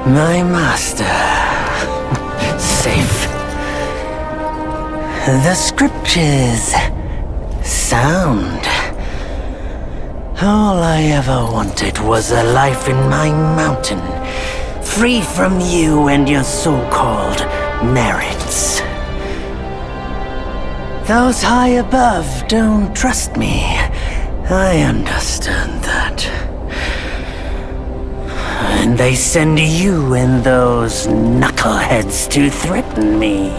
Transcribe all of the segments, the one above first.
My master. Safe. The scriptures. Sound. All I ever wanted was a life in my mountain, free from you and your so-called merits. Those high above don't trust me. I understand that. And they send you and those knuckleheads to threaten me,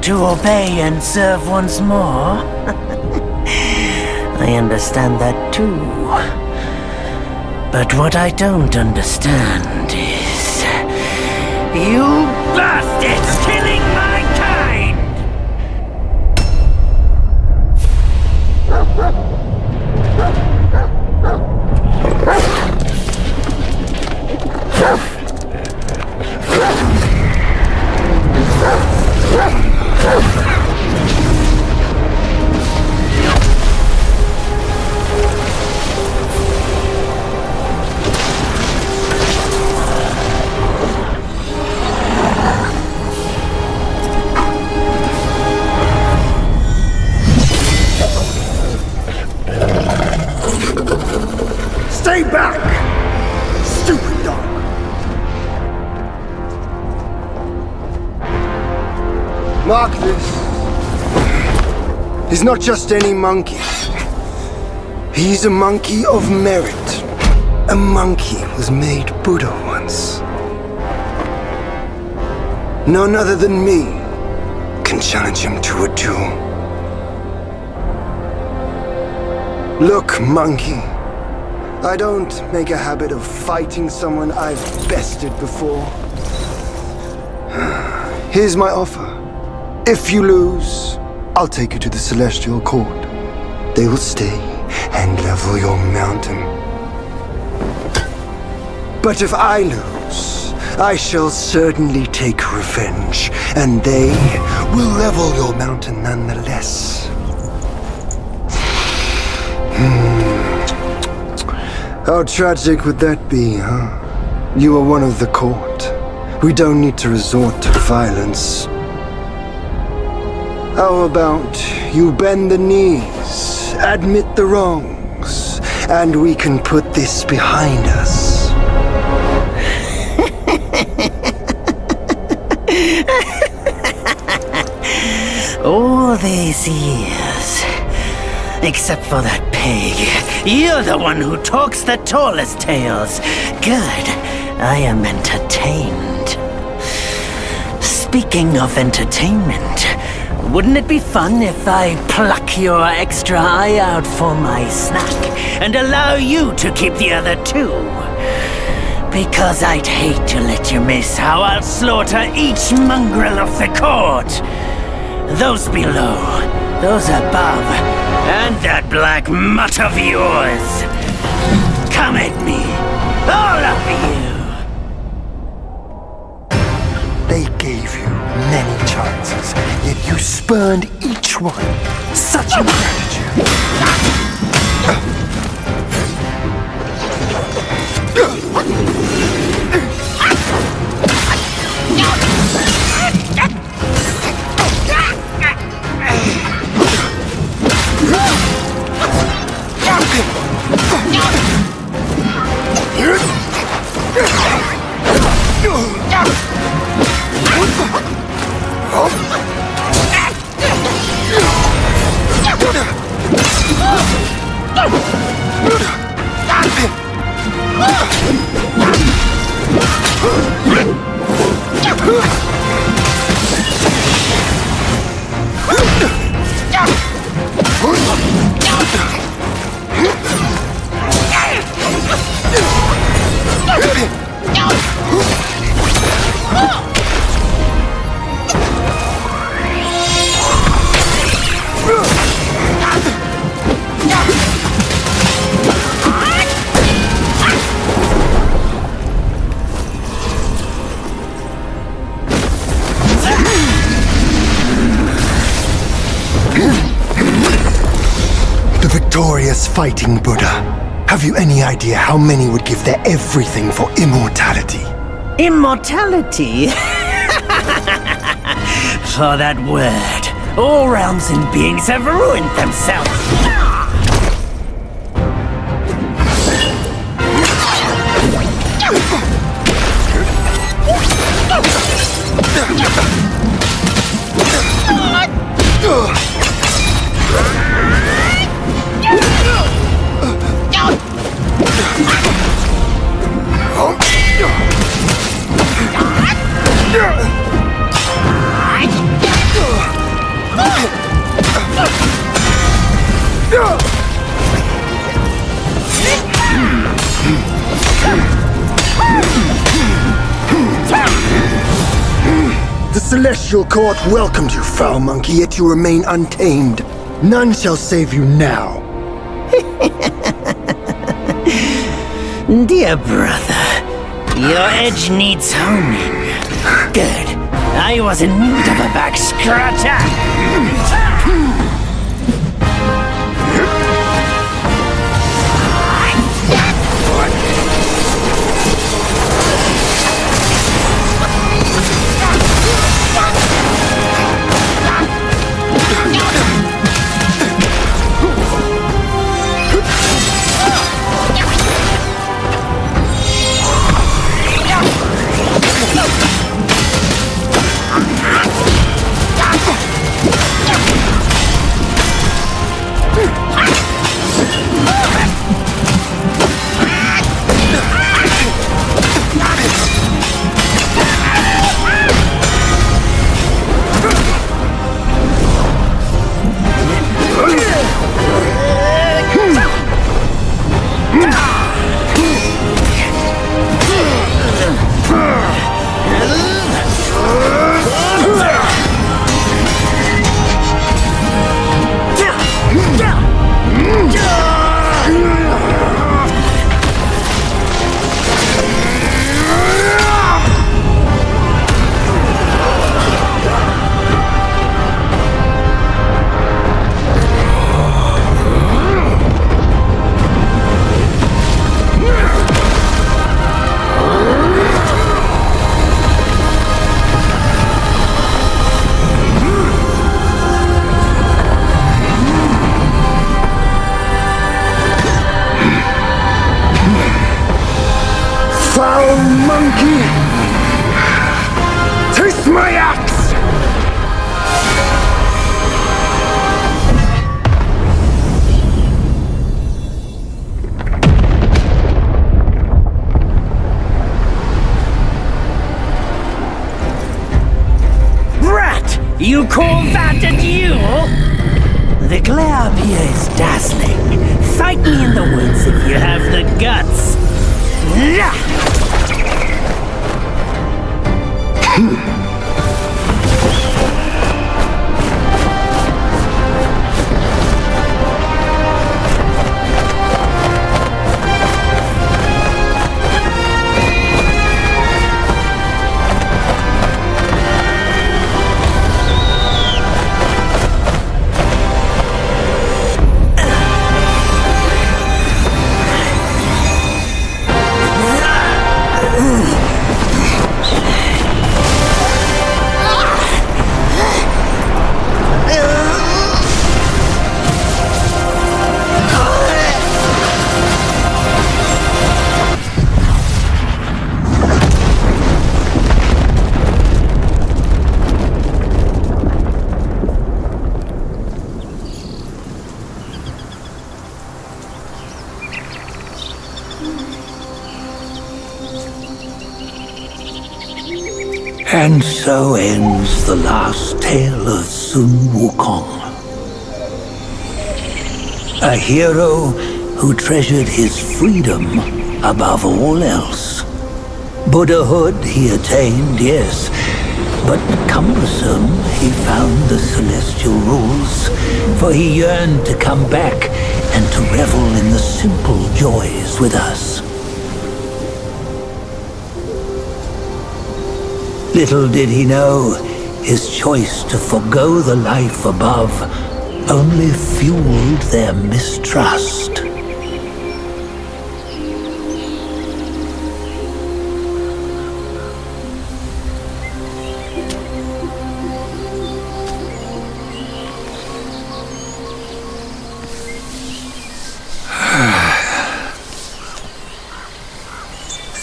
to obey and serve once more. I understand that too. But what I don't understand is... you bastards killing my kind! Stay back! Stupid dog! Mark this. He's not just any monkey. He's a monkey of merit. A monkey was made Buddha once. None other than me can challenge him to a duel. Look, monkey. I don't make a habit of fighting someone I've bested before. Here's my offer. If you lose, I'll take you to the Celestial Court. They will stay and level your mountain. But if I lose, I shall certainly take revenge, and they will level your mountain nonetheless. How tragic would that be, huh? You are one of the court. We don't need to resort to violence. How about you bend the knees, admit the wrongs, and we can put this behind us? All these years, except for that pig, you're the one who talks the tallest tales. Good, I am entertained. Speaking of entertainment, wouldn't it be fun if I pluck your extra eye out for my snack and allow you to keep the other two? Because I'd hate to let you miss how I'll slaughter each mongrel of the court. Those below, those above, and that black mutt of yours. Come at me, all of you. They gave you many chances, yet you spurned each one. Such ingratitude. Victorious fighting Buddha. Have you any idea how many would give their everything for immortality? Immortality? For that word, all realms and beings have ruined themselves. The Celestial Court welcomed you, foul monkey, yet you remain untamed. None shall save you now. Dear brother, your edge needs honing. Good. I was in need of a back scratcher. Foul monkey! Taste my axe! Rat! You call that a duel? The glare up here is dazzling. Fight me in the woods if you have the guts. And so ends the last tale of Sun Wukong. A hero who treasured his freedom above all else. Buddhahood he attained, yes, but cumbersome he found the celestial rules, for he yearned to come back and to revel in the simple joys with us. Little did he know, his choice to forgo the life above only fueled their mistrust.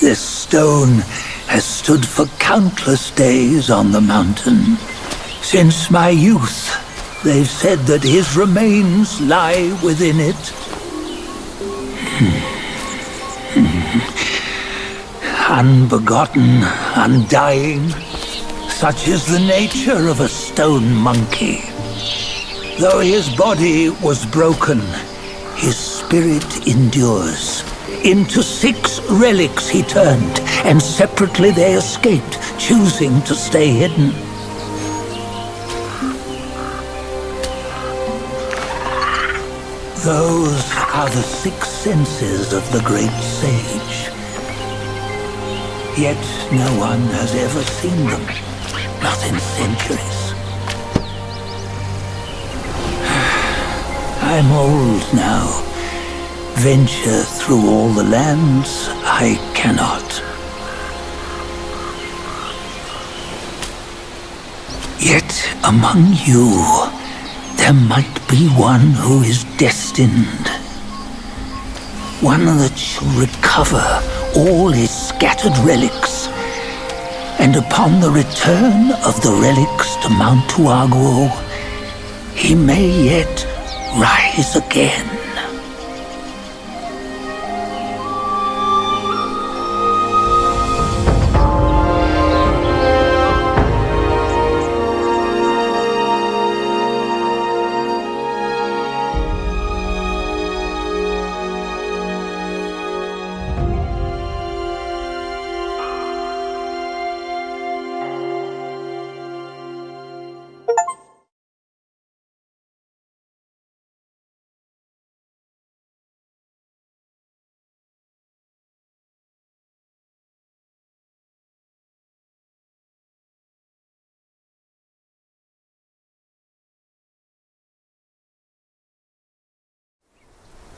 This stone has stood for countless days on the mountain. Since my youth, they've said that his remains lie within it. Unbegotten, undying, such is the nature of a stone monkey. Though his body was broken, his spirit endures. Into 6 relics he turned, and separately they escaped, choosing to stay hidden. Those are the 6 senses of the great sage. Yet no one has ever seen them, not in centuries. I'm old now. Venture through all the lands I cannot. Yet among you, there might be one who is destined. One that shall recover all his scattered relics. And upon the return of the relics to Mount Tuaguo, he may yet rise again.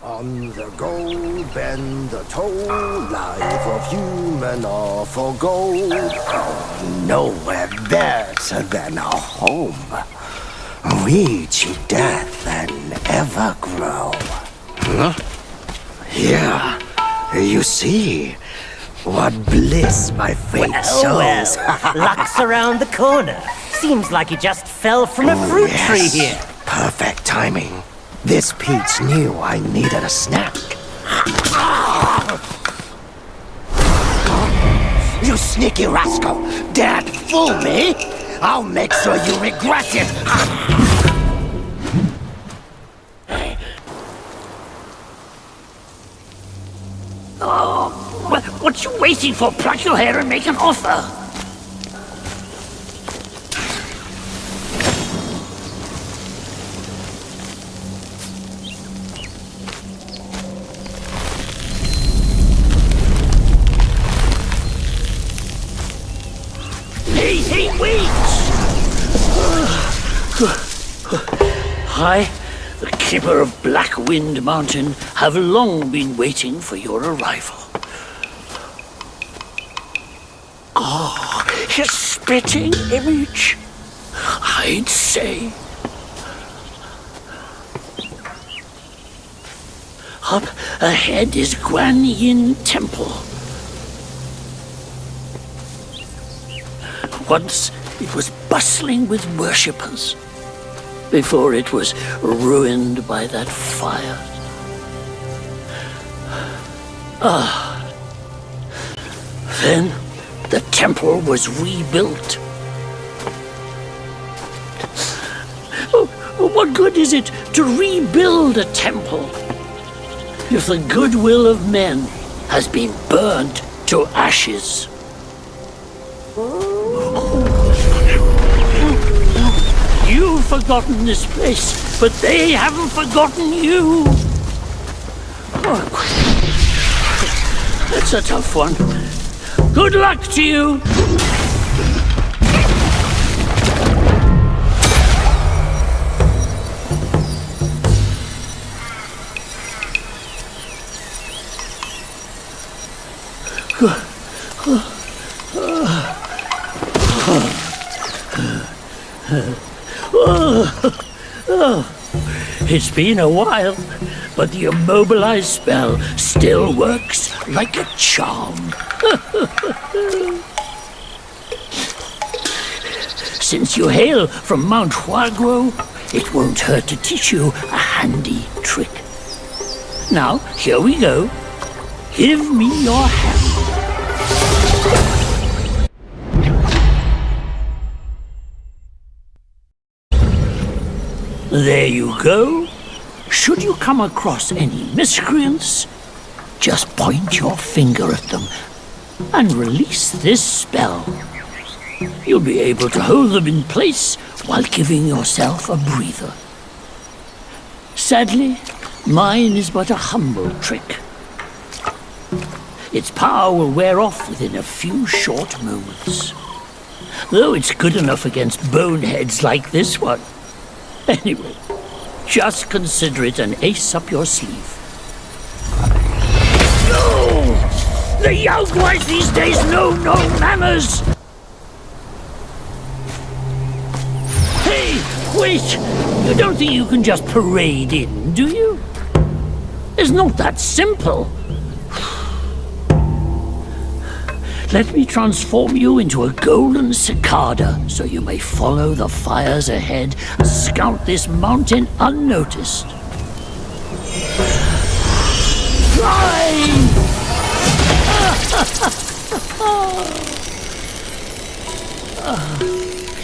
On the go, bend the toe, life of human or for gold. Nowhere better than our home. We cheat death and ever grow. Huh? Here, you see, what bliss my fate shows. Luck's around the corner. Seems like he just fell from a fruit tree here. Perfect timing. This peach knew I needed a snack. You sneaky rascal! Dare to fool me? I'll make sure you regret it! What you waiting for? Pluck your hair and make an offer. Hey, wait! I, the keeper of Black Wind Mountain, have long been waiting for your arrival. Ah, his spitting image, I'd say. Up ahead is Guan Yin Temple. Once it was bustling with worshippers, before it was ruined by that fire. Then the temple was rebuilt. What good is it to rebuild a temple if the goodwill of men has been burned to ashes? You've forgotten this place, but they haven't forgotten you. That's a tough one. Good luck to you. It's been a while, but the immobilized spell still works like a charm. Since you hail from Mount Huaguo, it won't hurt to teach you a handy trick. Now, here we go. Give me your hand. There you go. Should you come across any miscreants, just point your finger at them and release this spell. You'll be able to hold them in place while giving yourself a breather. Sadly, mine is but a humble trick. Its power will wear off within a few short moments. Though it's good enough against boneheads like this one. Anyway, just consider it an ace up your sleeve. No! The young boys these days know no manners! Hey, wait! You don't think you can just parade in, do you? It's not that simple. Let me transform you into a golden cicada so you may follow the fires ahead and scout this mountain unnoticed. Fly!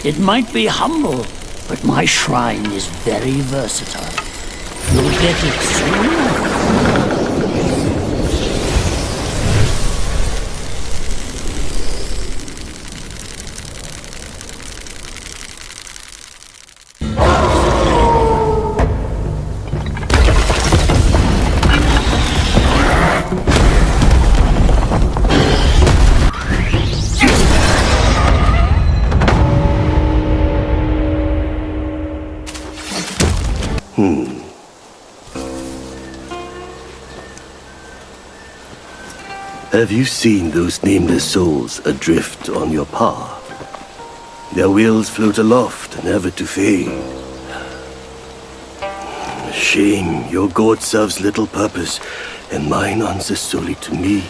It might be humble, but my shrine is very versatile. You'll get it soon. Have you seen those nameless souls adrift on your path? Their wheels float aloft, never to fade. Shame, your god serves little purpose, and mine answers solely to me.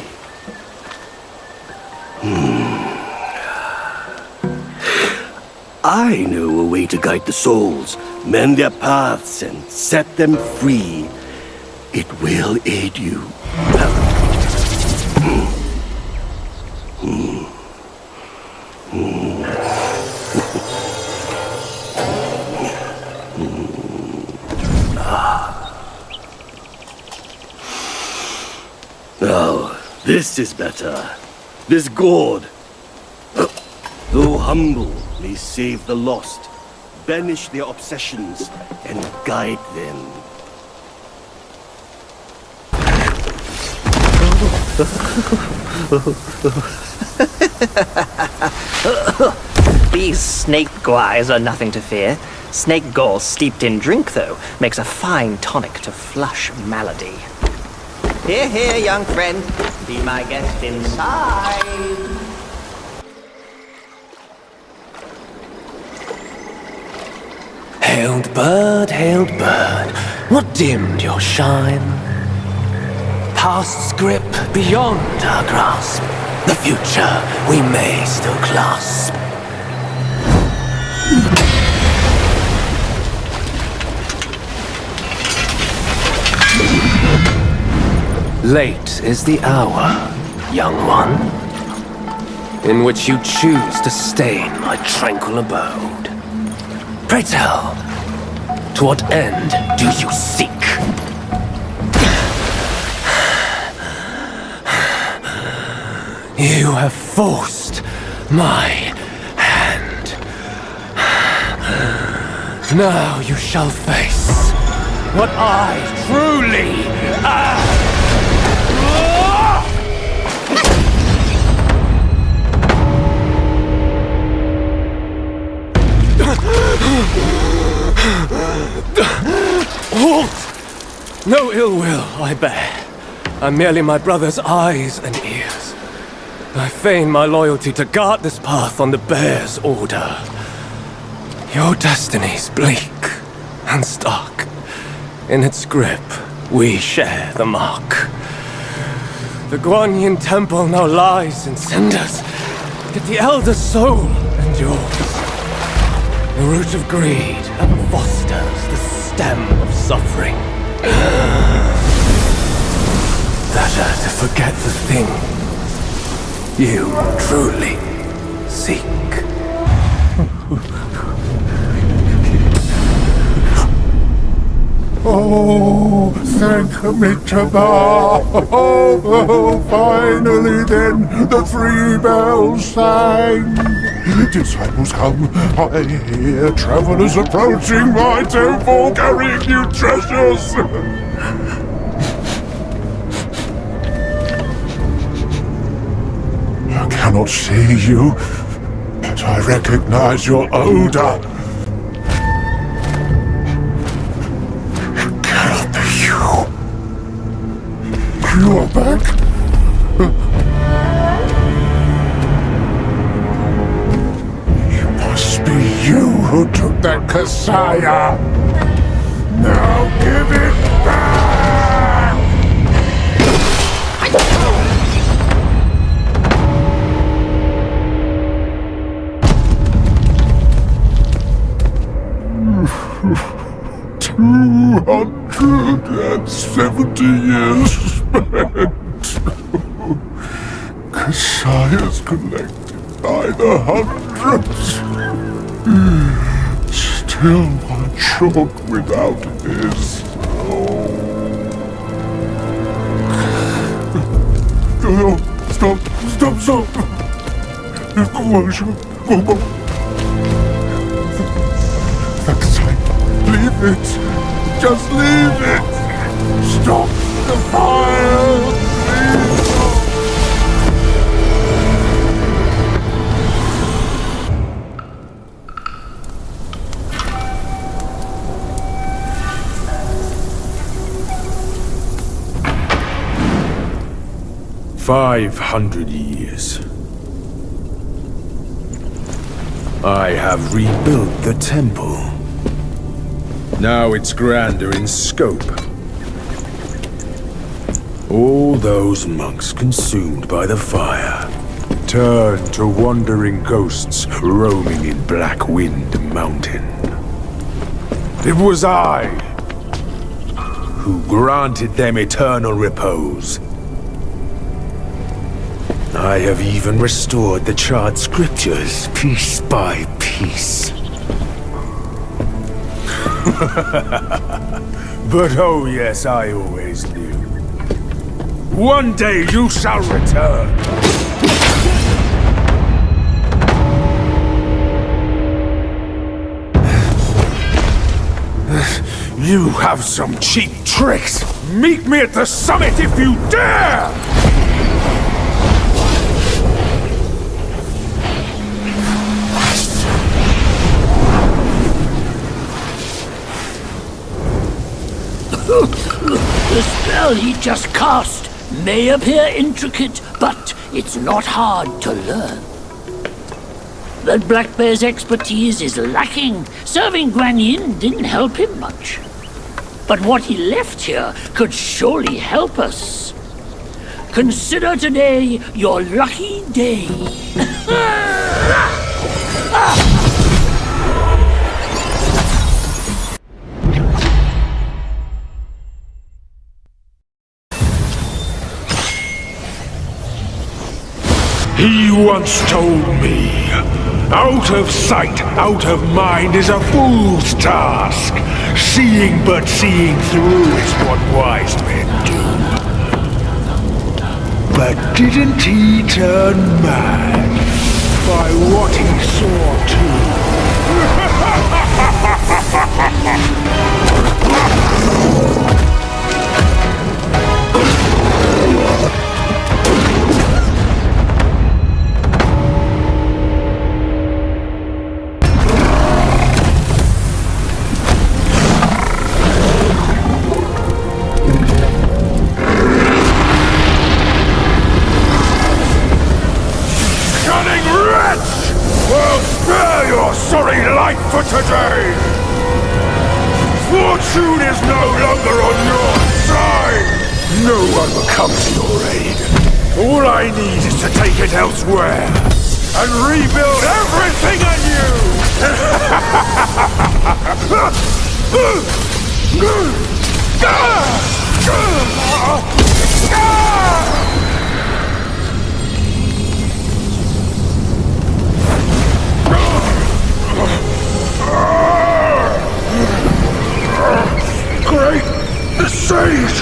I know a way to guide the souls, mend their paths, and set them free. It will aid you. Now, this is better. This gourd, though humble, may save the lost, banish their obsessions, and guide them. These snake guys are nothing to fear. Snake gall steeped in drink, though, makes a fine tonic to flush malady. Here, here, young friend. Be my guest inside. Hailed bird, what dimmed your shine? Past's grip beyond our grasp. The future we may still clasp. Late is the hour, young one, in which you choose to stain my tranquil abode. Pray tell, to what end do you seek? You have forced my hand. Now you shall face what I truly am. Halt! No ill will I bear. I'm merely my brother's eyes and ears. I feign my loyalty to guard this path on the bear's order. Your destiny's bleak and stark. In its grip, We share the mark. The Guanyin temple now lies in cinders, yet the elder soul endures. The root of greed ever fosters the stem of suffering. Better to forget the thing you truly seek. Oh, thank me to God. Oh, finally then, the 3 bells sang. Disciples come, I hear travelers approaching my temple carrying new treasures. I cannot see you, but I recognize your odor. You are back? It must be you who took that Kasaya. Now give it back! 270 years spent. Kasayas collected by the hundreds. Still one short without his. Oh, stop. Leave it. Just leave it. Stop the fire. Please. 500 years. I have rebuilt the temple. Now it's grander in scope. All those monks consumed by the fire turned to wandering ghosts roaming in Black Wind Mountain. It was I who granted them eternal repose. I have even restored the charred scriptures piece by piece. But oh yes, I always knew. One day you shall return. You have some cheap tricks. Meet me at the summit if you dare! The spell he just cast may appear intricate, but it's not hard to learn. That Black Bear's expertise is lacking. Serving Guan Yin didn't help him much. But what he left here could surely help us. Consider today your lucky day. He once told me, out of sight, out of mind is a fool's task. Seeing but seeing through is what wise men do. But didn't he turn mad by what he saw too? Well, spare your sorry life for today! Fortune is no longer on your side! No one will come to your aid. All I need is to take it elsewhere and rebuild everything anew! Great sage!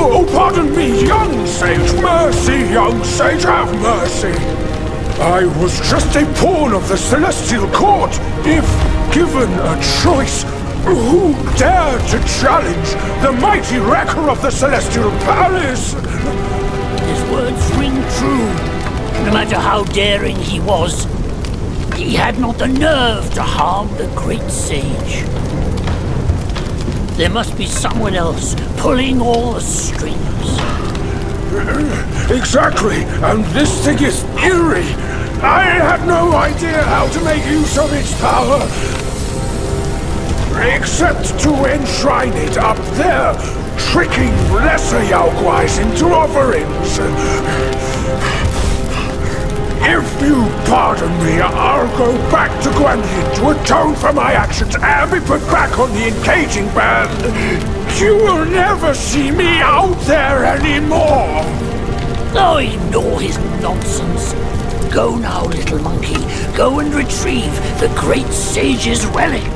Oh, pardon me, young sage. Mercy, young sage, have mercy. I was just a pawn of the celestial court. If given a choice, who dared to challenge the mighty wrecker of the celestial palace? His words ring true. No matter how daring he was, he had not the nerve to harm the great sage. There must be someone else pulling all the strings. Exactly, and this thing is eerie. I had no idea how to make use of its power, except to enshrine it up there, tricking lesser Yaoguais into offerings. If you pardon me, I'll go back to Guanyin to atone for my actions and be put back on the encaging band. You will never see me out there anymore. Oh, ignore his nonsense. Go now, little monkey. Go and retrieve the great sage's relic.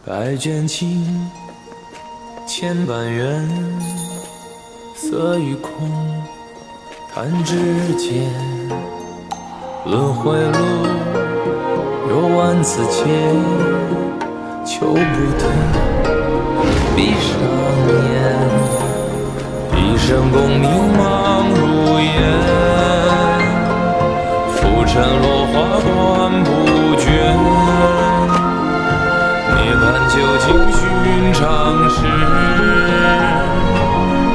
百卷情，千般缘，色与空，弹指间。轮回路，有万次劫，求不得，闭上眼，一生功名忙如烟，浮沉落花断不绝。涅槃究竟寻常事，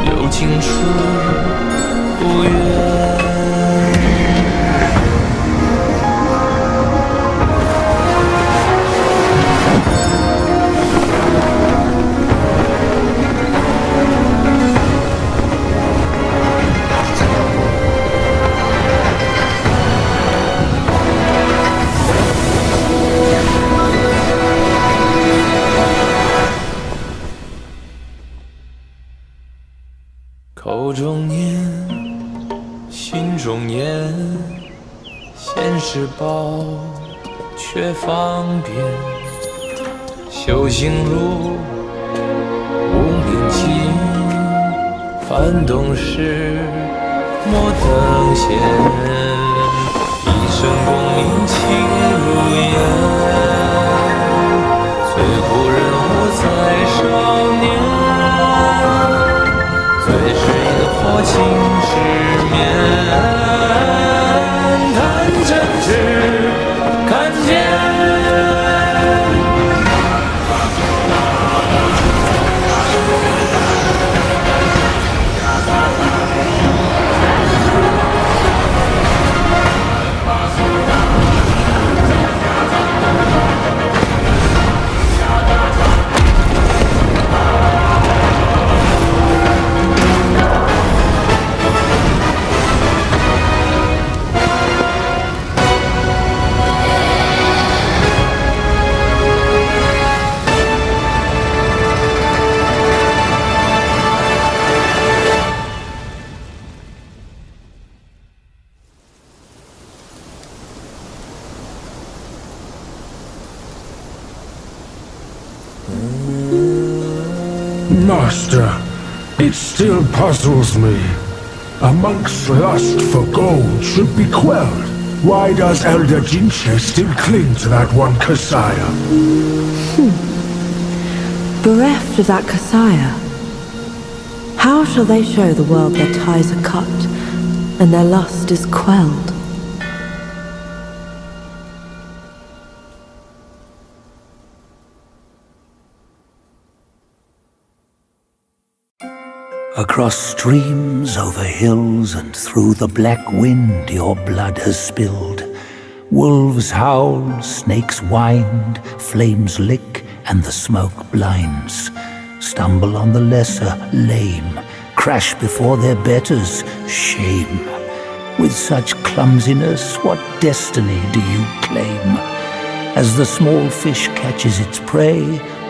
有青春不远。口中念，心中言，现世报，却方便。修行路，无名尽，幡动时，莫等闲。一生功名情如烟，最后人物在少年。最是萤火情失眠，谈真挚，看见。Master, it still puzzles me. A monk's lust for gold should be quelled. Why does Elder Jinche still cling to that one Kasaya? Bereft of that Kasaya, how shall they show the world their ties are cut and their lust is quelled? Across streams, over hills, and through the black wind your blood has spilled. Wolves howl, snakes wind, flames lick, and the smoke blinds. Stumble on the lesser, lame, crash before their betters, shame. With such clumsiness, what destiny do you claim? As the small fish catches its prey,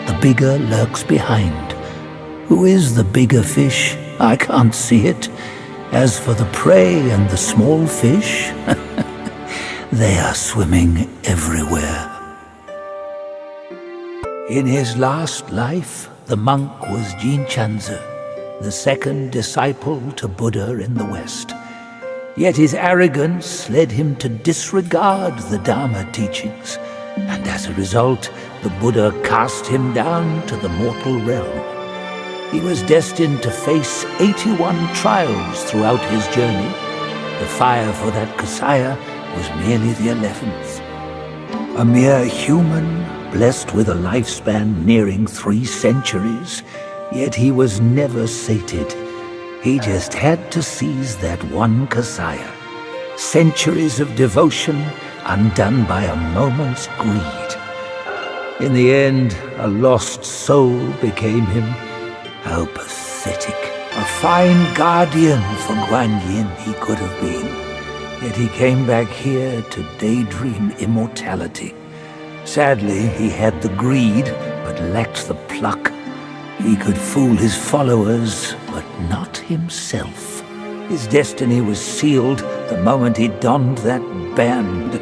the bigger lurks behind. Who is the bigger fish? I can't see it. As for the prey and the small fish, they are swimming everywhere. In his last life, the monk was Jinchanzi, the second disciple to Buddha in the West. Yet his arrogance led him to disregard the Dharma teachings, and as a result, the Buddha cast him down to the mortal realm. He was destined to face 81 trials throughout his journey. The fire for that Kasaya was merely the 11th. A mere human, blessed with a lifespan nearing 3 centuries, yet he was never sated. He just had to seize that one Kasaya. Centuries of devotion undone by a moment's greed. In the end, a lost soul became him. How pathetic. A fine guardian for Guan Yin he could have been. Yet he came back here to daydream immortality. Sadly, he had the greed, but lacked the pluck. He could fool his followers, but not himself. His destiny was sealed the moment he donned that band.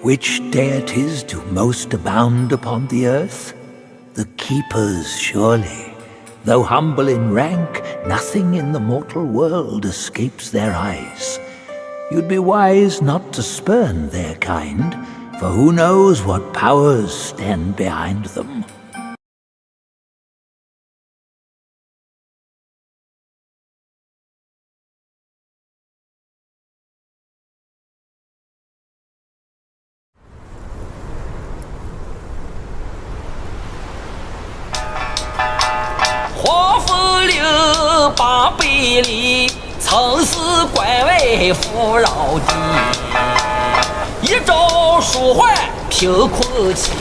Which deities do most abound upon the earth? The keepers, surely. Though humble in rank, nothing in the mortal world escapes their eyes. You'd be wise not to spurn their kind, for who knows what powers stand behind them.曾是官为富饶的，一朝舒缓贫困期，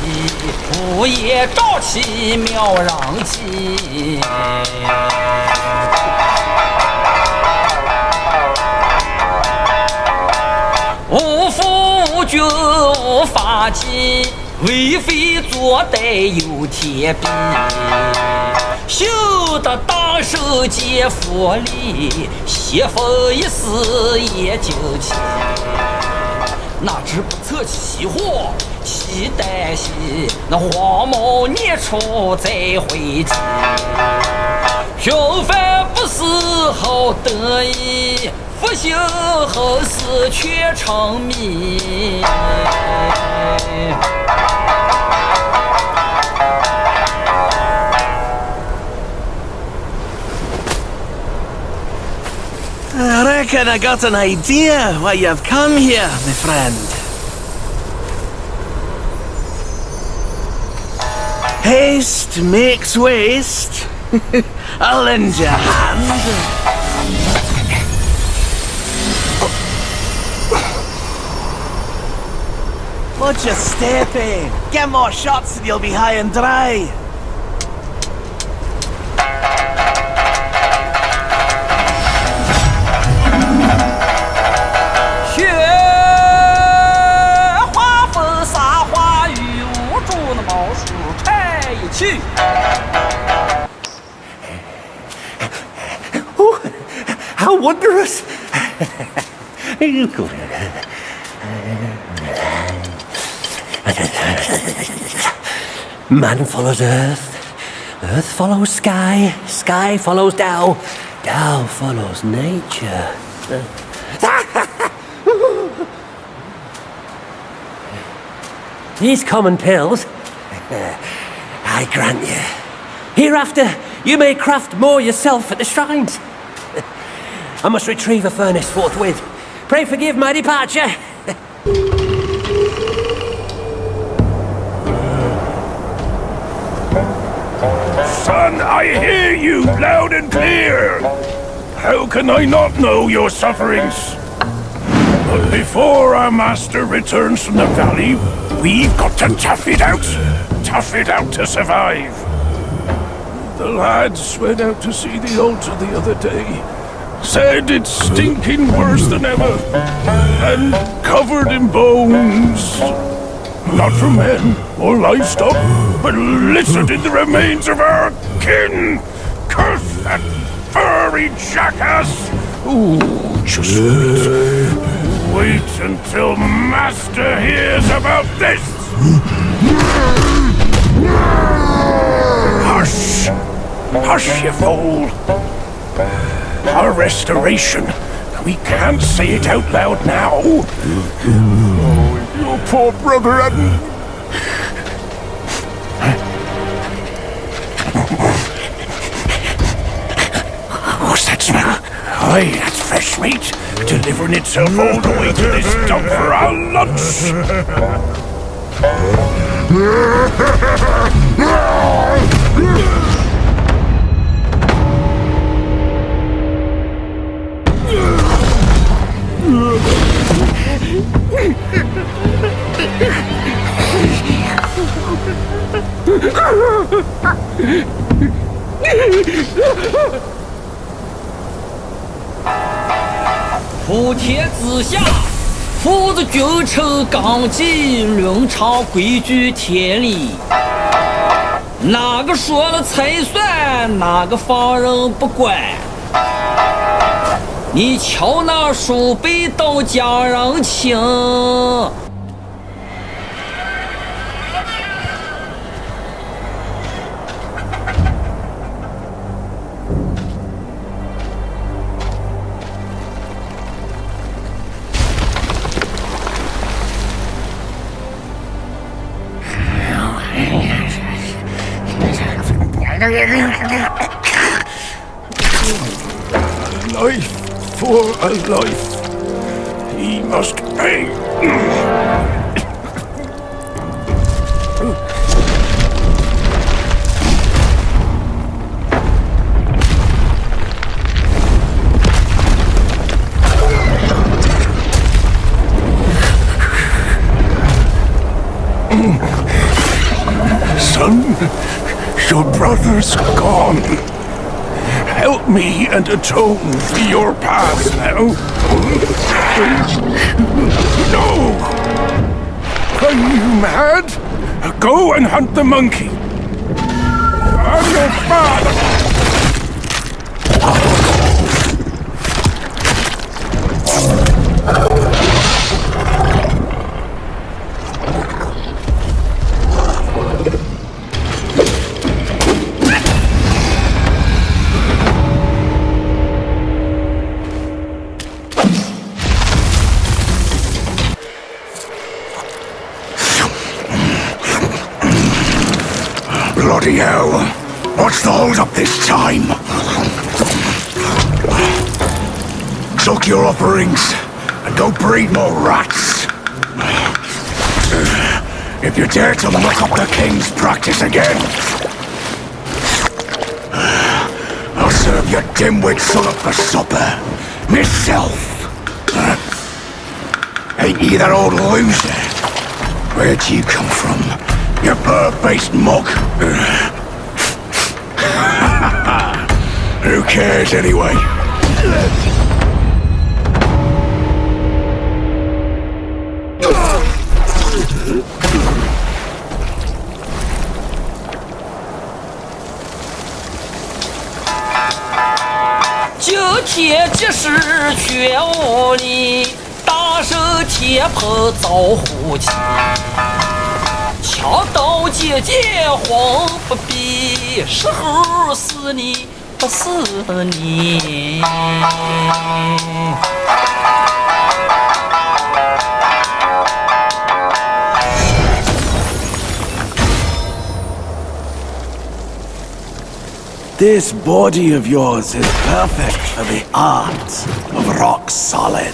午夜朝气渺攘起。无父无君无法纪，为非作歹有天比。修得大圣皆佛力，邪风一时也惊奇。哪知不测其祸，其旦夕，那荒漠孽畜再回击。平凡不是好得意，复兴后世却成谜。I reckon I got an idea why you've come here, my friend. Haste makes waste. I'll lend you a hand. Watch your step, eh? Get more shots and you'll be high and dry. Oh, how wondrous! You go Man follows earth, earth follows sky, sky follows Tao, Tao follows nature. These common pills, I grant you. Hereafter, you may craft more yourself at the shrines. I must retrieve a furnace forthwith. Pray forgive my departure. Son, I hear you loud and clear. How can I not know your sufferings? But before our master returns from the valley, we've got to tough it out. Tough it out to survive. The lads went out to see the altar the other day. Said it's stinking worse than ever. And covered in bones. Not from men or livestock, but littered in the remains of our kin. Curse that furry jackass! Ooh, just wait. Wait until Master hears about this! Hush! Hush, you fool! Our restoration. We can't say it out loud now. Oh, your poor brother hadn't... What's that smell? Aye, that's fresh meat, delivering itself all the way to this dump for our lunch.普天之下，父子君臣纲纪，伦常规矩天理。哪个说了才算，哪个放任不管？你瞧那鼠辈都讲人情。Life for a life. He must pay. Son, your brother's gone. Help me and atone for your past now. No! Are you mad? Go and hunt the monkey. I'm your father! Bloody hell! What's the hold up this time? Suck your offerings and go breed more rats. If you dare to muck up the king's practice again, I'll serve your dimwit son up for supper. Myself. Ain't you that old loser? Where'd you come from? You bird-faced mug. Who cares anyway?今天即是全屋里，大手铁盆遭虎欺。敲刀姐姐慌不必，时候是你不是你。This body of yours is perfect for the art of rock solid.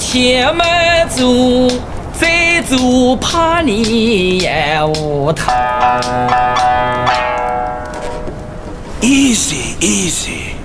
且慢走，再走怕你也无头。Easy, easy.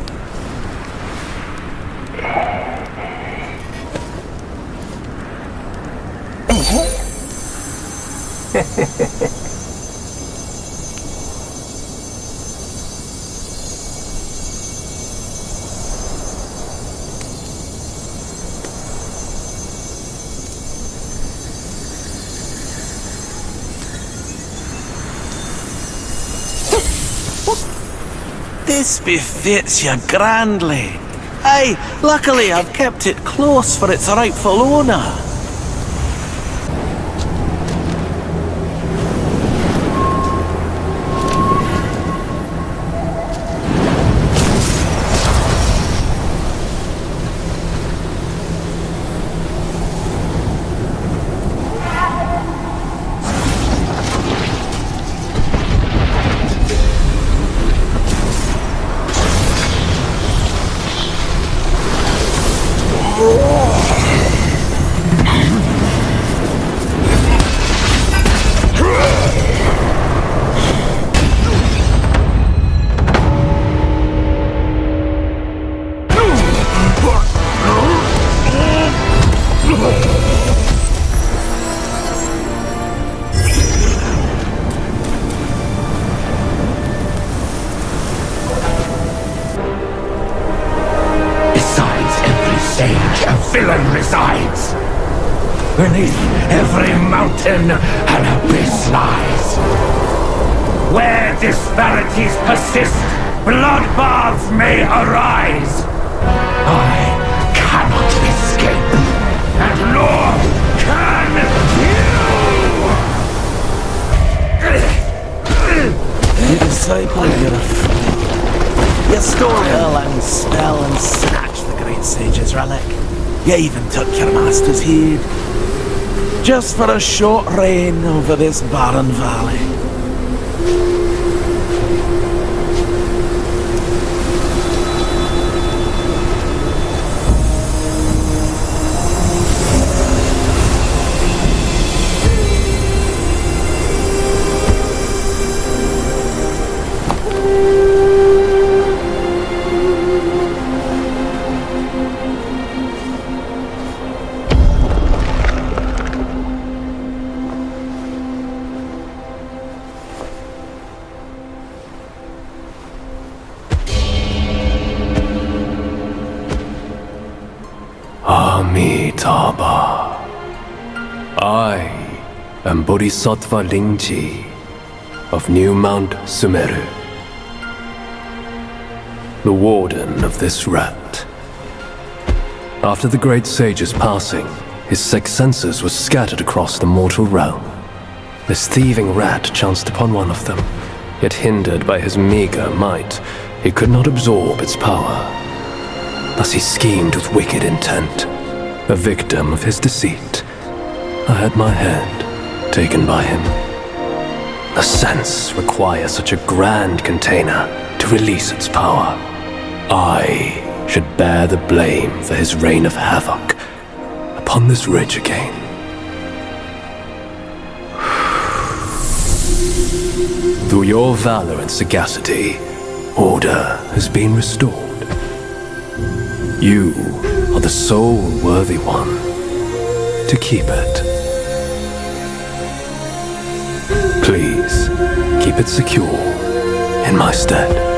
This befits you grandly. Aye, luckily I've kept it close for its rightful owner. villain resides. Beneath every mountain an abyss lies. Where disparities persist, bloodbaths may arise. I cannot escape, and nor can you! You disciple, you're a fool. You stole her and spell and snatched the great sage's relic. You even took your master's heed. Just for a short reign over this barren valley. Amitabha. I am Bodhisattva Lingji of New Mount Sumeru, the warden of this rat. After the great sage's passing, his sixth senses were scattered across the mortal realm. This thieving rat chanced upon one of them, yet hindered by his meager might, he could not absorb its power. Thus he schemed with wicked intent. A victim of his deceit, I had my hand taken by him. The sense requires such a grand container to release its power. I should bear the blame for his reign of havoc upon this ridge again. Through your valor and sagacity, order has been restored. You are the sole worthy one to keep it. Please, keep it secure in my stead.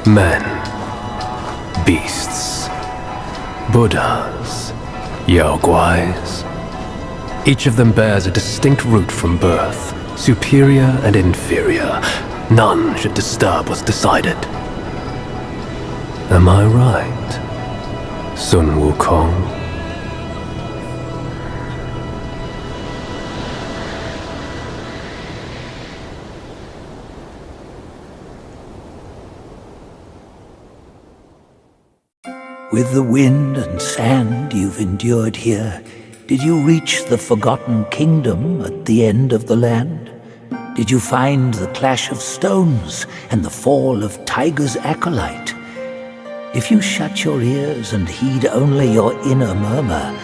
Men, beasts, Buddhas, Yaoguais. Each of them bears a distinct root from birth, superior and inferior. None should disturb what's decided. Am I right, Sun Wukong? With the wind and sand you've endured here, did you reach the forgotten kingdom at the end of the land? Did you find the clash of stones and the fall of Tiger's acolyte? If you shut your ears and heed only your inner murmur,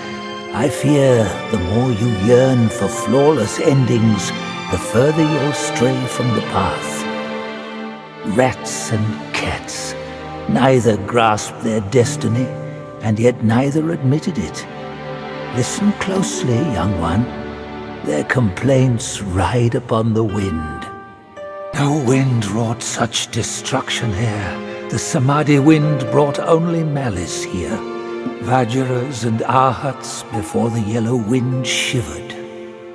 I fear the more you yearn for flawless endings, the further you'll stray from the path. Rats and cats, neither grasped their destiny, and yet neither admitted it. Listen closely, young one. Their complaints ride upon the wind. No wind wrought such destruction here. The Samadhi wind brought only malice here. Vajras and Arhats before the yellow wind shivered.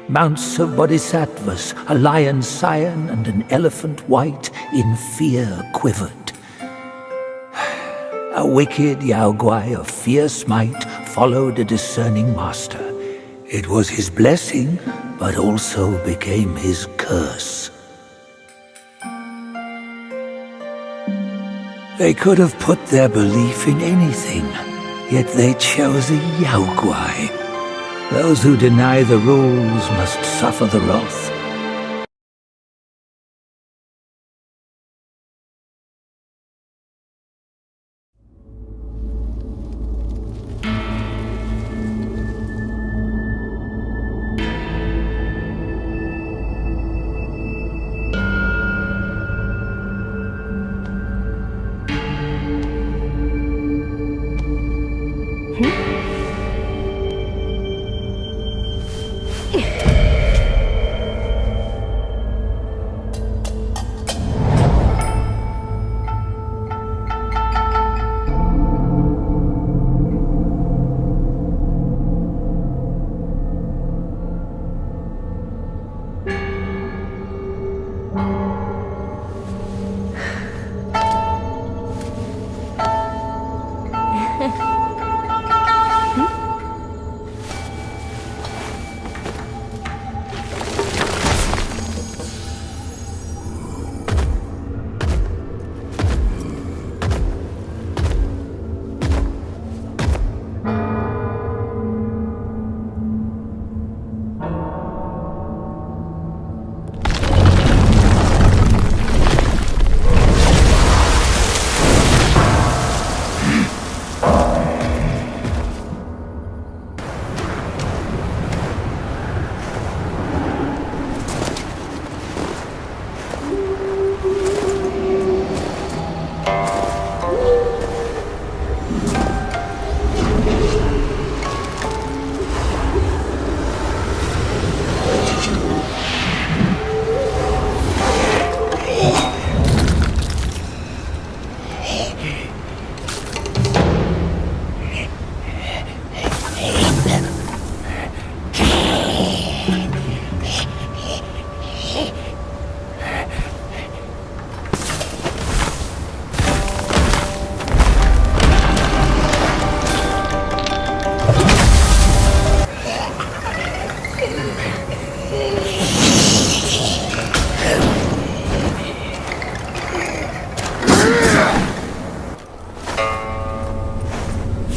Mounts of bodhisattvas, a lion scion and an elephant white, in fear quivered. A wicked Yaoguai of fierce might followed a discerning master. It was his blessing, but also became his curse. They could have put their belief in anything, yet they chose a Yaoguai. Those who deny the rules must suffer the wrath.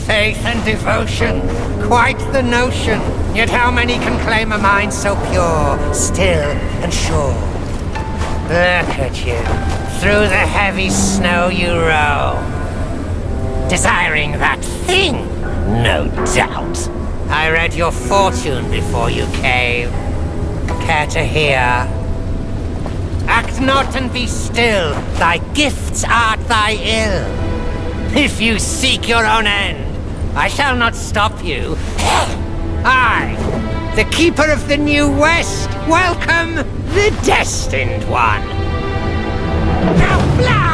Faith and devotion, quite the notion. Yet how many can claim a mind so pure, still and sure? Look at you, through the heavy snow you roam. Desiring that thing, no doubt. I read your fortune before you came. Care to hear? Act not and be still, thy gifts art thy ill. If you seek your own end, I shall not stop you. I, the keeper of the New West, welcome the Destined One. Now fly!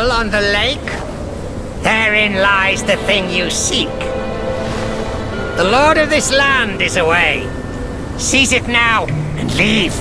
On the lake? Therein lies the thing you seek. The lord of this land is away. Seize it now and leave.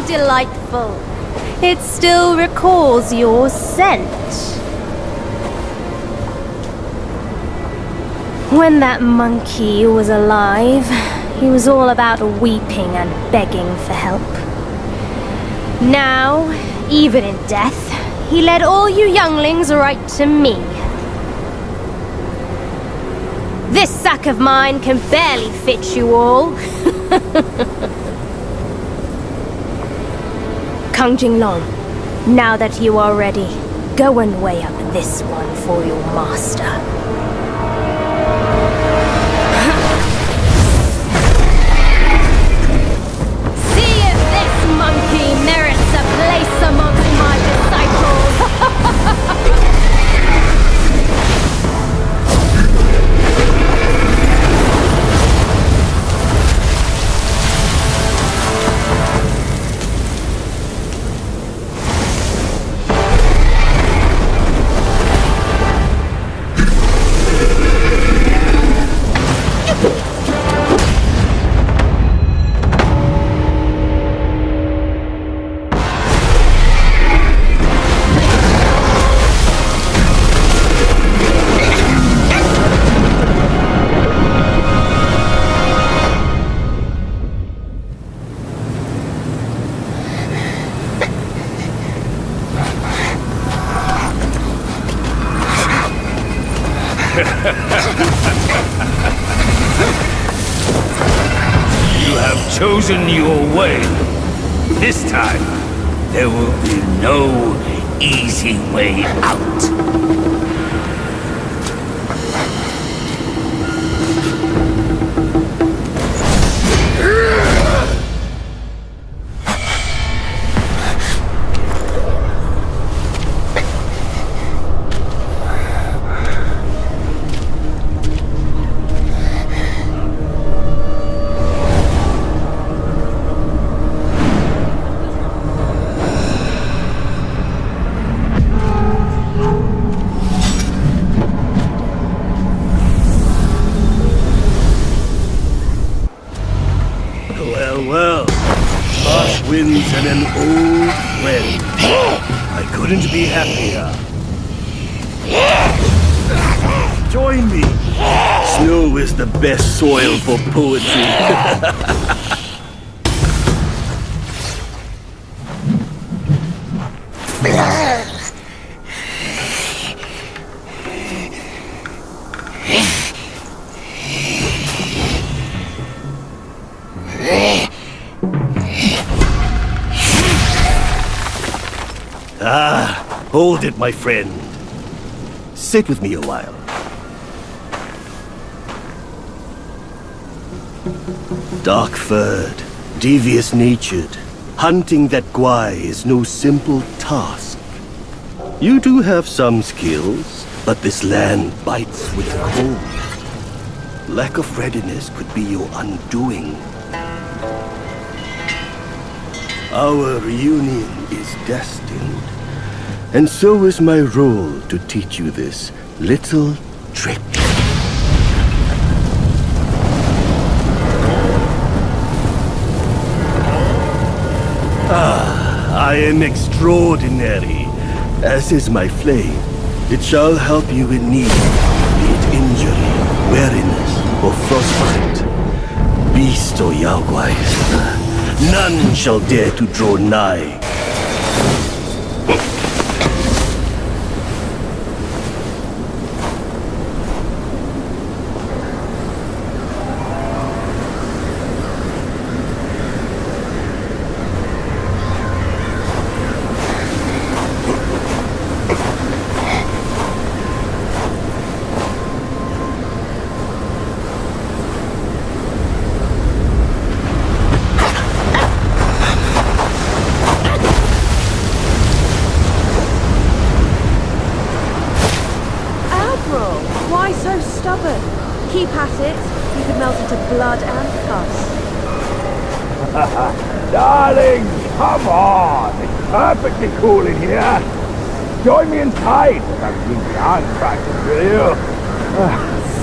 delightful. It still recalls your scent. When that monkey was alive, he was all about weeping and begging for help. Now, even in death, he led all you younglings right to me. This sack of mine can barely fit you all. Kang Jinglong, now that you are ready, go and weigh up this one for your master. See if this monkey merits a place amongst my disciples. You have chosen your way. This time, there will be no easy way out. Well, harsh winds and an old friend. I couldn't be happier. Join me. Snow is the best soil for poetry. Hold it, my friend. Sit with me a while. Dark-furred, devious-natured, hunting that Gwai is no simple task. You do have some skills, but this land bites with cold. Lack of readiness could be your undoing. Our reunion is destined. And so is my role to teach you this little trick. I am extraordinary, as is my flame. It shall help you in need, be it injury, weariness, or frostbite. Beast or Yaoguai, none shall dare to draw nigh. Why so stubborn? Keep at it. You could melt into blood and pus. Darling, come on! It's perfectly cool in here. Join me inside. Have you dance practice with you?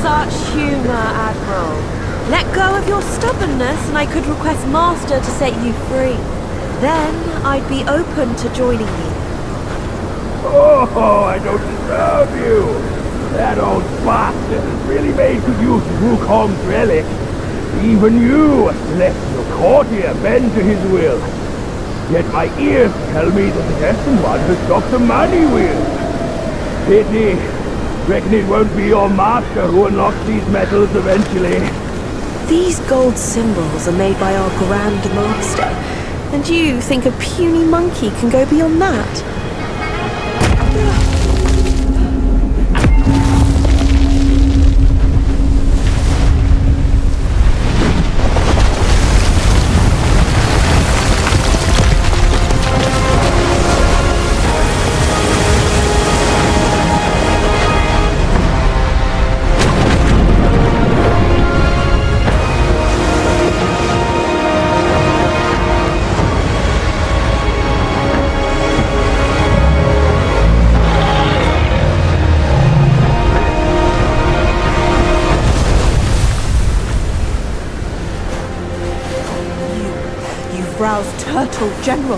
Such humour, Admiral. Let go of your stubbornness and I could request Master to set you free. Then I'd be open to joining you. Oh, I don't deserve you. That old bastard has really made good use of Wukong's relic. Even you left your courtier bend to his will. Yet my ears tell me that the destined one has stopped the money wheel. Pity. Reckon it won't be your master who unlocks these metals eventually. These gold symbols are made by our Grand Master, and you think a puny monkey can go beyond that? Roused Turtle General.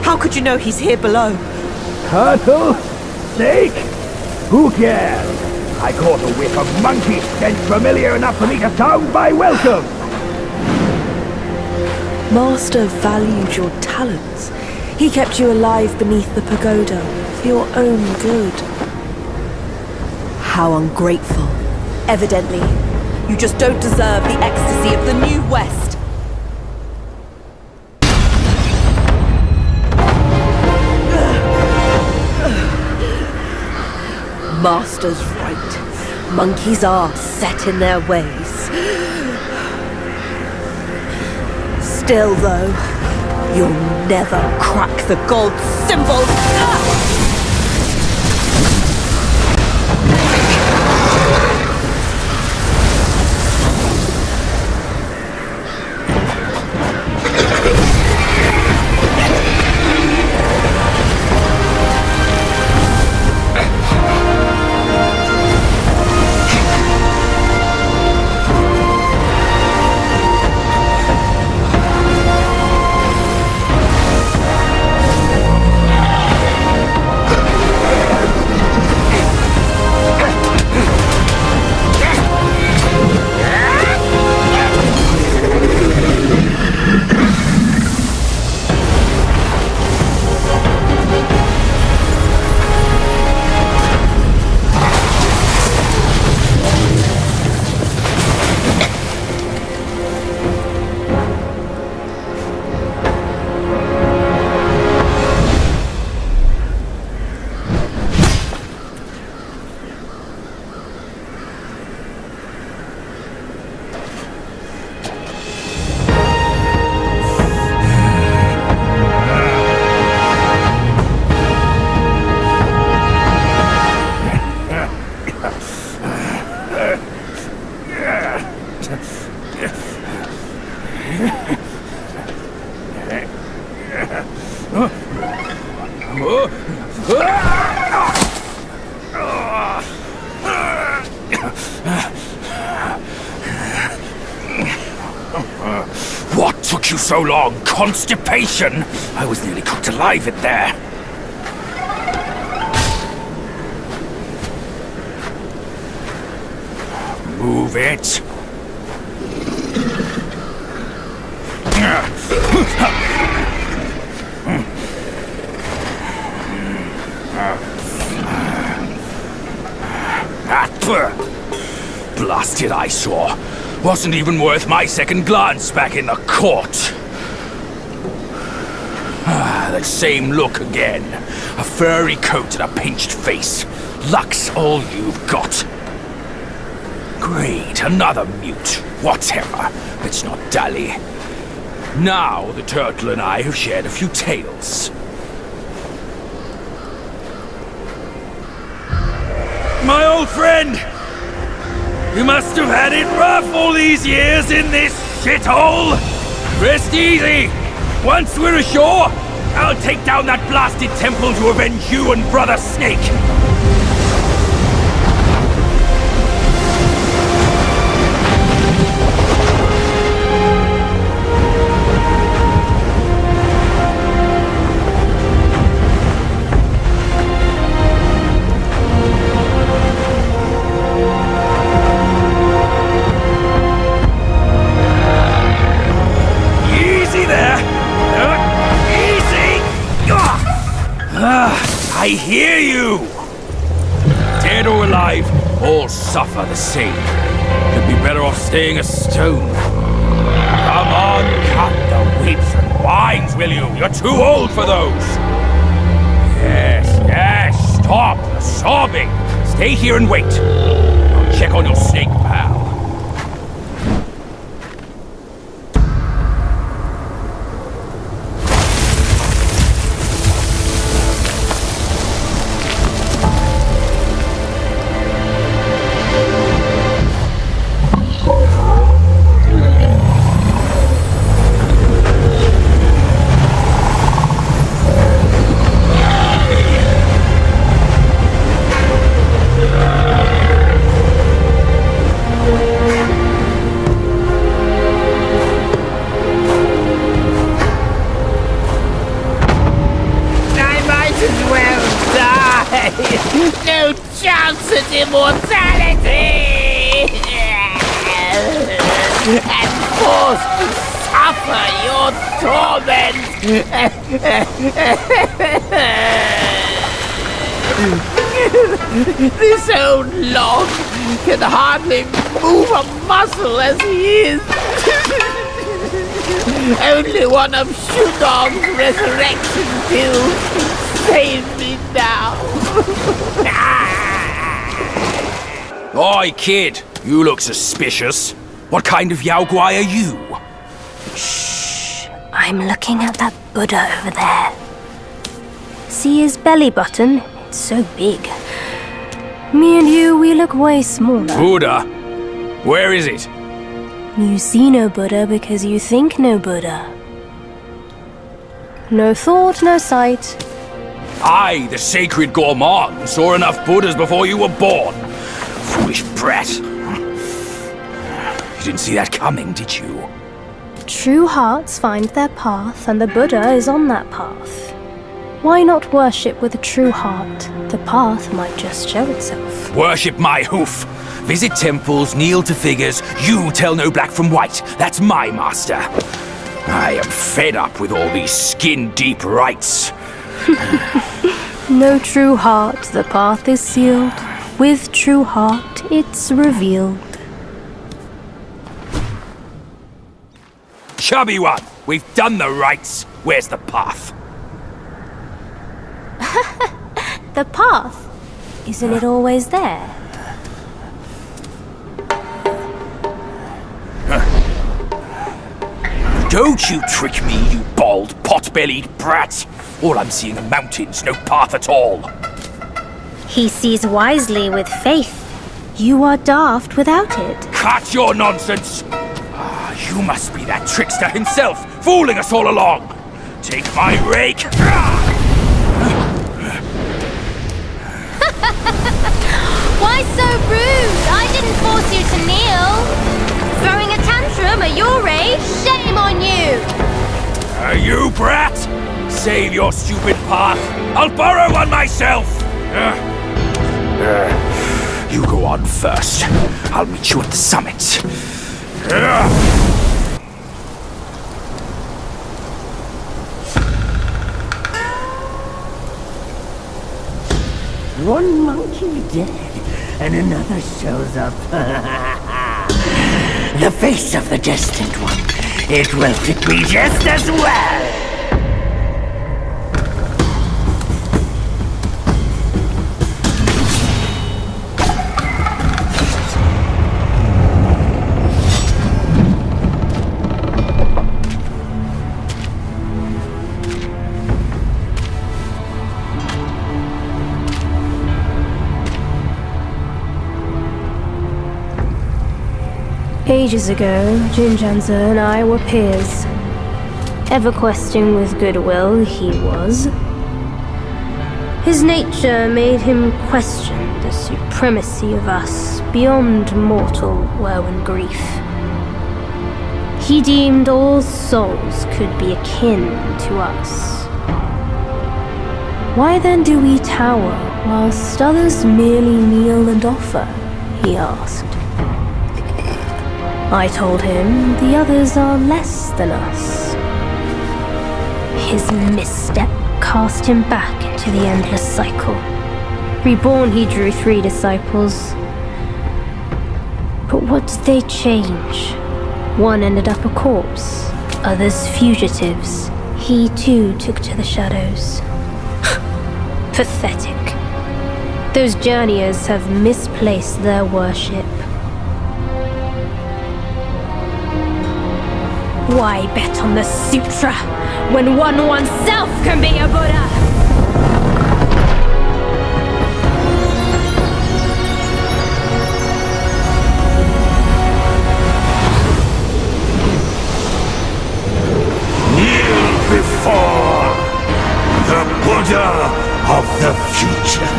How could you know he's here below? Turtle? Snake? Who cares? I caught a whiff of monkey stench familiar enough for me to sound my welcome. Master valued your talents. He kept you alive beneath the pagoda for your own good. How ungrateful. Evidently, you just don't deserve the ecstasy of the New West. Master's right. Monkeys are set in their ways. Still, though, you'll never crack the gold symbols. What took you so long? Constipation? I was nearly cooked alive in there. Move it. Blasted eyesore. Wasn't even worth my second glance back in the court. That same look again. A furry coat and a pinched face. Luck's all you've got. Great, another mute. Whatever. Let's not dally. Now the turtle and I have shared a few tales. My old friend! You must have had it rough all these years in this shithole! Rest easy! Once we're ashore, I'll take down that blasted temple to avenge you and Brother Snake! I hear you! Dead or alive, all suffer the same. You'd be better off staying a stone. Come on, cut the whips and wines, will you? You're too old for those. Yes, stop sobbing. Stay here and wait. I'll check on your snake, pal. No chance at immortality! And forced to suffer your torment! This old log can hardly move a muscle as he is. Only one of Shudong's resurrection pills can save me now. Oi, kid, you look suspicious. What kind of Yao Guai are you? Shh. I'm looking at that Buddha over there. See his belly button? It's so big. Me and you, we look way smaller. Buddha? Where is it? You see no Buddha because you think no Buddha. No thought, no sight. I, the sacred gourmand, saw enough Buddhas before you were born. Foolish brat. You didn't see that coming, did you? True hearts find their path, and the Buddha is on that path. Why not worship with a true heart? The path might just show itself. Worship my hoof. Visit temples, kneel to figures. You tell no black from white. That's my master. I am fed up with all these skin-deep rites. No true heart, the path is sealed. With true heart, it's revealed. Chubby one, we've done the rites. Where's the path? The path? Isn't it always there? Don't you trick me, you bald, pot-bellied brat! All I'm seeing are mountains, no path at all. He sees wisely with faith. You are daft without it. Cut your nonsense! You must be that trickster himself, fooling us all along! Take my rake! Why so rude? I didn't force you to kneel. Throwing a tantrum at your age? Shame on you! You brat! Save your stupid path! I'll borrow one myself! You go on first. I'll meet you at the summit. One monkey dead, and another shows up. The face of the destined one. It will fit me just as well. Ages ago, Jinjanzi and I were peers. Ever questing with goodwill, he was. His nature made him question the supremacy of us beyond mortal woe and grief. He deemed all souls could be akin to us. Why then do we tower whilst others merely kneel and offer? He asked. I told him the others are less than us. His misstep cast him back into the endless cycle. Reborn, he drew 3 disciples. But what did they change? One ended up a corpse, others fugitives. He too took to the shadows. Pathetic. Those journeyers have misplaced their worship. Why bet on the sutra when one oneself can be a Buddha? Kneel before the Buddha of the future.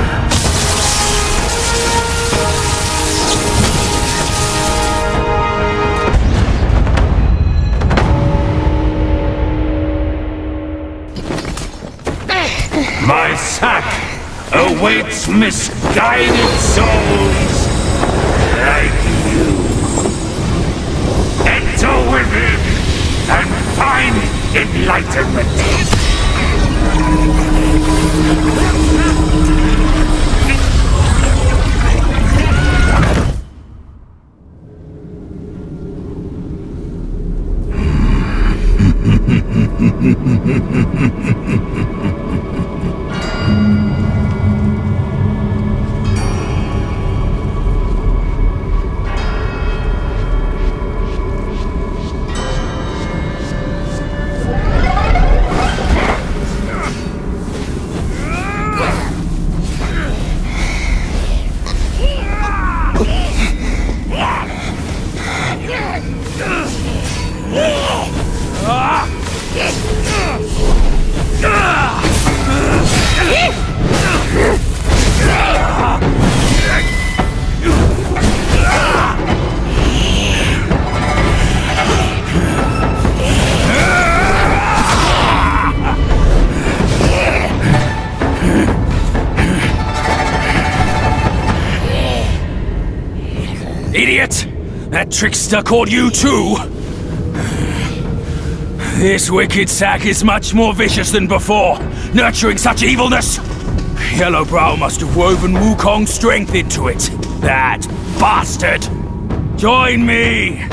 My sack awaits misguided souls like you. Enter within and find enlightenment. Idiot! That trickster called you too! This wicked sack is much more vicious than before, nurturing such evilness! Yellowbrow must have woven Wukong's strength into it. That bastard! Join me!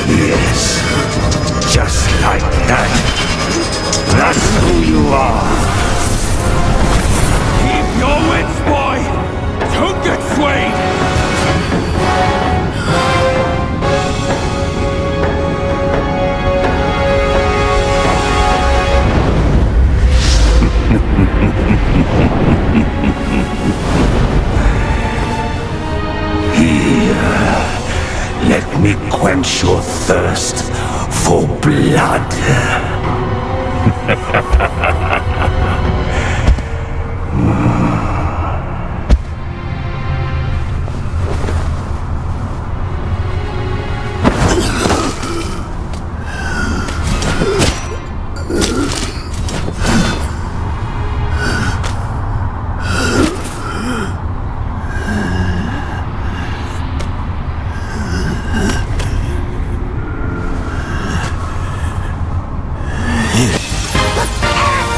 Yes, just like that. That's who you are. Keep your wits, boy! Don't get swayed! Here, let me quench your thirst for blood.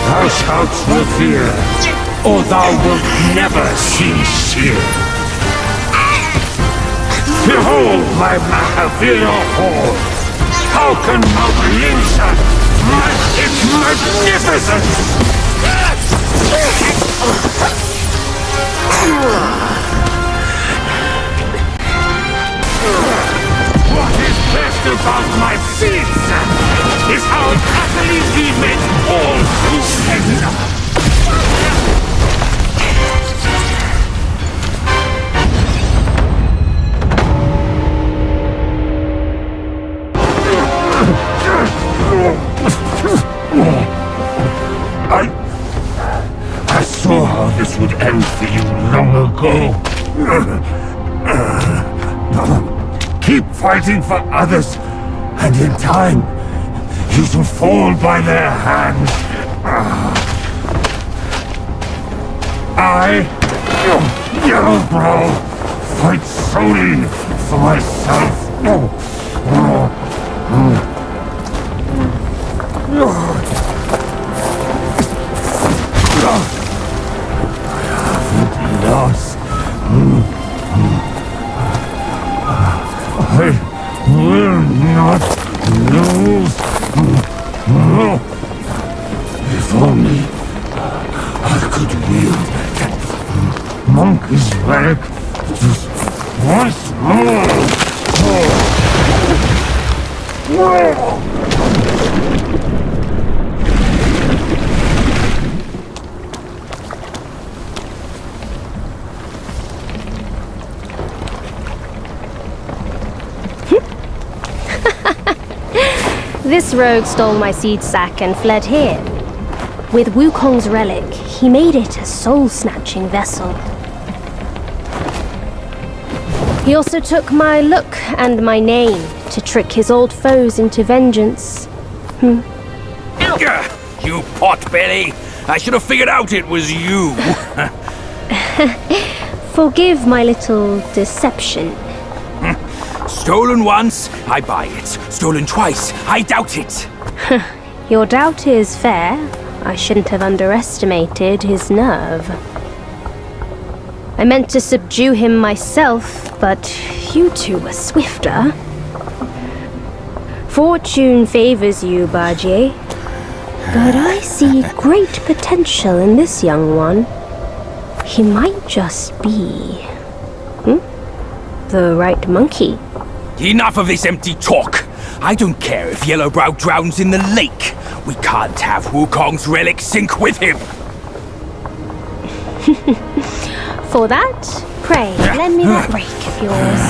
Thou shalt revere, or thou wilt never cease here. Behold my Mahavira hall! How can Mount Linsa match its magnificence? What is best about my feats is how happily we met all together. I saw how this would end for you long ago. Keep fighting for others, and in time, you shall fall by their hands. I, Yellowbrow, fight solely for myself. Lost. I will not lose. If only I could wield that monkey's relic just once more. This rogue stole my seed sack and fled here. With Wukong's relic, he made it a soul-snatching vessel. He also took my look and my name to trick his old foes into vengeance. You potbelly! I should have figured out it was you! Forgive my little deception. Stolen once, I buy it. Stolen twice, I doubt it. Your doubt is fair. I shouldn't have underestimated his nerve. I meant to subdue him myself, but you two were swifter. Fortune favors you, Baji. But I see great potential in this young one. He might just be... the right monkey. Enough of this empty talk. I don't care if Yellowbrow drowns in the lake. We can't have Wukong's relic sink with him. For that, pray, lend me that rake of yours.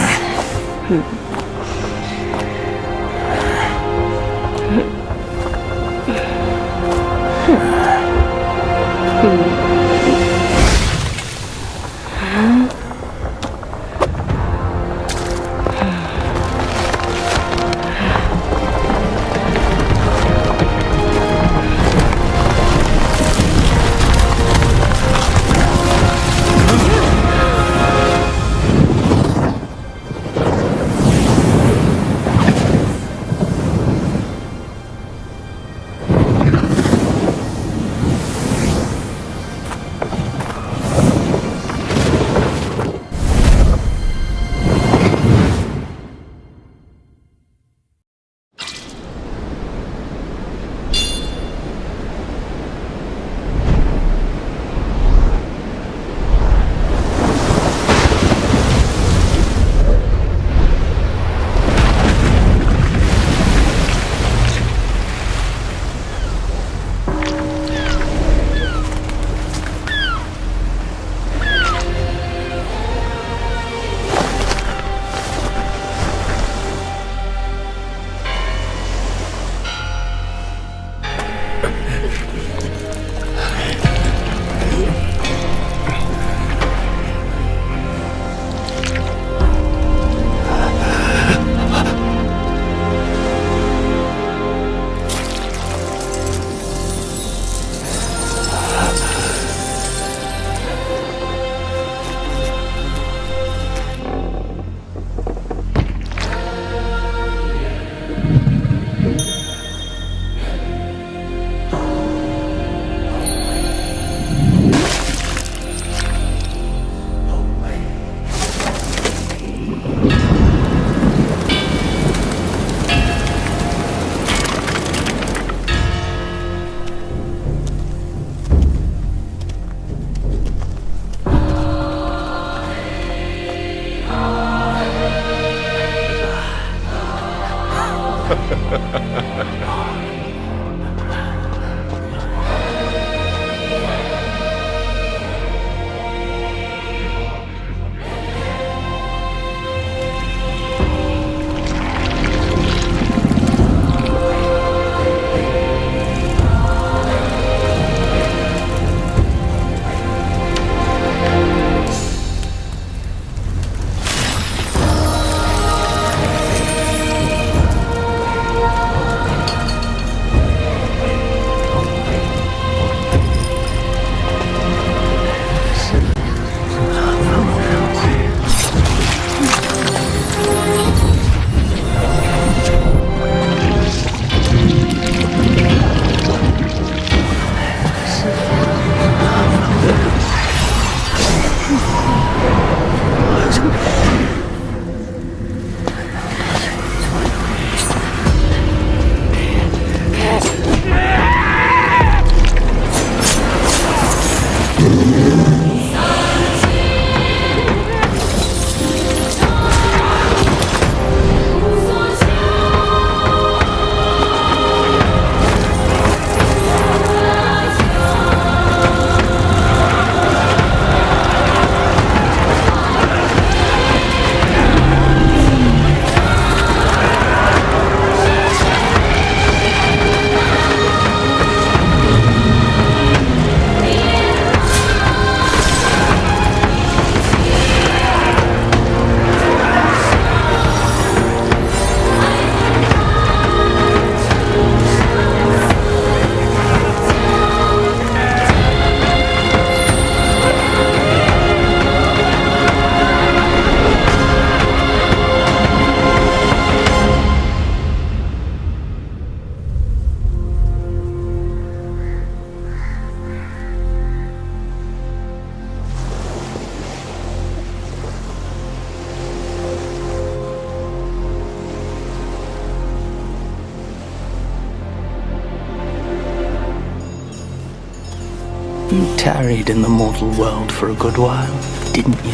You tarried in the mortal world for a good while, didn't you?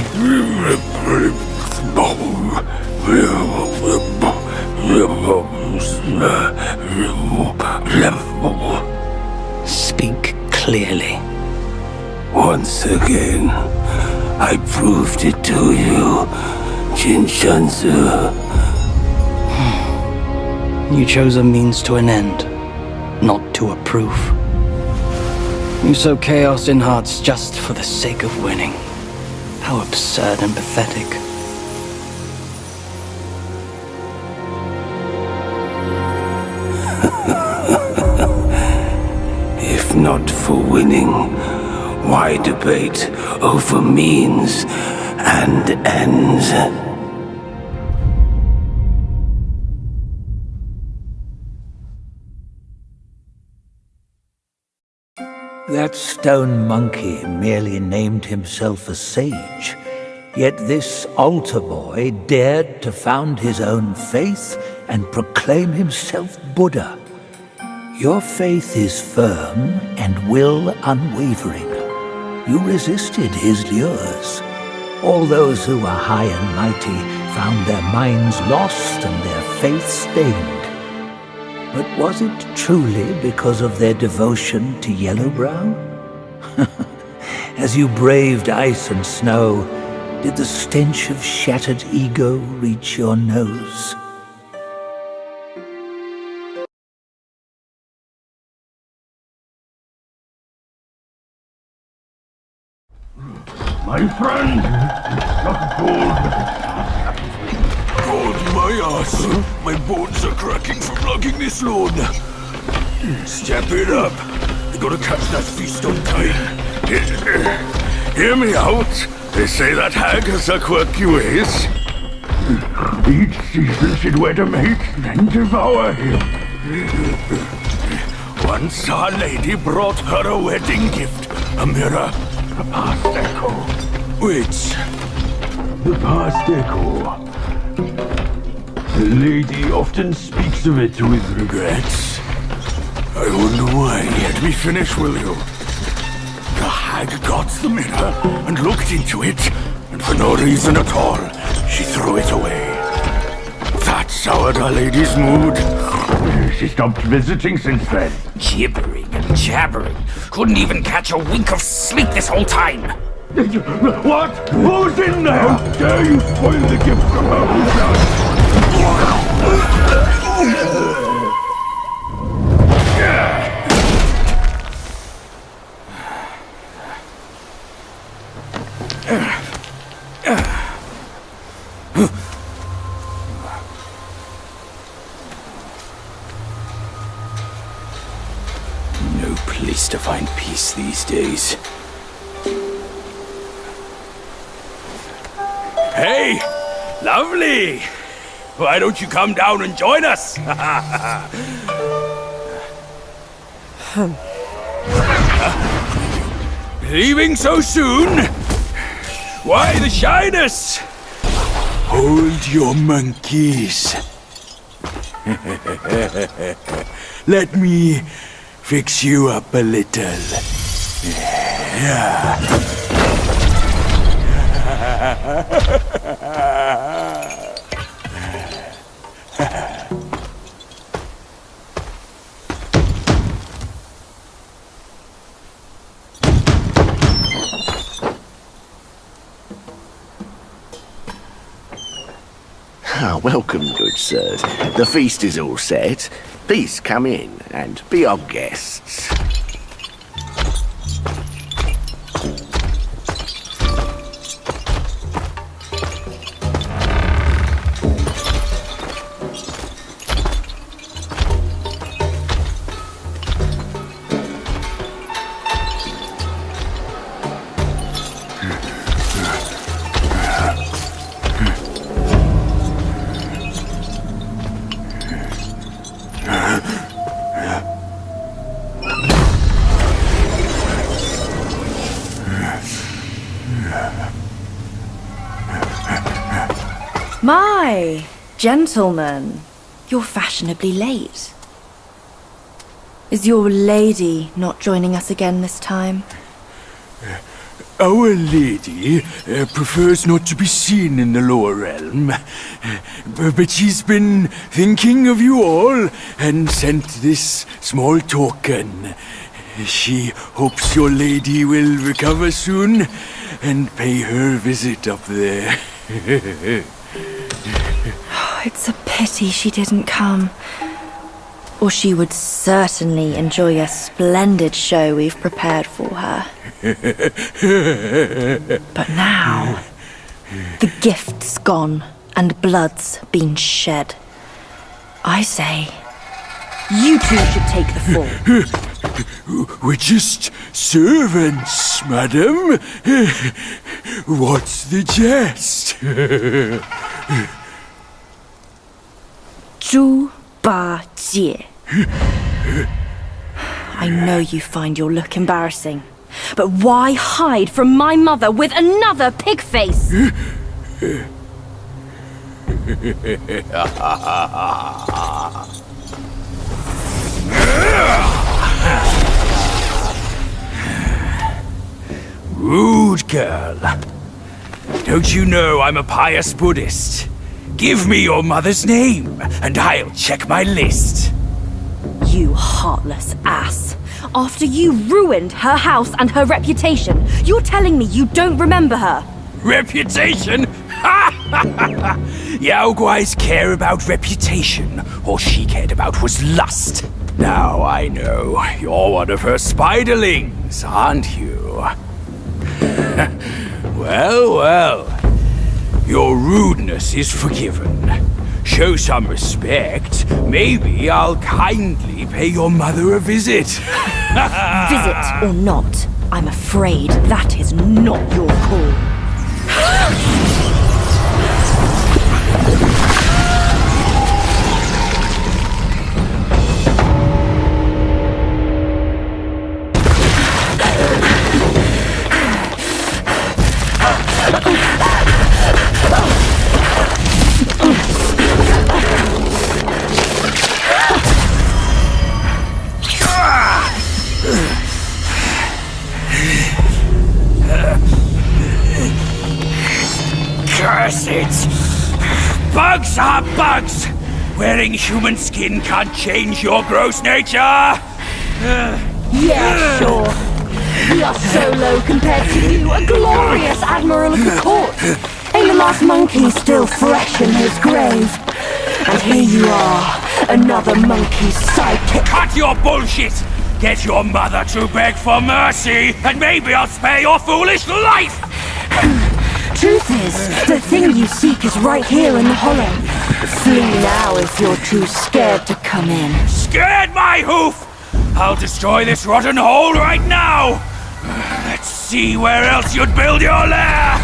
Speak clearly. Once again, I proved it to you, Jinshanzu. You chose a means to an end, not to a proof. You sow chaos in hearts just for the sake of winning. How absurd and pathetic. If not for winning, why debate over means and ends? That stone monkey merely named himself a sage, yet this altar boy dared to found his own faith and proclaim himself Buddha. Your faith is firm and will unwavering. You resisted his lures. All those who were high and mighty found their minds lost and their faith stained. But was it truly because of their devotion to Yellowbrow? As you braved ice and snow, did the stench of shattered ego reach your nose? My friend, not gold. God, my ass! My bones are cracking from lugging this load. Step it up. You gotta catch that feast on time. Hear me out. They say that hag has her quirky ways. Each season she'd wed a mate, then devour him. Once our lady brought her a wedding gift, a mirror. The past echo. Which? The past echo. The lady often speaks of it with regrets. I wonder why. Let me finish, will you? The hag got the mirror and looked into it, and for no reason at all, she threw it away. That's soured our lady's mood. She stopped visiting since then. Gibbering and jabbering. Couldn't even catch a wink of sleep this whole time. What? Who's in there? How dare you spoil the gift from her No place to find peace these days. Hey! Lovely! Why don't you come down and join us? Leaving so soon? Why the shyness? Hold your monkeys. Let me fix you up a little. Welcome, good sirs. The feast is all set. Please come in and be our guests. My gentlemen, you're fashionably late. Is your lady not joining us again this time? Our lady prefers not to be seen in the lower realm. But she's been thinking of you all and sent this small token. She hopes your lady will recover soon and pay her visit up there. It's a pity she didn't come. Or she would certainly enjoy a splendid show we've prepared for her. But now, the gift's gone and blood's been shed. I say, you two should take the fall. We're just servants, madam. What's the jest? 猪八戒. I know you find your look embarrassing, but why hide from my mother with another pig face? Rude girl. Don't you know I'm a pious Buddhist? Give me your mother's name, and I'll check my list. You heartless ass. After you ruined her house and her reputation, you're telling me you don't remember her? Reputation? Yao Guai's care about reputation. All she cared about was lust. Now I know. You're one of her spiderlings, aren't you? Well, well. Your rudeness is forgiven. Show some respect. Maybe I'll kindly pay your mother a visit. Visit or not, I'm afraid that is not your call. Curse it! Bugs are bugs! Wearing human skin can't change your gross nature! Yeah, sure. We are so low compared to you, a glorious admiral of the court. Ain't the last monkey still fresh in his grave? And here you are, another monkey's sidekick. Cut your bullshit! Get your mother to beg for mercy, and maybe I'll spare your foolish life! Truth is, the thing you seek is right here in the hollow. Flee now if you're too scared to come in. Scared my hoof! I'll destroy this rotten hole right now! Let's see where else you'd build your lair!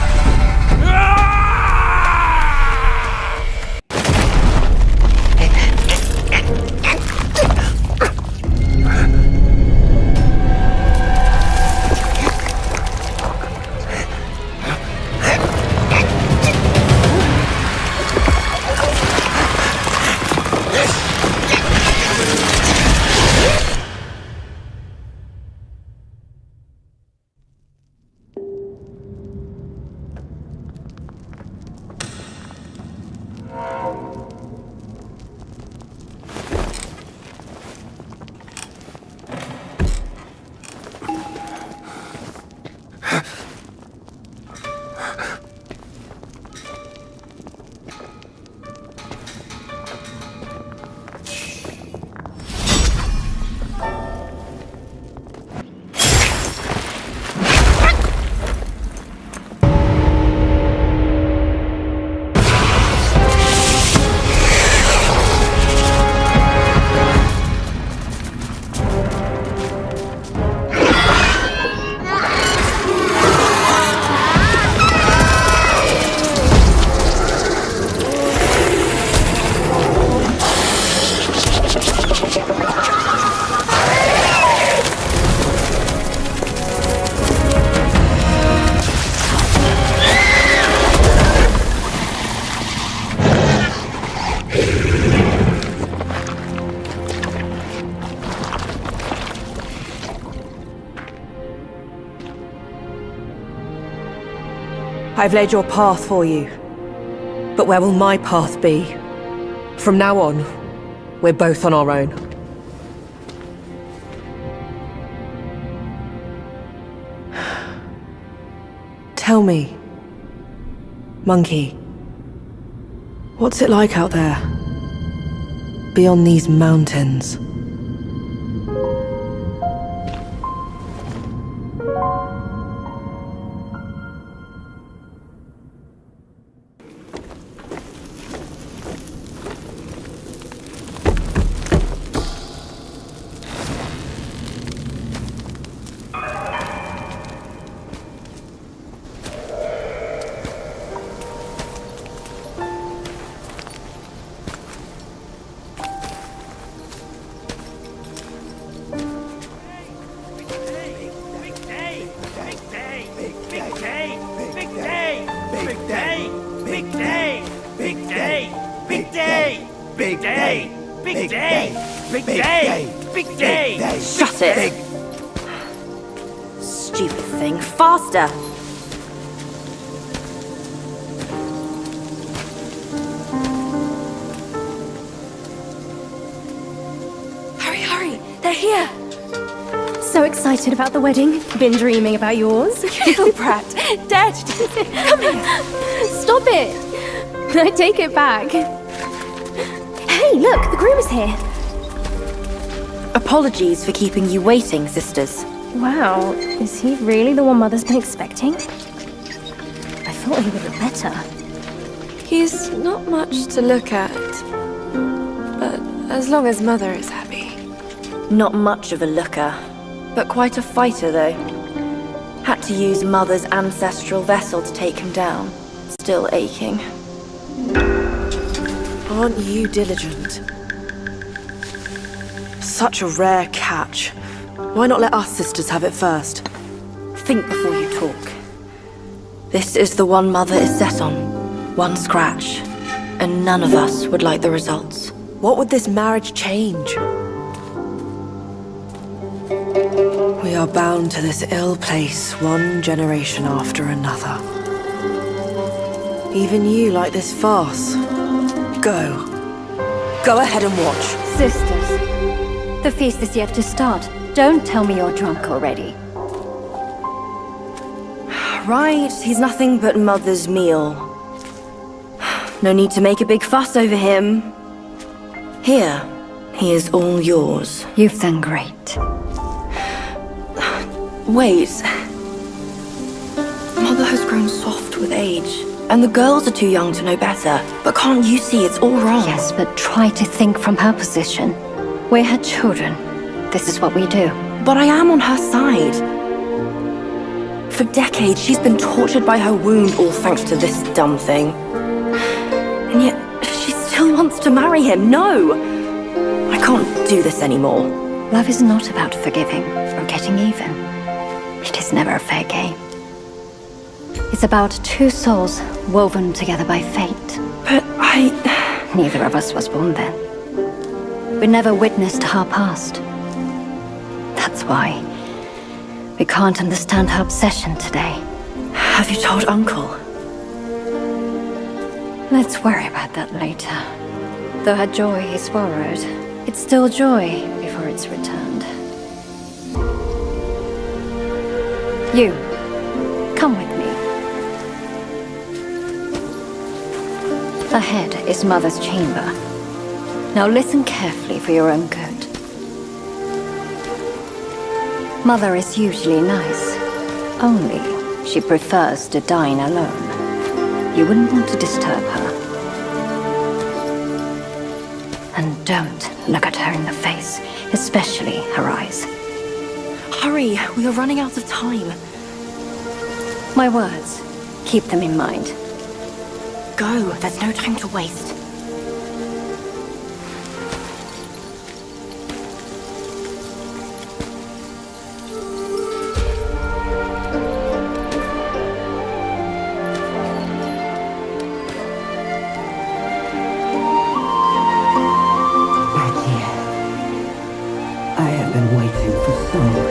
I've laid your path for you. But where will my path be? From now on, we're both on our own. Tell me, monkey, what's it like out there? Beyond these mountains? Shut it! Stupid thing. Faster! Hurry, hurry! They're here! So excited about the wedding. Been dreaming about yours. You little brat. Dead. Come here. Stop it! I take it back. Hey, look! The groom is here. Apologies for keeping you waiting, sisters. Wow, is he really the one Mother's been expecting? I thought he would look better. He's not much to look at, but as long as Mother is happy. Not much of a looker, but quite a fighter, though. Had to use Mother's ancestral vessel to take him down. Still aching. Aren't you diligent? Such a rare catch. Why not let us sisters have it first? Think before you talk. This is the one Mother is set on. One scratch. And none of us would like the results. What would this marriage change? We are bound to this ill place one generation after another. Even you like this farce. Go. Go ahead and watch. Sisters, the feast is yet to start. Don't tell me you're drunk already. Right, he's nothing but Mother's meal. No need to make a big fuss over him. Here, he is all yours. You've done great. Wait. Mother has grown soft with age, and the girls are too young to know better. But can't you see it's all wrong? Yes, but try to think from her position. We're her children. This is what we do. But I am on her side. For decades, she's been tortured by her wound, all thanks to this dumb thing. And yet, she still wants to marry him. No! I can't do this anymore. Love is not about forgiving or getting even. It is never a fair game. It's about two souls woven together by fate. But Neither of us was born then. We never witnessed her past. That's why we can't understand her obsession today. Have you told Uncle? Let's worry about that later. Though her joy is borrowed, it's still joy before it's returned. You, come with me. Ahead is Mother's chamber. Now listen carefully for your own good. Mother is usually nice, only she prefers to dine alone. You wouldn't want to disturb her. And don't look at her in the face, especially her eyes. Hurry, we are running out of time. My words, keep them in mind. Go, there's no time to waste. I have been waiting for so long.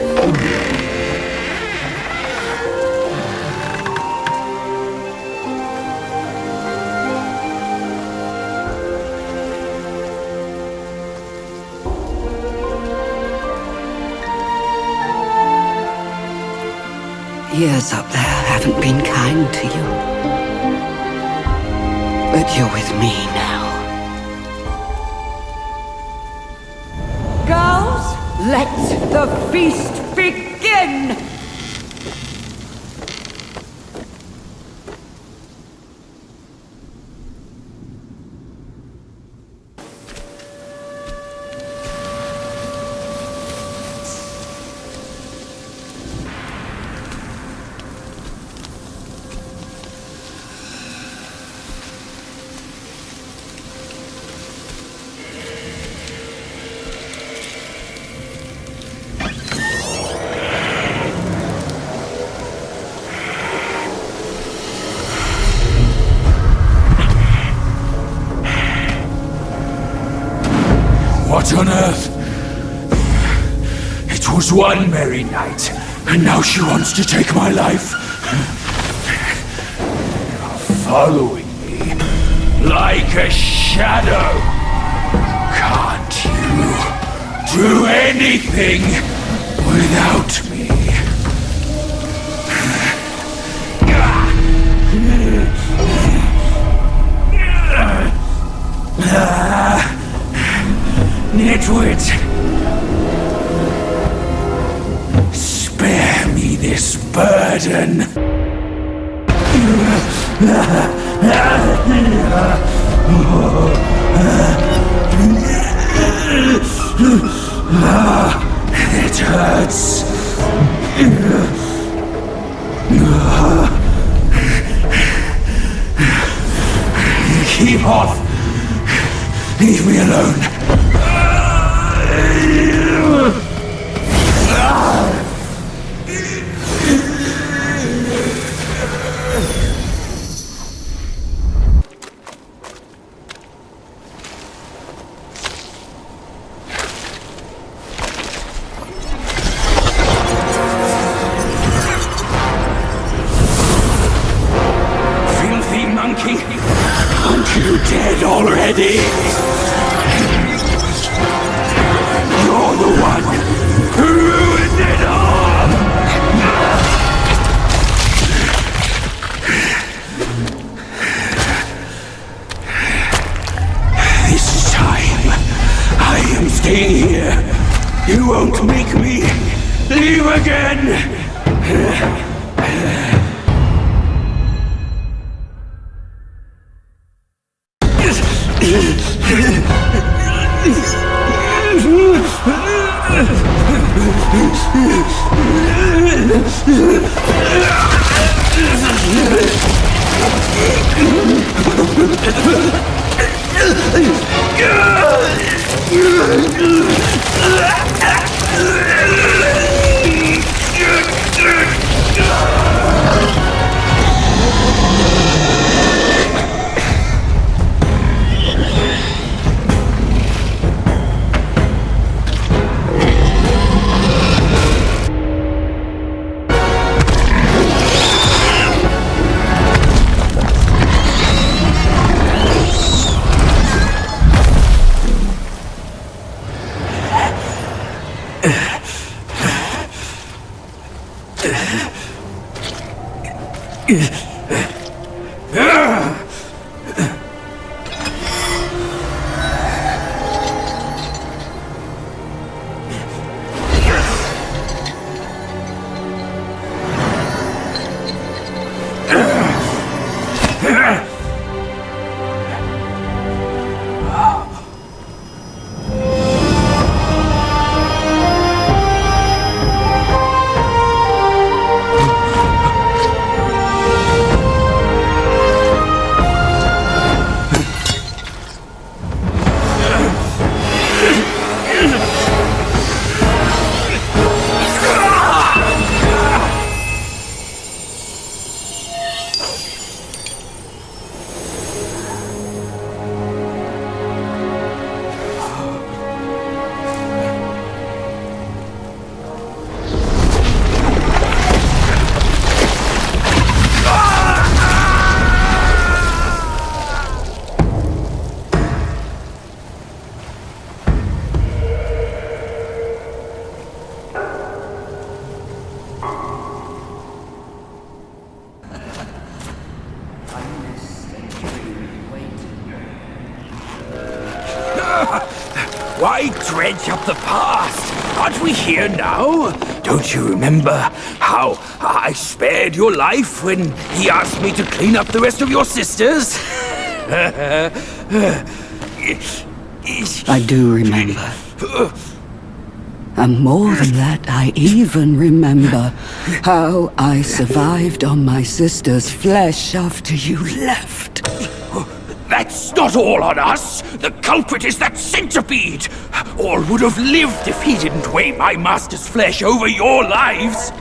Years up there haven't been kind to you. But you're with me now. Girls, let the feast begin! What on earth? It was one merry night, and now she wants to take my life. Following me like a shadow. Can't you do anything without me? Nitwit! Spare me this burden! It hurts! Keep off! Leave me alone! Filthy monkey! Aren't you dead already? staying here. You won't make me leave again. Why dredge up the past? Aren't we here now? Don't you remember how I spared your life when he asked me to clean up the rest of your sisters? I do remember. And more than that, I even remember how I survived on my sister's flesh after you left. That's not all on us! The culprit is that centipede! All would have lived if he didn't weigh my master's flesh over your lives!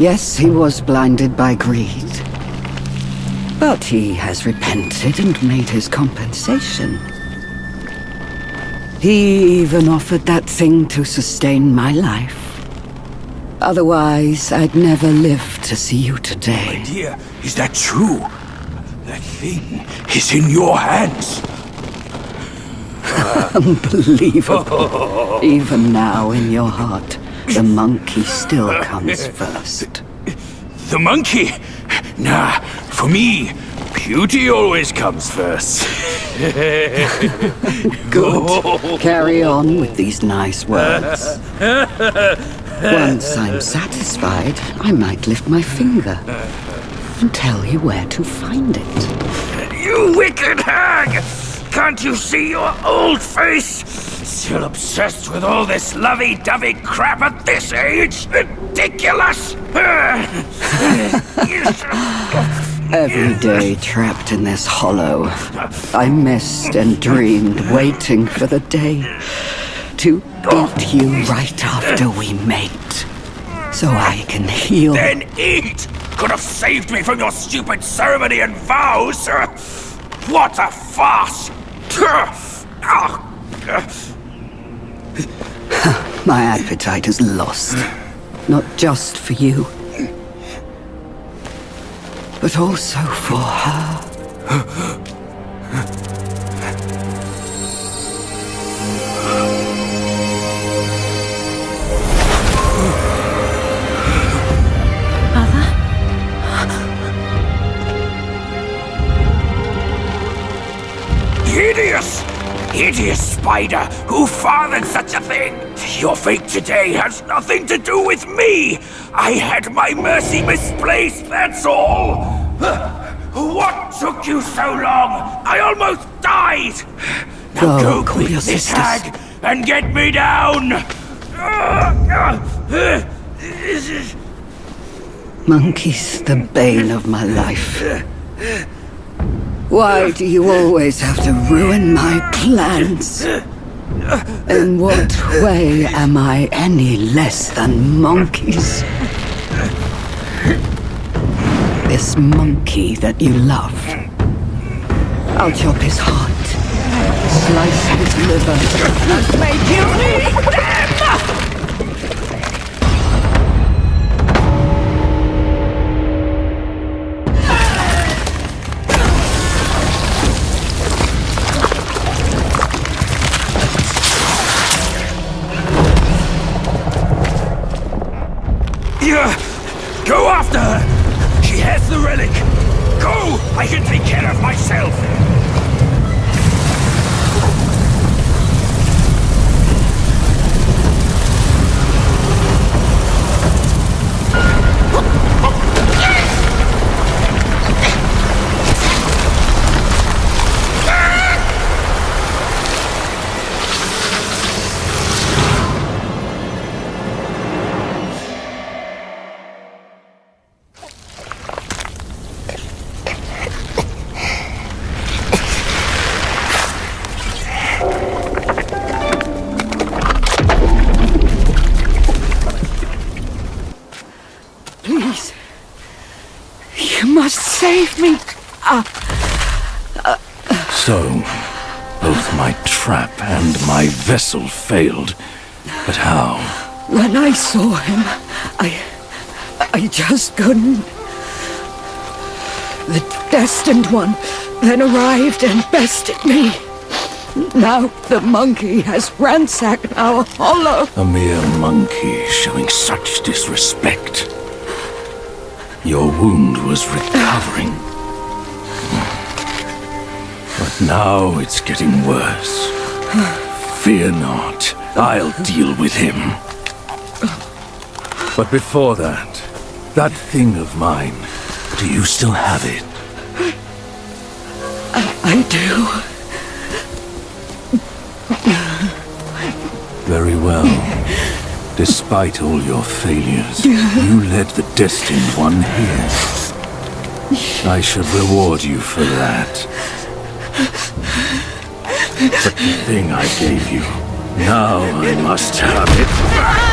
Yes, he was blinded by greed. But he has repented and made his compensation. He even offered that thing to sustain my life. Otherwise, I'd never live to see you today. My dear, is that true? That thing is in your hands. Unbelievable. Even now, in your heart, the monkey still comes first. The monkey? Nah, for me, beauty always comes first. Good. Carry on with these nice words. Once I'm satisfied, I might lift my finger and tell you where to find it. You wicked hag! Can't you see your old face? Still obsessed with all this lovey-dovey crap at this age? Ridiculous! Every day trapped in this hollow, I missed and dreamed, waiting for the day to eat you right after we mate, so I can heal. Then eat! Could have saved me from your stupid ceremony and vows! What a farce! My appetite is lost, not just for you, but also for her. Hideous! It hideous spider! Who fathered such a thing? Your fate today has nothing to do with me! I had my mercy misplaced, that's all! What took you so long? I almost died! Now go quick this hag and get me down! Monkeys, the bane of my life. Why do you always have to ruin my plans? In what way am I any less than monkeys? This monkey that you love, I'll chop his heart, slice his liver, and make you eat them! Go after her! She has the relic! Go! I can take care of myself! Please. You must save me. So, both my trap and my vessel failed. But how? When I saw him, I just couldn't. The destined one then arrived and bested me. Now the monkey has ransacked our hollow. A mere monkey showing such disrespect. Your wound was recovering. But now it's getting worse. Fear not, I'll deal with him. But before that thing of mine, do you still have it? I do. Very well. Despite all your failures, you led the destined one here. I should reward you for that. But the thing I gave you, now I must have it back!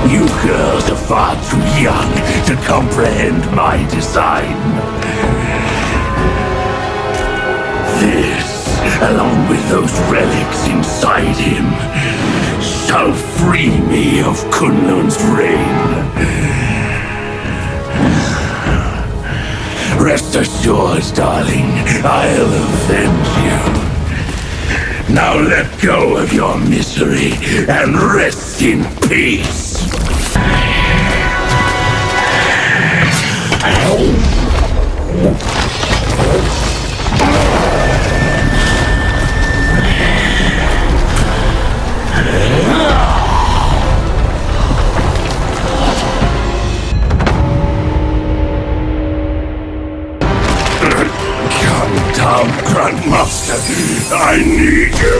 You girls are far too young to comprehend my design. This, along with those relics inside him, shall free me of Kunlun's reign. Rest assured, darling, I'll avenge you. Now let go of your misery and rest in peace. Come down, Grandmaster. I need you.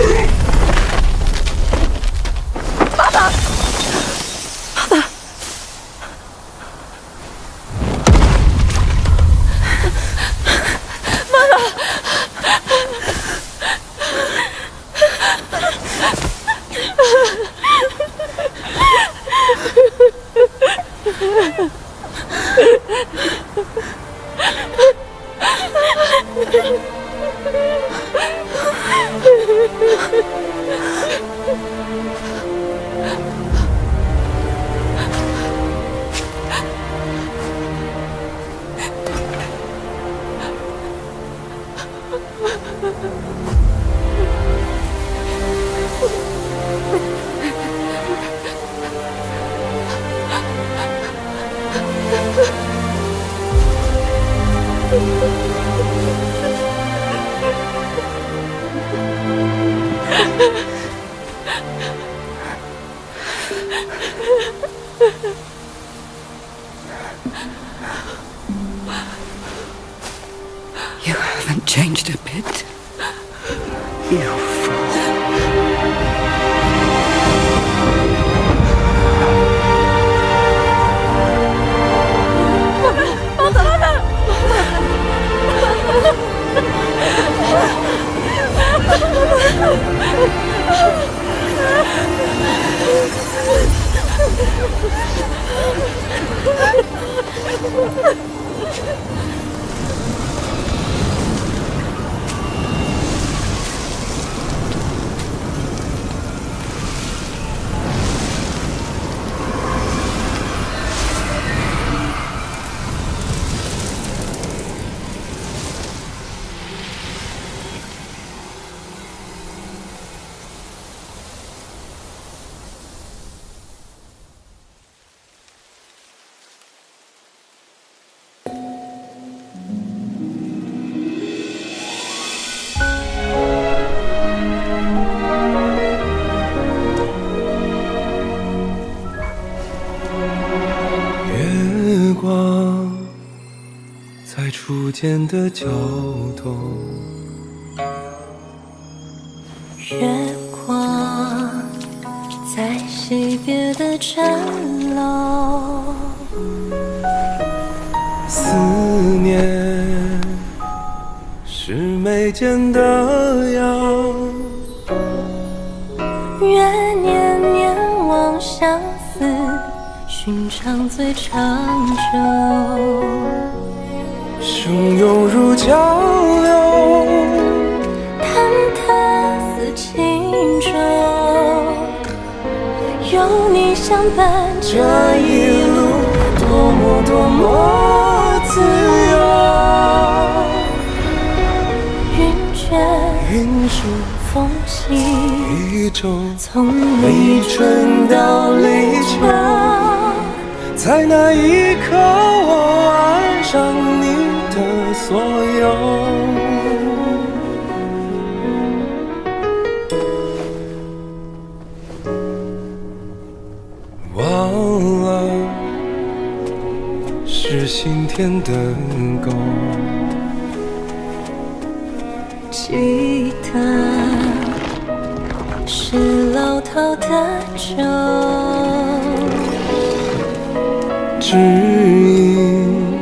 Mother! Mother! You haven't changed a bit. You fool.初见的角动，月光在惜别的站楼，思念是眉间的痒，愿念念望相思，寻常最长久。汹涌如江流，忐忑似轻舟，有你相伴，这一路多么多么自由。云卷云舒风息，一周从立春到立秋，在那一刻我爱上你的所有。忘了是心田的狗，记得是老饕的酒，知音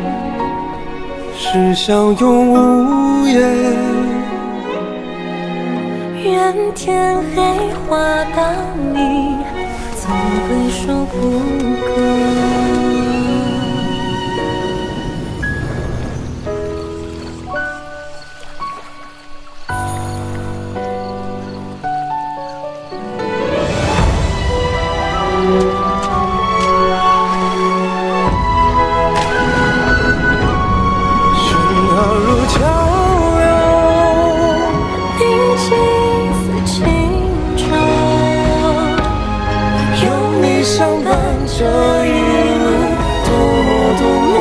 是相拥无言，愿天黑花当你总会说不够。这一路多么多么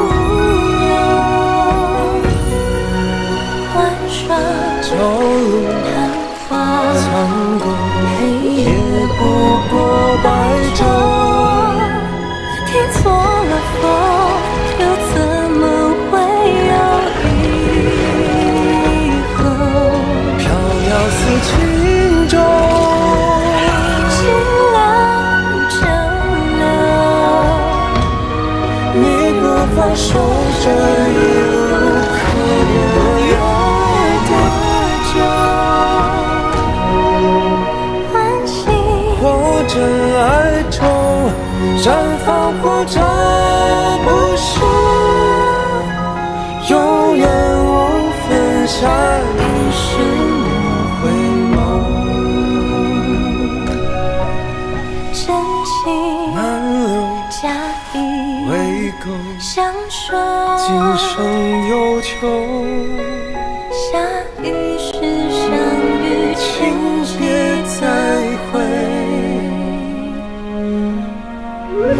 无聊，玩耍朝露昙花，苍狗黑也不过白昼。听错了风，又怎么会有以后？飘渺似轻舟，放手这一路可怜了有多久？下一世莫回眸。真情满流假意未够，相守，今生有求。下一世相遇，请别再回眸。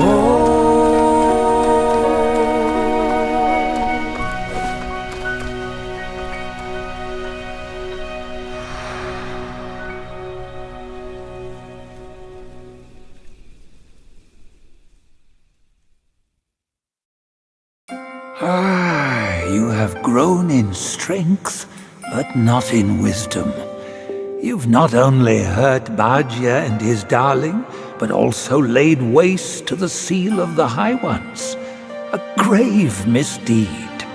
You have grown in strength, but not in wisdom. You've not only hurt Bajia and his darling, but also laid waste to the seal of the High Ones. A grave misdeed.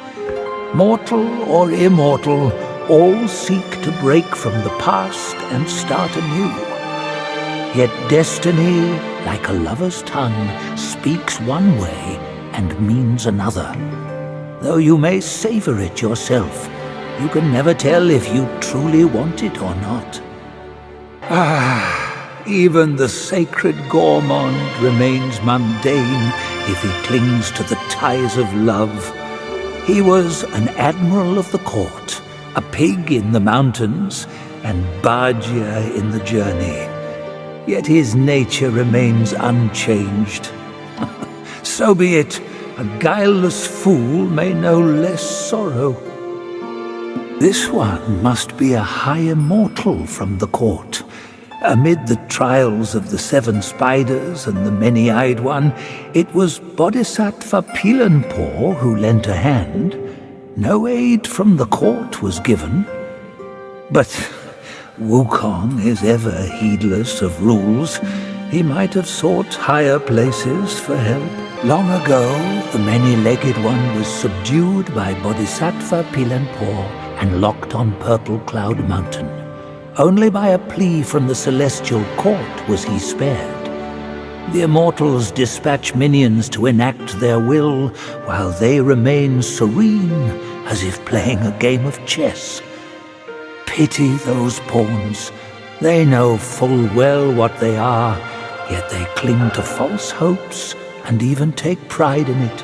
Mortal or immortal, all seek to break from the past and start anew. Yet destiny, like a lover's tongue, speaks one way and means another. Though you may savor it yourself, you can never tell if you truly want it or not. Even the sacred gourmand remains mundane if he clings to the ties of love. He was an admiral of the court, a pig in the mountains, and Bajia in the journey. Yet his nature remains unchanged. So be it. A guileless fool may know less sorrow. This one must be a high immortal from the court. Amid the trials of the 7 spiders and the many-eyed one, it was Bodhisattva Pilanpo who lent a hand. No aid from the court was given. But Wukong is ever heedless of rules. He might have sought higher places for help. Long ago, the many-legged one was subdued by Bodhisattva Pilanpo and locked on Purple Cloud Mountain. Only by a plea from the celestial court was he spared. The immortals dispatch minions to enact their will, while they remain serene, as if playing a game of chess. Pity those pawns. They know full well what they are, yet they cling to false hopes and even take pride in it.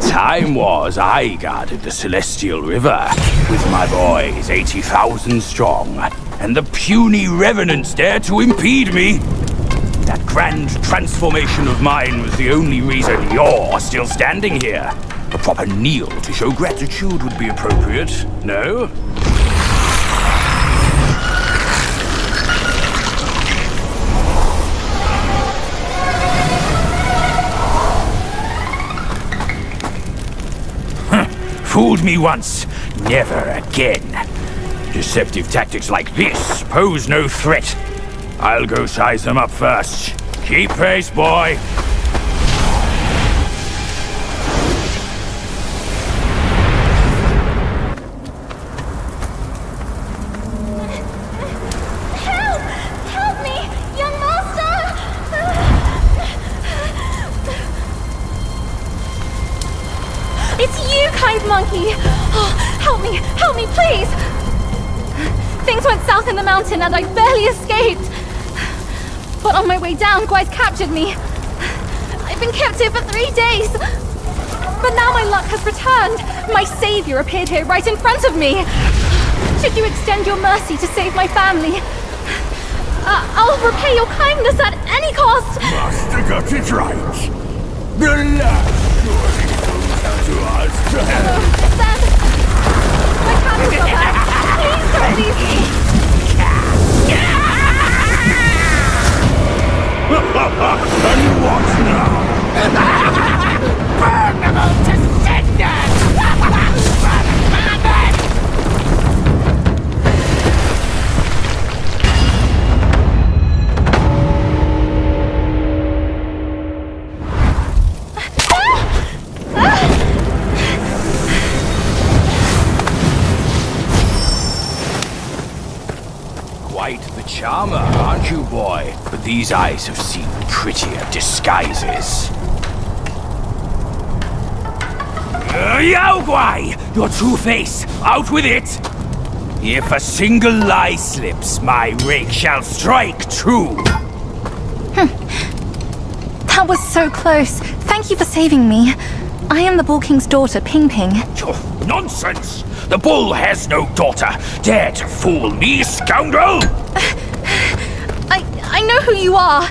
Time was I guarded the Celestial River with my boys 80,000 strong, and the puny revenants dared to impede me. That grand transformation of mine was the only reason you're still standing here. A proper kneel to show gratitude would be appropriate, no? Fooled me once, never again. Deceptive tactics like this pose no threat. I'll go size them up first. Keep pace, boy. It's you, kind monkey! Oh, help me, please! Things went south in the mountain and I barely escaped. But on my way down, Guai's captured me. I've been kept here for 3 days. But now my luck has returned. My savior appeared here right in front of me. Should you extend your mercy to save my family? I'll repay your kindness at any cost. Master got it right. The last surely comes to us. Then, my candles are back. Please don't leave me. And what now? Burn them all to cinders! Quite the charmer, aren't you, boy? But these eyes have seen prettier disguises. Yao Guai! Your true face! Out with it! If a single lie slips, my rake shall strike true! That was so close. Thank you for saving me. I am the Bull King's daughter, Ping Ping. Oh, nonsense! The bull has no daughter! Dare to fool me, scoundrel! I know who you are.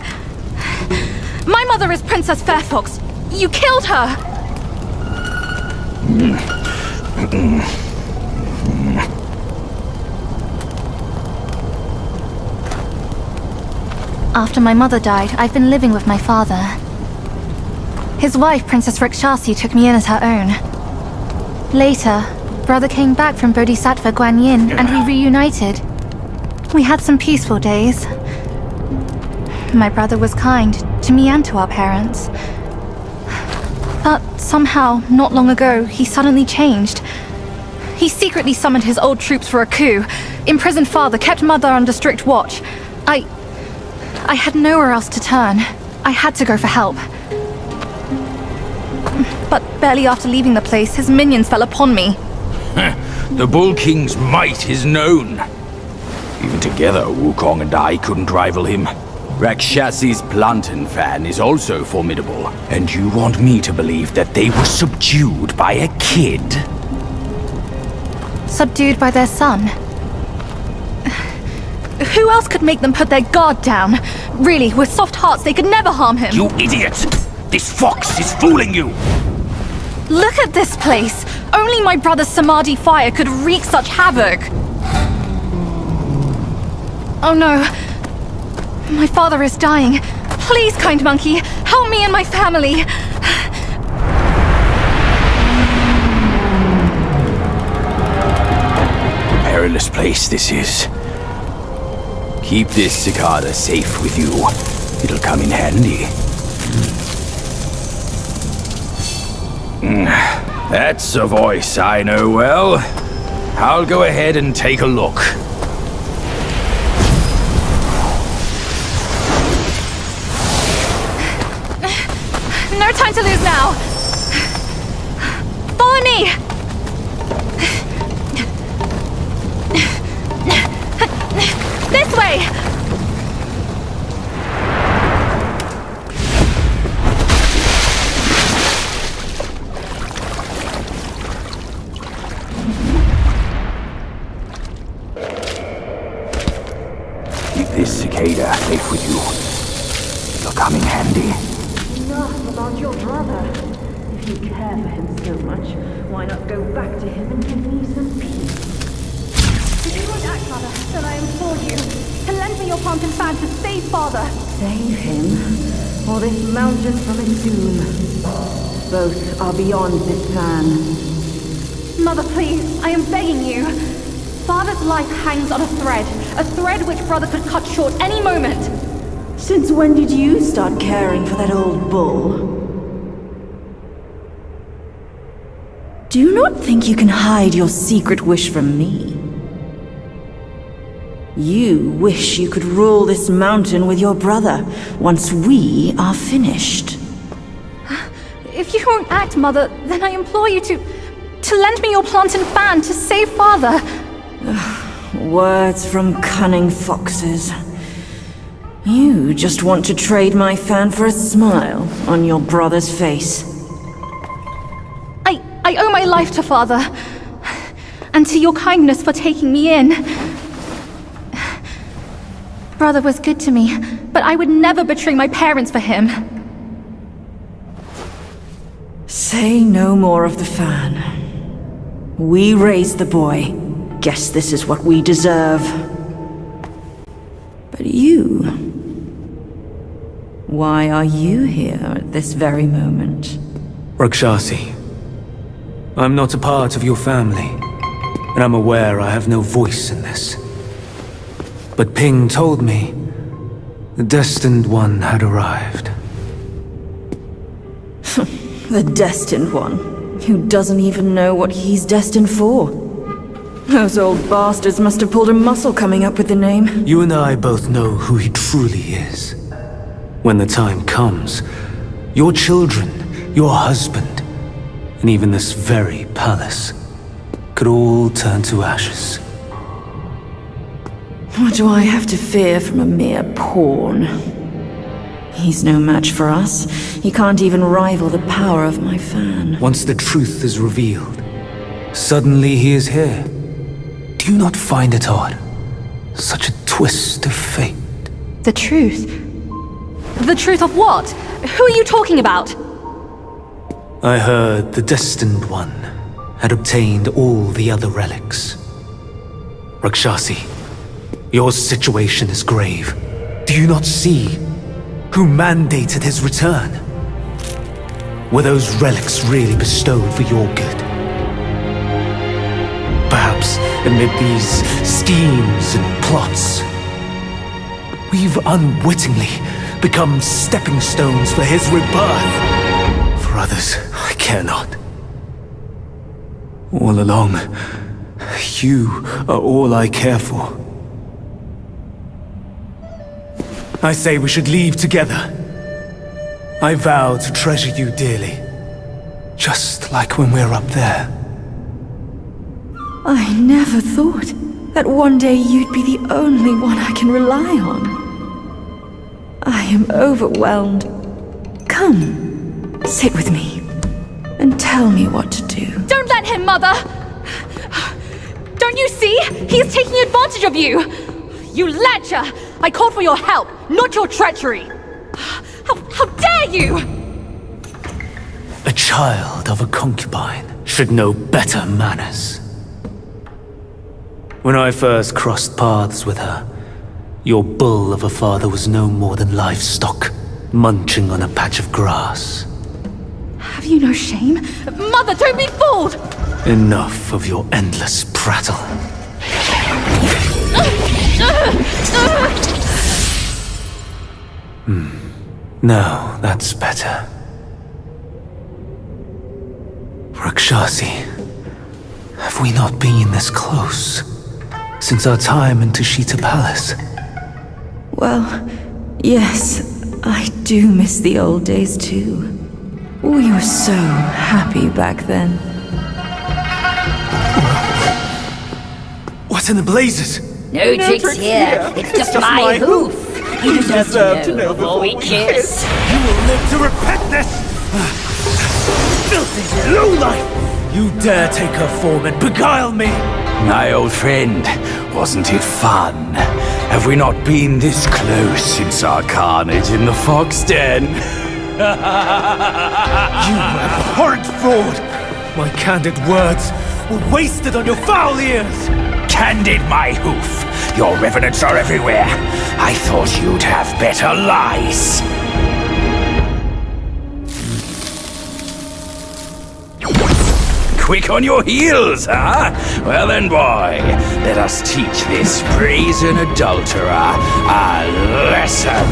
My mother is Princess Fairfox. You killed her. After my mother died, I've been living with my father. His wife, Princess Rikshasi, took me in as her own. Later, brother came back from Bodhisattva Guanyin and we reunited. We had some peaceful days. My brother was kind to me and to our parents. But somehow, not long ago, he suddenly changed. He secretly summoned his old troops for a coup, imprisoned father, kept mother under strict watch. I had nowhere else to turn. I had to go for help. But barely after leaving the place, his minions fell upon me. The Bull King's might is known. Even together, Wukong and I couldn't rival him. Rakshasi's plantain fan is also formidable. And you want me to believe that they were subdued by a kid? Subdued by their son? Who else could make them put their guard down? Really, with soft hearts, they could never harm him. You idiot! This fox is fooling you! Look at this place! Only my brother's Samadhi fire could wreak such havoc! Oh no. My father is dying. Please, kind monkey, help me and my family! Perilous place this is. Keep this cicada safe with you. It'll come in handy. That's a voice I know well. I'll go ahead and take a look. No time to lose now! Follow me! This way! Keep this cicada safe with you. It'll come in handy. Enough about your brother. If you care for him so much, why not go back to him and give me some peace? If you won't act, Father, then I implore you to lend me your plantain fan to save Father. Save him, or this mountain from its doom. Both are beyond this plan. Mother, please, I am begging you. Father's life hangs on a thread which brother could cut short any moment. Since when did you start caring for that old bull? Do you not think you can hide your secret wish from me? You wish you could rule this mountain with your brother once we are finished. If you won't act, Mother, then I implore you to lend me your plant and fan to save Father. Words from cunning foxes. You just want to trade my fan for a smile on your brother's face. I owe my life to Father, and to your kindness for taking me in. Brother was good to me, but I would never betray my parents for him. Say no more of the fan. We raised the boy. Guess this is what we deserve. But you... why are you here at this very moment? Rakshasi, I'm not a part of your family, and I'm aware I have no voice in this. But Ping told me the Destined One had arrived. The Destined One, who doesn't even know what he's destined for. Those old bastards must have pulled a muscle coming up with the name. You and I both know who he truly is. When the time comes, your children, your husband, and even this very palace could all turn to ashes. What do I have to fear from a mere pawn? He's no match for us. He can't even rival the power of my fan. Once the truth is revealed, suddenly he is here. Do you not find it odd? Such a twist of fate. The truth? The truth of what? Who are you talking about? I heard the Destined One had obtained all the other relics. Rakshasi, your situation is grave. Do you not see who mandated his return? Were those relics really bestowed for your good? Perhaps amid these schemes and plots, we've unwittingly become stepping stones for his rebirth. For others, I care not. All along, you are all I care for. I say we should leave together. I vow to treasure you dearly, just like when we're up there. I never thought that one day you'd be the only one I can rely on. I am overwhelmed. Come. Sit with me, and tell me what to do. Don't let him, Mother! Don't you see? He is taking advantage of you! You lecher! I called for your help, not your treachery! How dare you! A child of a concubine should know better manners. When I first crossed paths with her, your bull of a father was no more than livestock, munching on a patch of grass. Have you no shame? Mother, don't be fooled! Enough of your endless prattle. Now, that's better. Rakshasi, have we not been this close since our time in Tushita Palace? Well, yes, I do miss the old days too. We were so happy back then. What in the blazes? No tricks here. It's just my hoof. You deserve to know before we kiss. You will live to repent this! Filthy lowlife! You dare take her form and beguile me! My old friend, wasn't it fun? Have we not been this close since our carnage in the fox den? You abhorrent fraud! My candid words were wasted on your foul ears! Candid, my hoof! Your revenants are everywhere! I thought you'd have better lies! Quick on your heels, huh? Well then, boy, let us teach this brazen adulterer a lesson!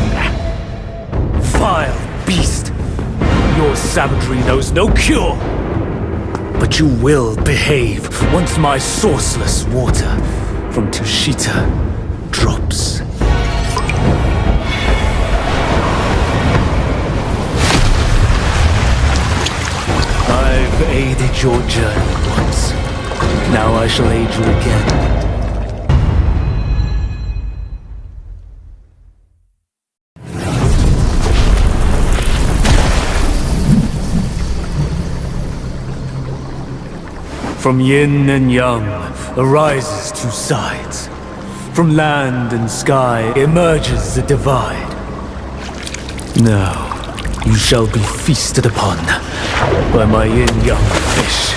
Vile beast! Your savagery knows no cure! But you will behave once my sourceless water from Tushita drops. aided your journey once. Now I shall aid you again. From yin and yang arises two sides. From land and sky emerges the divide. Now, you shall be feasted upon by my yin-yang fish.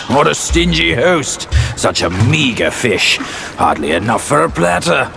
What a stingy host! Such a meager fish. Hardly enough for a platter.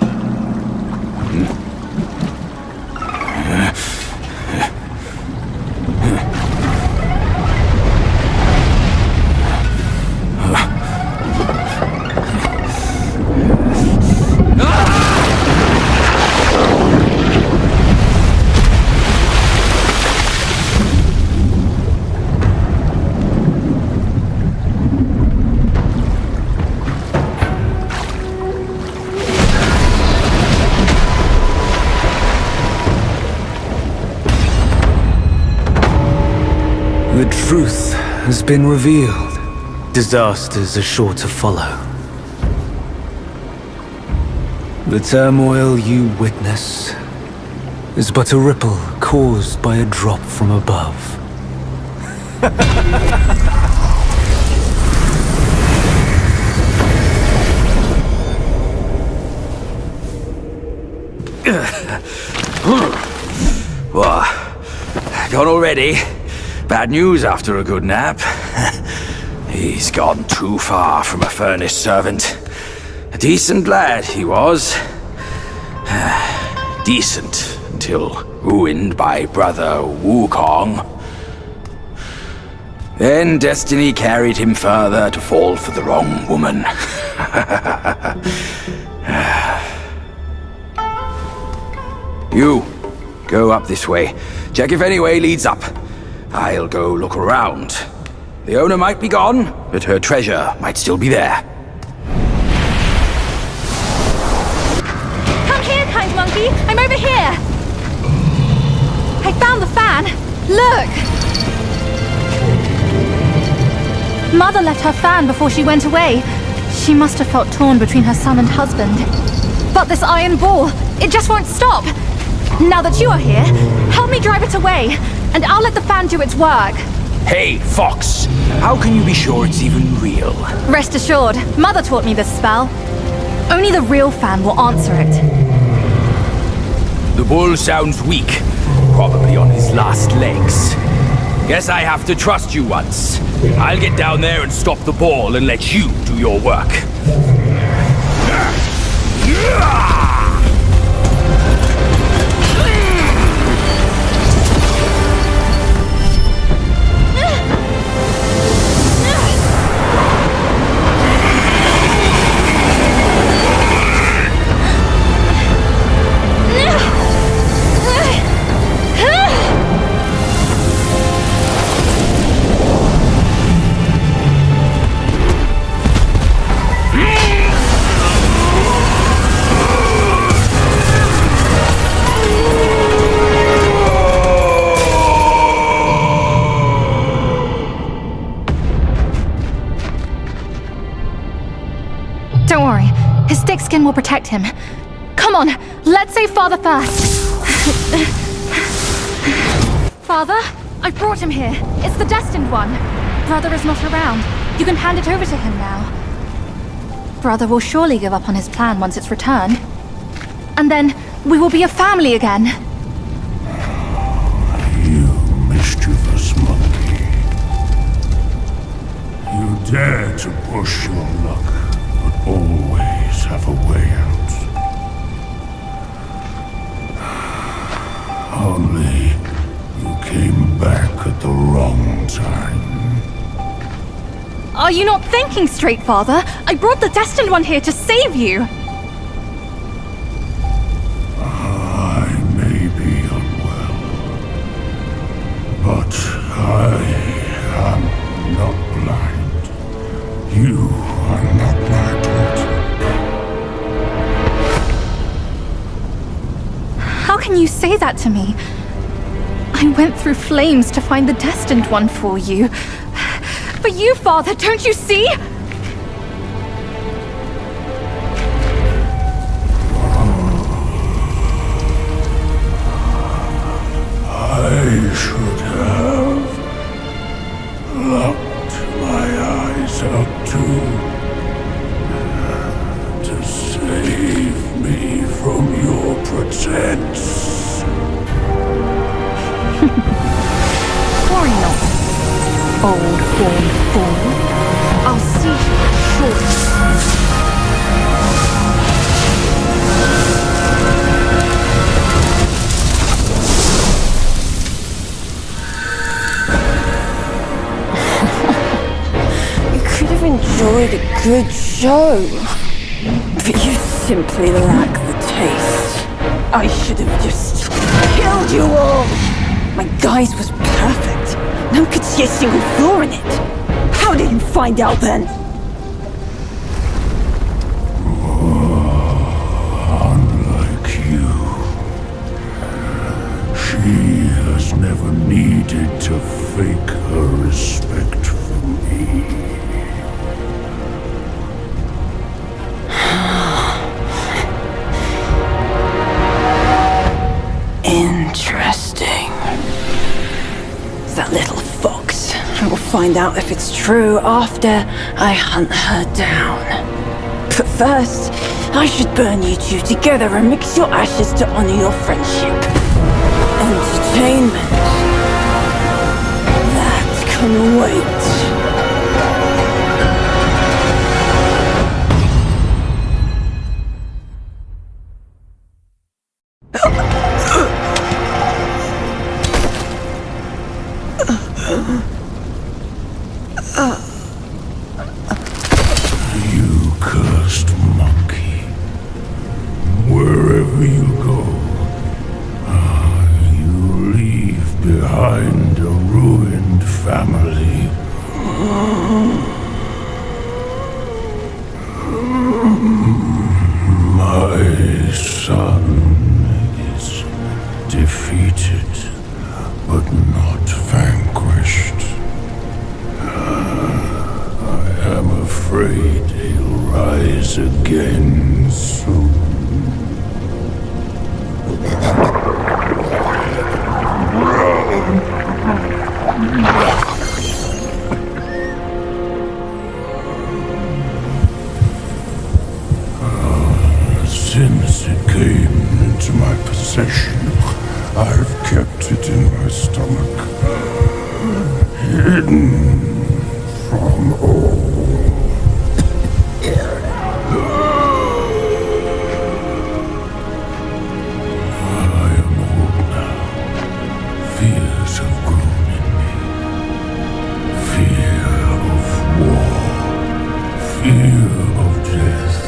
The truth has been revealed. Disasters are sure to follow. The turmoil you witness is but a ripple caused by a drop from above. What? Gone already? Bad news after a good nap. He's gone too far from a furnace servant. A decent lad he was. Decent until ruined by brother Wukong. Then destiny carried him further to fall for the wrong woman. You, go up this way. Check if any way leads up. I'll go look around. The owner might be gone, but her treasure might still be there. Come here, kind monkey! I'm over here! I found the fan! Look! Mother left her fan before she went away. She must have felt torn between her son and husband. But this iron ball, it just won't stop! Now that you are here, help me drive it away, and I'll let the fan do its work. Hey, Fox! How can you be sure it's even real? Rest assured, Mother taught me this spell. Only the real fan will answer it. The bull sounds weak. Probably on his last legs. Guess I have to trust you once. I'll get down there and stop the ball and let you do your work. Don't worry, his thick skin will protect him. Come on, let's save Father first. Father, I brought him here. It's the destined one. Brother is not around. You can hand it over to him now. Brother will surely give up on his plan once it's returned. And then we will be a family again. You mischievous monkey. You dare to push your luck, but always have a way out. Only you came back at the wrong time. Are you not thinking straight, Father? I brought the destined one here to save you. I may be unwell, but I am not blind. You are not my daughter. How can you say that to me? I went through flames to find the destined one for you. But you, Father, don't you see? I should have locked my eyes up to save me from your pretense. Worry not, old-born fool. I'll see you shortly. Enjoyed a good show, but you simply lack the taste. I should have just killed you all. My guise was perfect. No one could see a single flaw in it. How did you find out then? Unlike you, she has never needed to fake her respect for me. Interesting. That little fox. I will find out if it's true after I hunt her down. But first, I should burn you two together and mix your ashes to honor your friendship. Entertainment. That can wait. You cursed monkey. Wherever you go, you leave behind a ruined family. My son is defeated, but not vanquished. I am afraid he'll rise again soon. Since it came into my possession, I've kept it in my stomach, hidden from all. I am old now. Fears have grown in me. Fear of war. Fear of death.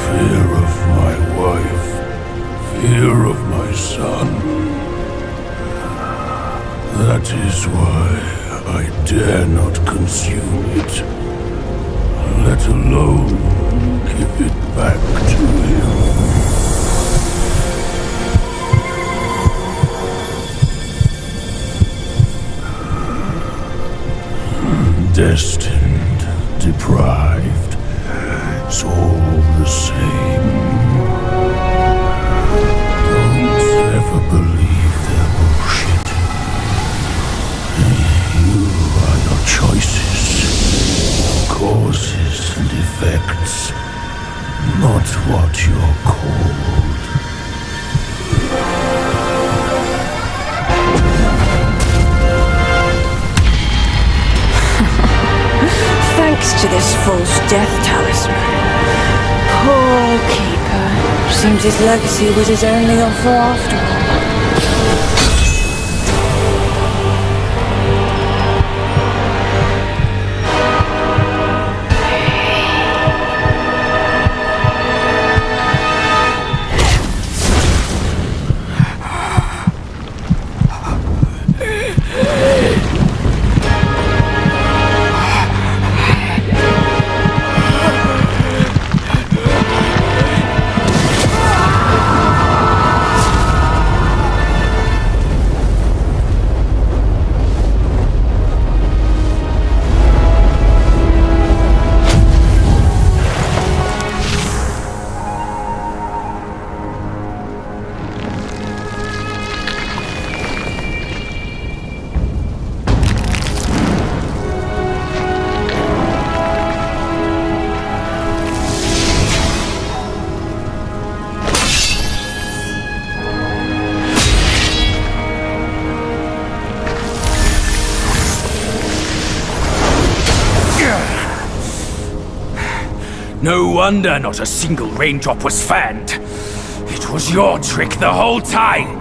Fear of my wife. Fear of my son. That is why I dare not consume it, let alone give it back to him. Destined, deprived, it's all the same. Don't ever believe their bullshit. You are your choices, causes and effects, not what you're called. Thanks to this false death talisman. Poor keeper. Seems his legacy was his only offer after all. No wonder not a single raindrop was fanned. It was your trick the whole time.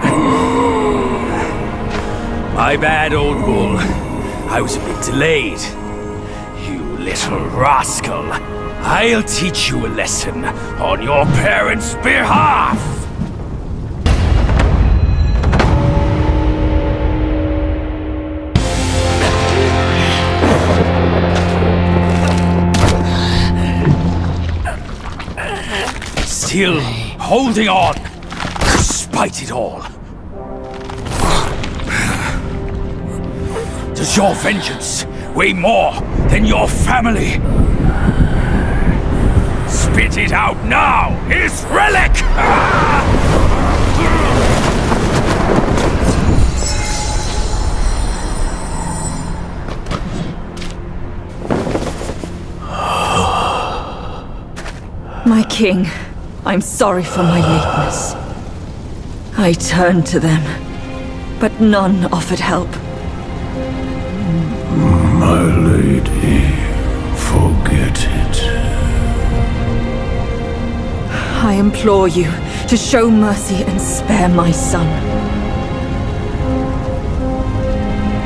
My bad, old bull. I was a bit delayed. You little rascal. I'll teach you a lesson on your parents' behalf. Still holding on, despite it all. Does your vengeance weigh more than your family? Spit it out now, his relic! My king, I'm sorry for my lateness. I turned to them, but none offered help. My lady, forget it. I implore you to show mercy and spare my son.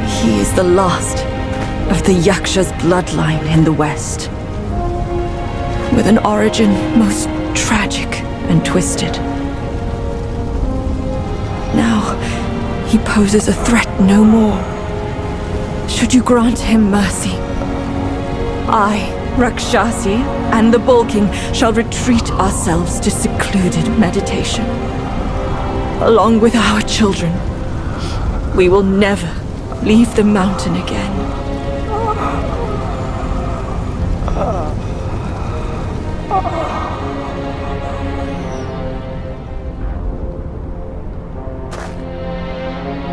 He is the last of the Yaksha's bloodline in the West, with an origin most tragic and twisted. Now, he poses a threat no more. Should you grant him mercy, I, Rakshasi, and the Bull King shall retreat ourselves to secluded meditation. Along with our children, we will never leave the mountain again.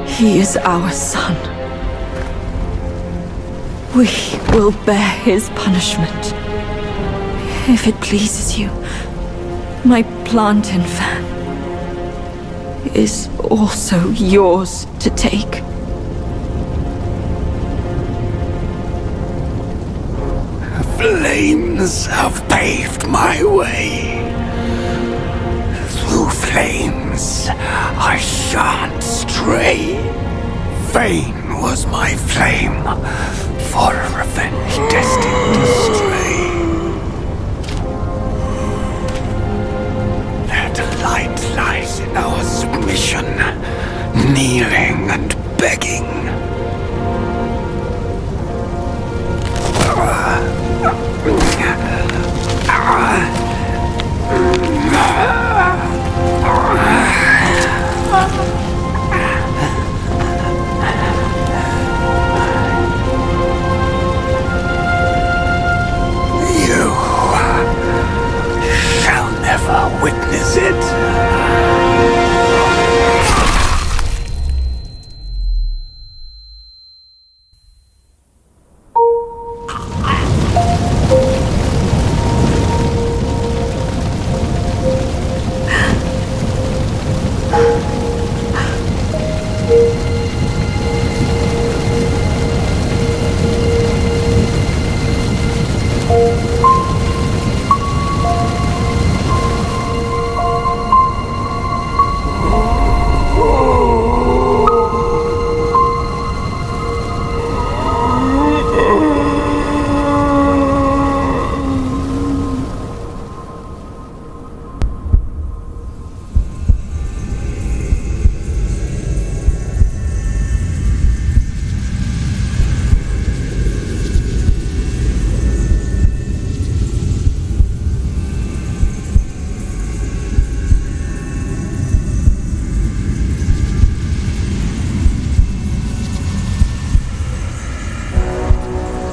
He is our son. We will bear his punishment. If it pleases you, my plantain fan is also yours to take. Flames have paved my way. Through flames, I shan't stray. Vain was my flame, for revenge destined to stray. Their delight lies in our submission, kneeling and begging. You shall never witness it.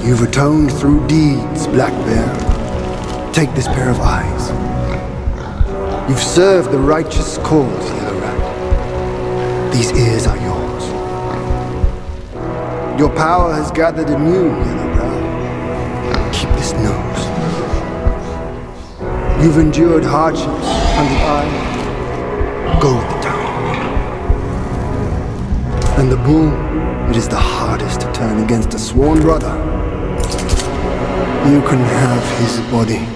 You've atoned through deeds, Black Bear. Take this pair of eyes. You've served the righteous cause, Yellow Rat. These ears are yours. Your power has gathered anew, Yellow Brow. Keep this nose. You've endured hardships under eye. Go with the tongue. And the bull, it is the hardest to turn against a sworn brother. You can have his body,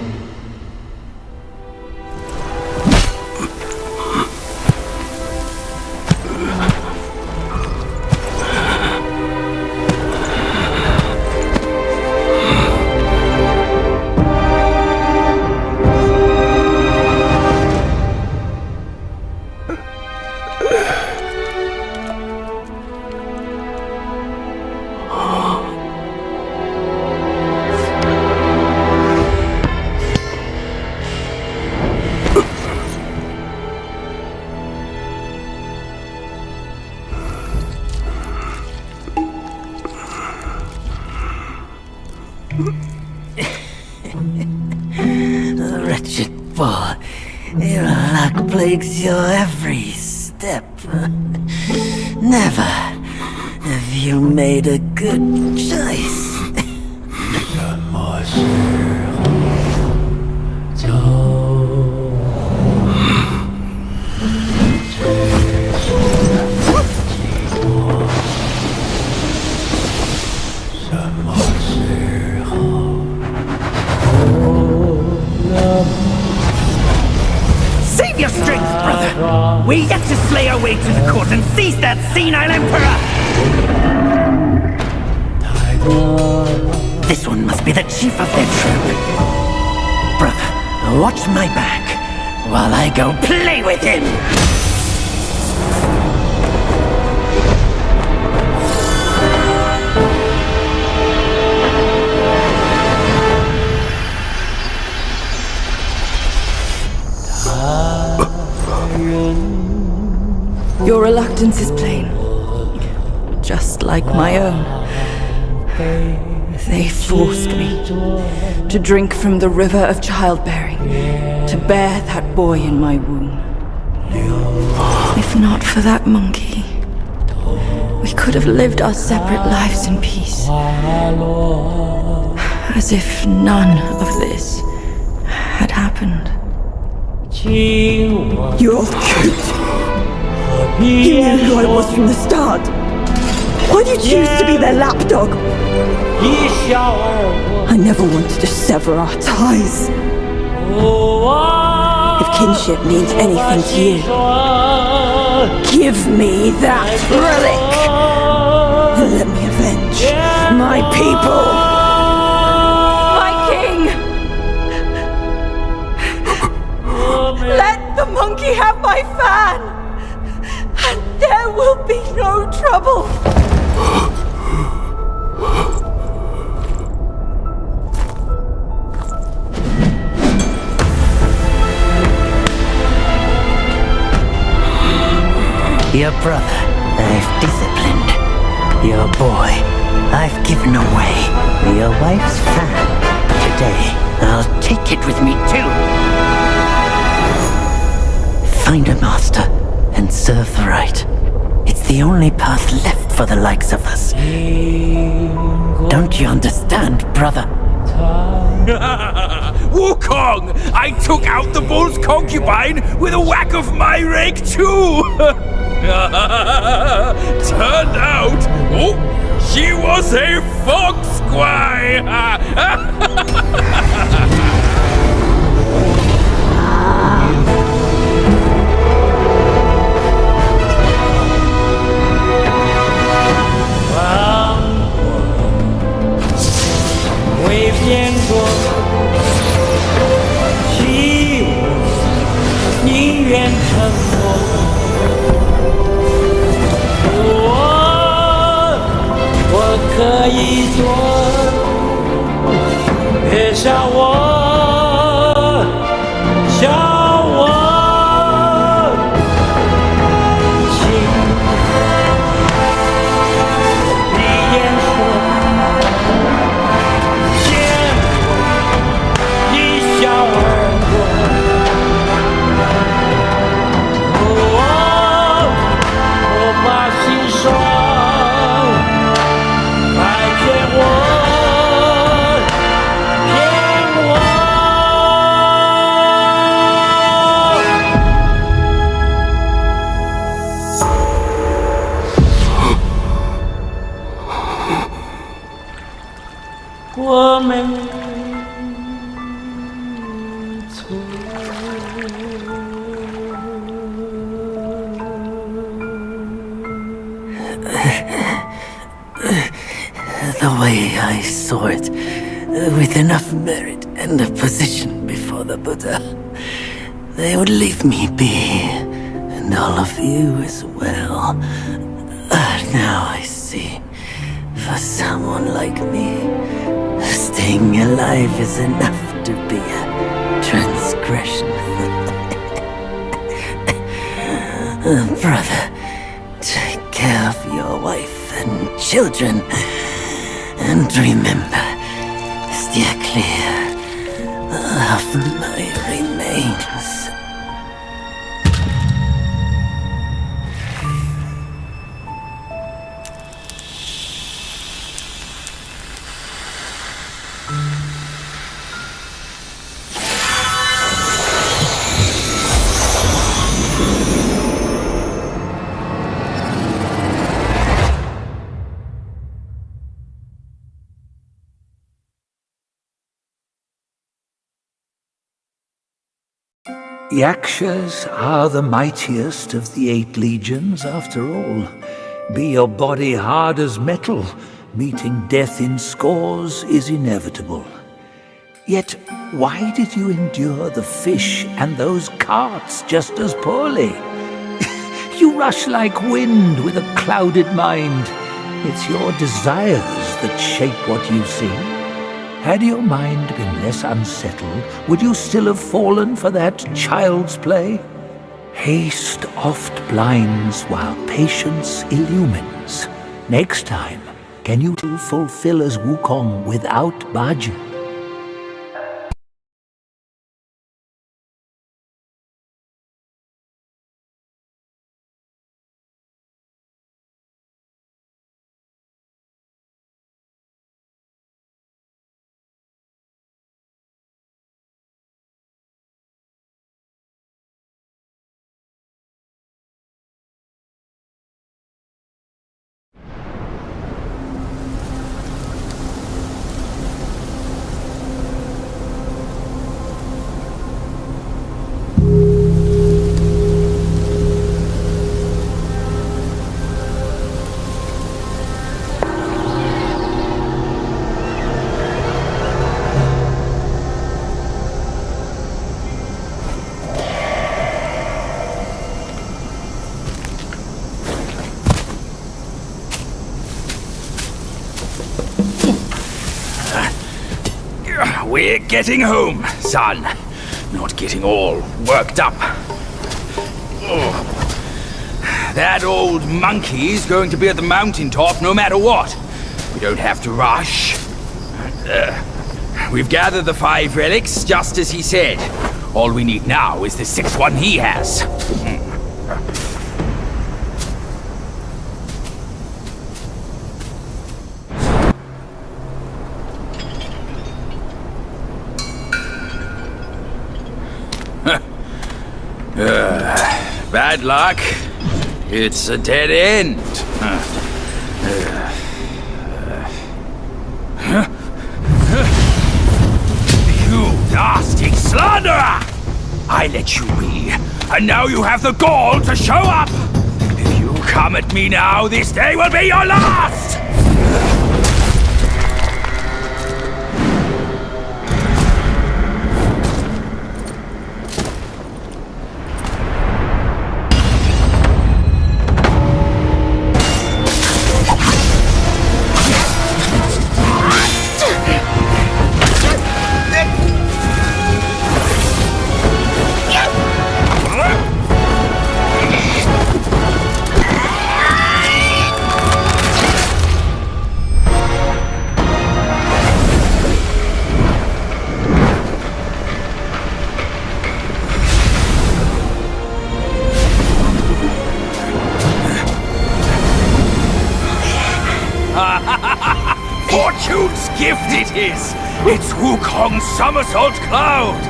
Wretched boy, your luck plagues your every step. Never have you made a good choice. Save your strength, brother! We're yet to slay our way to the court and seize that senile emperor! This one must be the chief of their troop. Brother, watch my back while I go play with him! Your reluctance is plain, just like my own. They forced me to drink from the river of childbearing, to bear that boy in my womb. If not for that monkey, we could have lived our separate lives in peace. As if none of this had happened. You old coot! You knew who I was from the start! Why'd you choose to be their lapdog? I never wanted to sever our ties. If kinship means anything to you, give me that relic! And let me avenge my people! My king! Let the monkey have my fan! And there will be no trouble! Your brother, I've disciplined. Your boy, I've given away. Your wife's fan. Today, I'll take it with me too. Find a master and serve the right. It's the only path left for the likes of us. Don't you understand, brother? Wukong! I took out the bull's concubine with a whack of my rake too! Turned out, she was a fox squire! The way I saw it, with enough merit and a position before the Buddha, they would leave me be, and all of you as well. Now I see, for someone like me, staying alive is enough to be a transgression. Brother, take care of your wife and children. And remember, steer clear of my remains. Yakshas are the mightiest of the 8 legions, after all. Be your body hard as metal, meeting death in scores is inevitable. Yet, why did you endure the fish and those carts just as poorly? You rush like wind with a clouded mind. It's your desires that shape what you see. Had your mind been less unsettled, would you still have fallen for that child's play? Haste oft blinds while patience illumines. Next time, can you fulfill as Wukong without Bajin? We're getting home, son. Not getting all worked up. Oh. That old monkey's going to be at the mountaintop no matter what. We don't have to rush. We've gathered the 5 relics, just as he said. All we need now is the 6th one he has. Bad luck. It's a dead end. You nasty slanderer! I let you be, and now you have the gall to show up! If you come at me now, this day will be your last! Fortune's gift it is! It's Wukong's somersault cloud!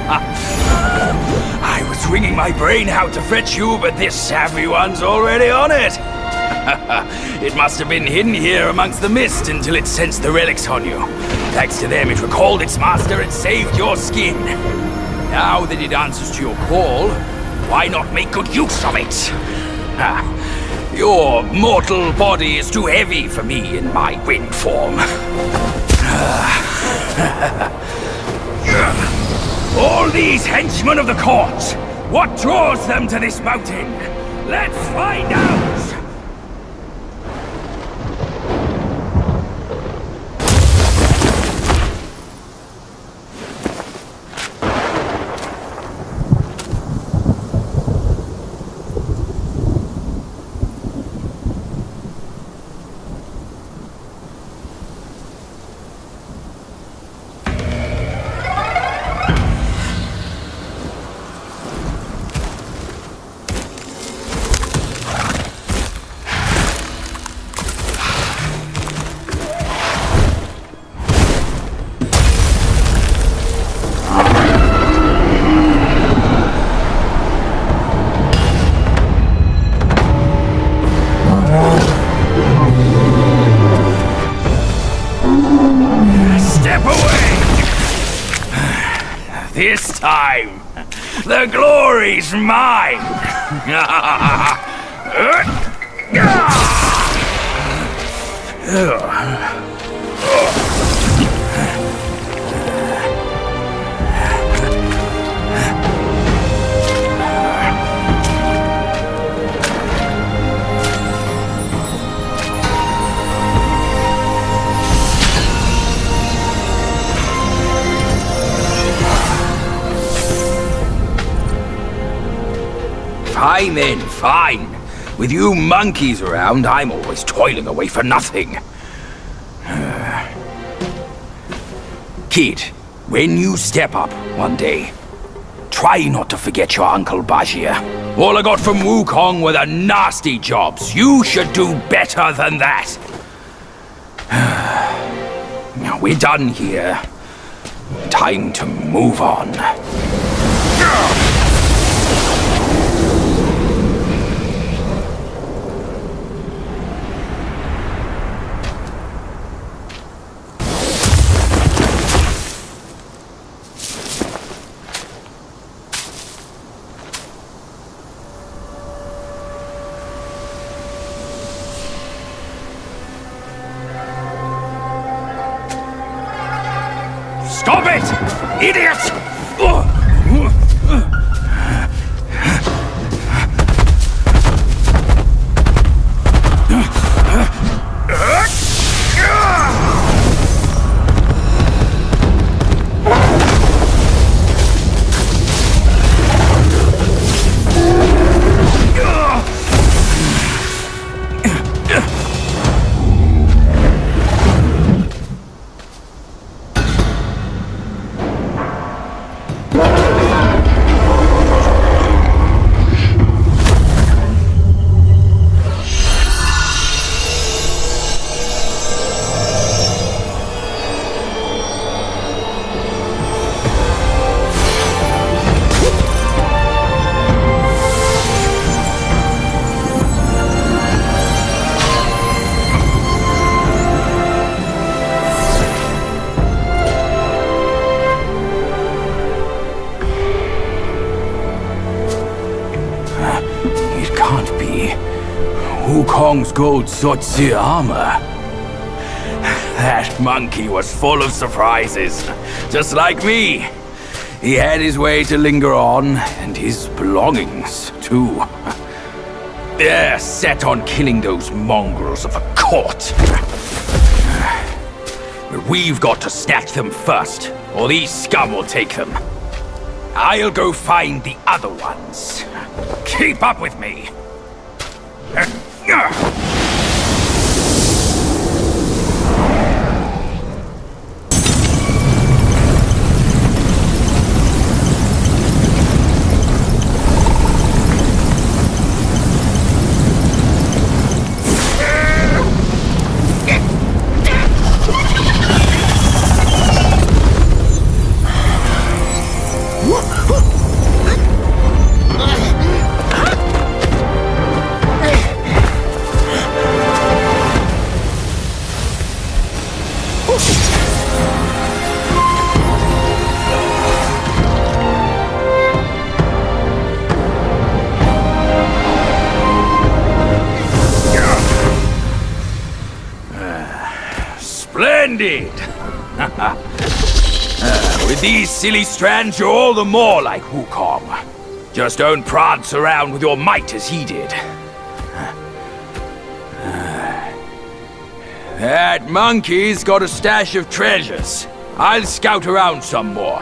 I was wringing my brain how to fetch you, but this savvy one's already on it! It must have been hidden here amongst the mist until it sensed the relics on you. Thanks to them, it recalled its master and saved your skin. Now that it answers to your call, why not make good use of it? Your mortal body is too heavy for me in my wind form. All these henchmen of the court, what draws them to this mountain? Let's find out! time. The glory's mine. Fine then, fine. With you monkeys around, I'm always toiling away for nothing. Kid, when you step up one day, try not to forget your Uncle Bajir. All I got from Wukong were the nasty jobs. You should do better than that. Now we're done here. Time to move on. Stop it! Idiot! Wukong's gold Zotzi armor. That monkey was full of surprises, just like me. He had his way to linger on, and his belongings, too. They're set on killing those mongrels of a court. But we've got to snatch them first, or these scum will take them. I'll go find the other ones. Keep up with me. Splendid! With these silly strands, you're all the more like Wukong. Just don't prance around with your might as he did. That monkey's got a stash of treasures. I'll scout around some more.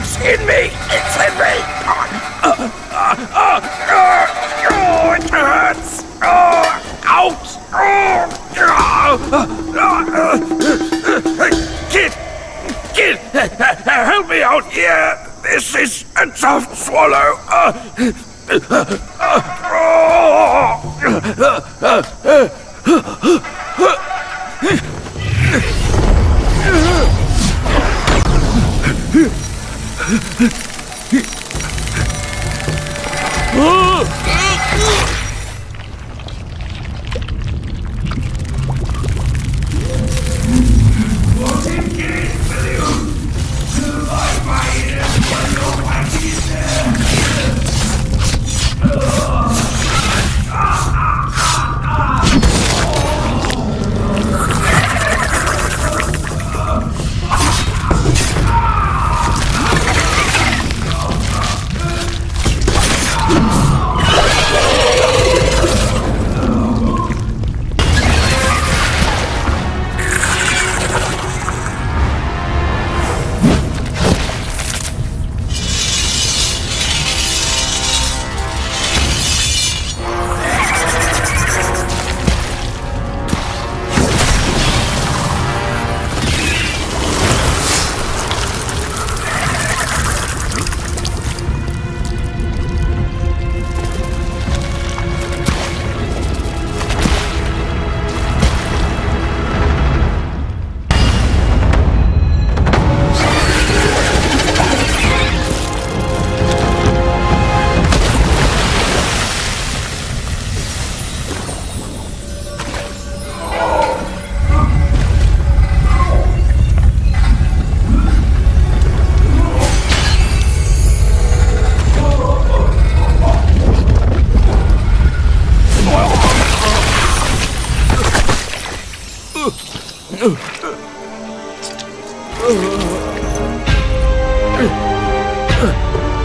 It's in me! It's in me! It hurts! Out! Kid! Help me out here! This is a tough swallow!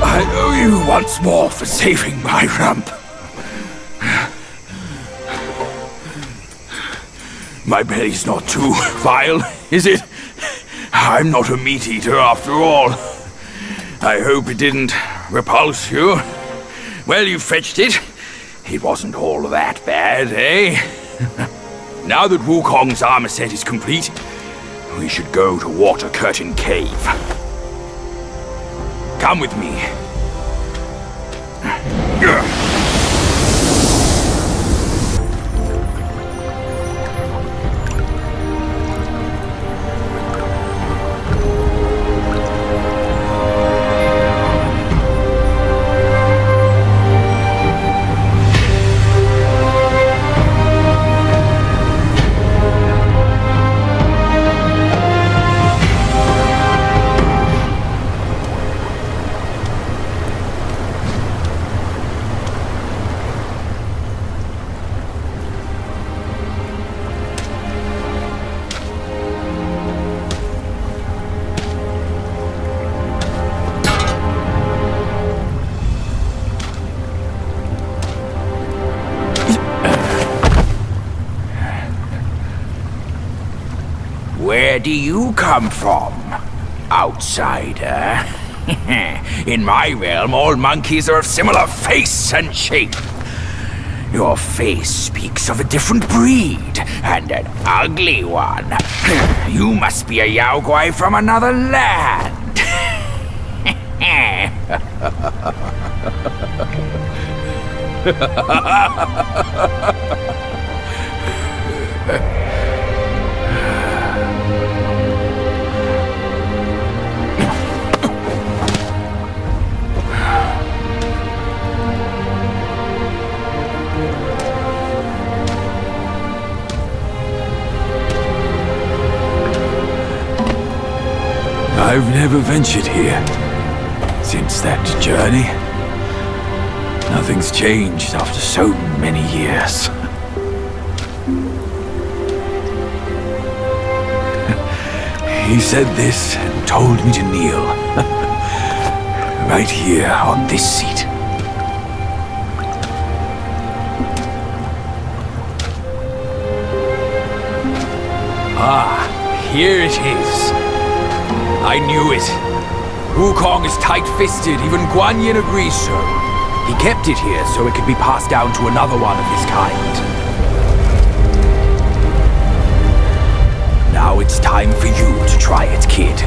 I owe you once more for saving my rump. My belly's not too vile, is it? I'm not a meat eater after all. I hope it didn't repulse you. Well, you fetched it. It wasn't all that bad, eh? Now that Wukong's armor set is complete, we should go to Water Curtain Cave. Come with me. Where do you come from, outsider? In my realm, all monkeys are of similar face and shape. Your face speaks of a different breed, and an ugly one. You must be a Yaoguai from another land. I've never ventured here since that journey. Nothing's changed after so many years. He said this and told me to kneel. Right here on this seat. Ah, here it is. I knew it. Wukong is tight-fisted, even Guan Yin agrees so. He kept it here so it could be passed down to another one of his kind. Now it's time for you to try it, kid.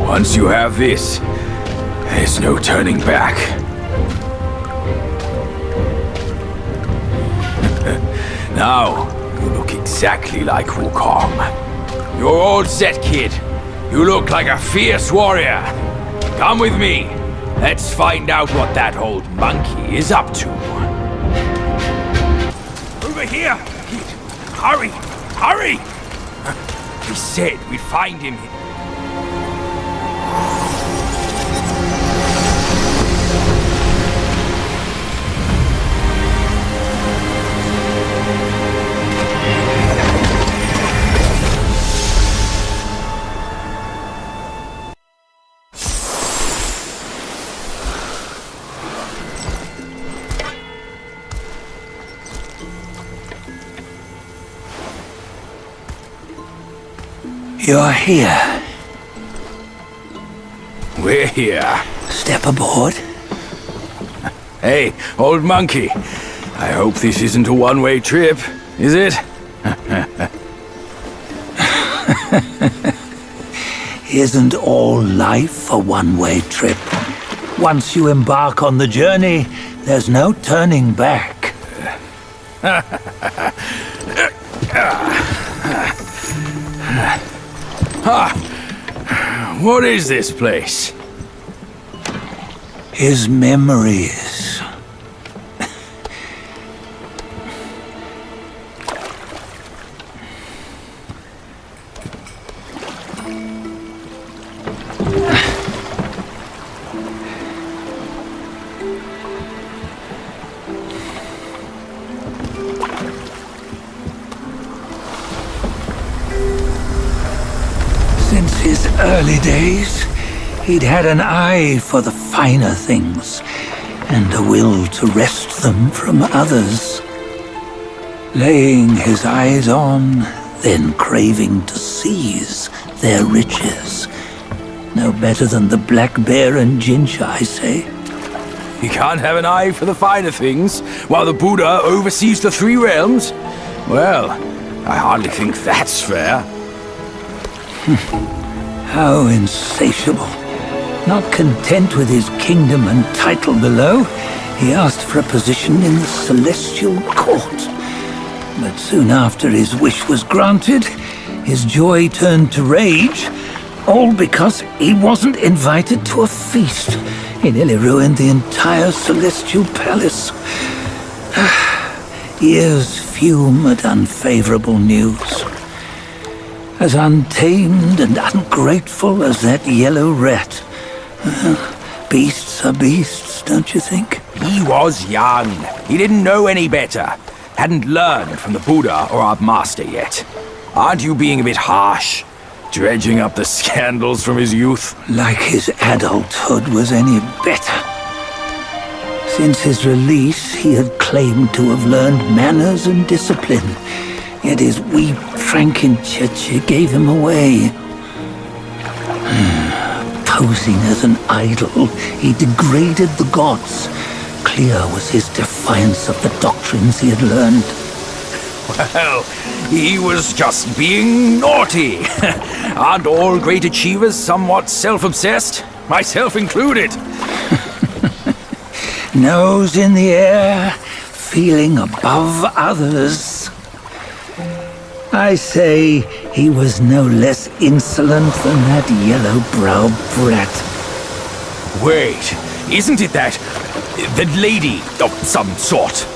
Once you have this, there's no turning back. Now, you look exactly like Wukong. You're all set, kid. You look like a fierce warrior. Come with me. Let's find out what that old monkey is up to. Over here, kid. Hurry, hurry! He said we'd find him. You're here. We're here. Step aboard. Hey, old monkey. I hope this isn't a one-way trip, is it? Isn't all life a one-way trip? Once you embark on the journey, there's no turning back. What is this place? His memories. Since his early days, he'd had an eye for the finer things, and a will to wrest them from others. Laying his eyes on, then craving to seize their riches. No better than the black bear and Jincha, I say. You can't have an eye for the finer things, while the Buddha oversees the three realms? Well, I hardly think that's fair. How insatiable. Not content with his kingdom and title below, he asked for a position in the celestial court. But soon after his wish was granted, his joy turned to rage, all because he wasn't invited to a feast. He nearly ruined the entire celestial palace. Ears fume at unfavorable news. As untamed and ungrateful as that yellow rat. Beasts are beasts, don't you think? He was young. He didn't know any better. Hadn't learned from the Buddha or our master yet. Aren't you being a bit harsh? Dredging up the scandals from his youth? Like his adulthood was any better. Since his release, he had claimed to have learned manners and discipline. Yet his weak Frankenchurch gave him away. Posing as an idol, he degraded the gods. Clear was his defiance of the doctrines he had learned. Well, he was just being naughty. Aren't all great achievers somewhat self-obsessed? Myself included. Nose in the air, feeling above others. I say he was no less insolent than that yellow-browed brat. Wait, isn't it that lady of some sort?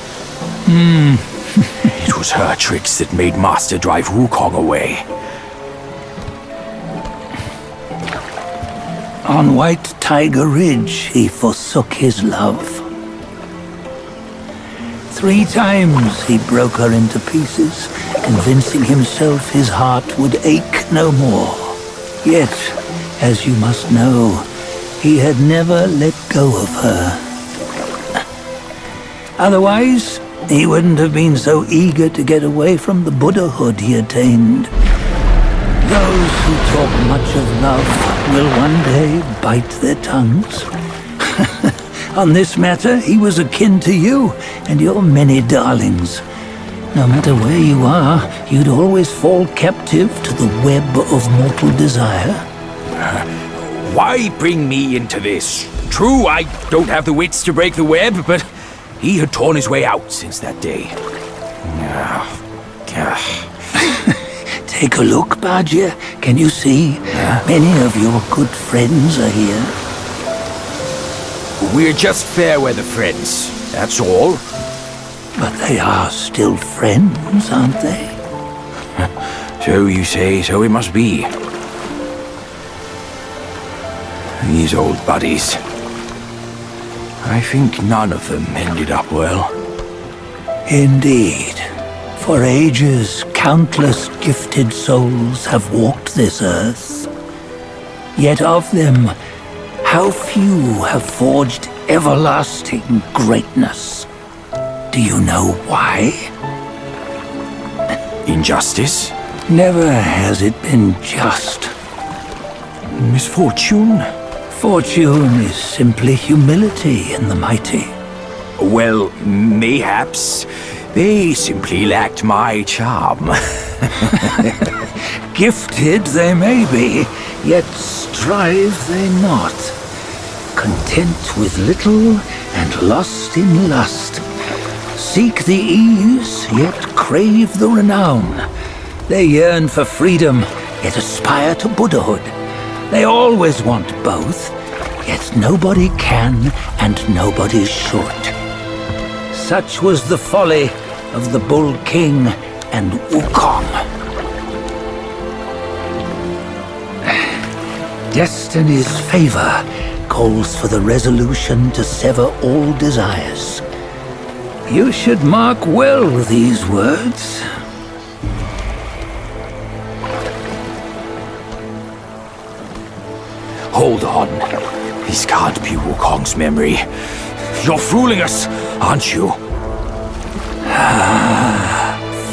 It was her tricks that made Master drive Wukong away. On White Tiger Ridge, he forsook his love. 3 times he broke her into pieces, convincing himself his heart would ache no more. Yet, as you must know, he had never let go of her. Otherwise, he wouldn't have been so eager to get away from the Buddhahood he attained. Those who talk much of love will one day bite their tongues. On this matter, he was akin to you and your many darlings. No matter where you are, you'd always fall captive to the web of mortal desire. Why bring me into this? True, I don't have the wits to break the web, but he had torn his way out since that day. Take a look, Bajia. Can you see? Many of your good friends are here. We're just fair-weather friends, that's all. But they are still friends, aren't they? So you say, so it must be. These old buddies. I think none of them ended up well. Indeed. For ages, countless gifted souls have walked this earth. Yet of them, how few have forged everlasting greatness? Do you know why? Injustice? Never has it been just. Misfortune? Fortune is simply humility in the mighty. Well, mayhaps they simply lacked my charm. Gifted they may be, yet strive they not. Content with little and lost in lust. Seek the ease, yet crave the renown. They yearn for freedom, yet aspire to Buddhahood. They always want both, yet nobody can and nobody should. Such was the folly of the Bull King and Wukong. Destiny's favor calls for the resolution to sever all desires. You should mark well these words. Hold on. This can't be Wukong's memory. You're fooling us, aren't you?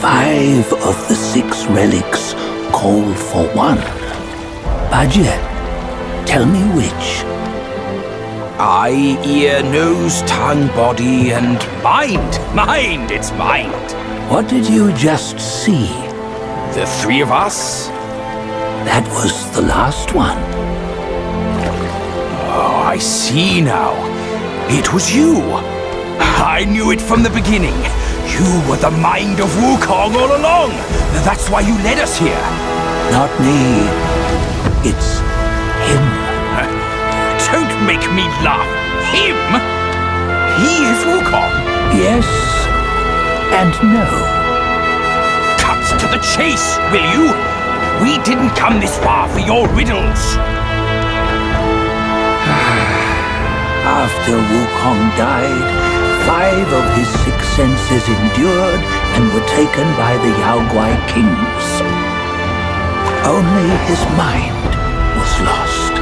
5 of the 6 relics call for one. Bajia, tell me which. Eye, ear, nose, tongue, body, and mind. Mind, it's mind. What did you just see? The 3 of us? That was the last one. Oh, I see now. It was you. I knew it from the beginning. You were the mind of Wukong all along. That's why you led us here. Not me. It's him. Don't make me laugh. Him? He is Wukong. Yes and no. Cut to the chase, will you? We didn't come this far for your riddles. After Wukong died, 5 of his 6 senses endured and were taken by the Yaoguai kings. Only his mind was lost.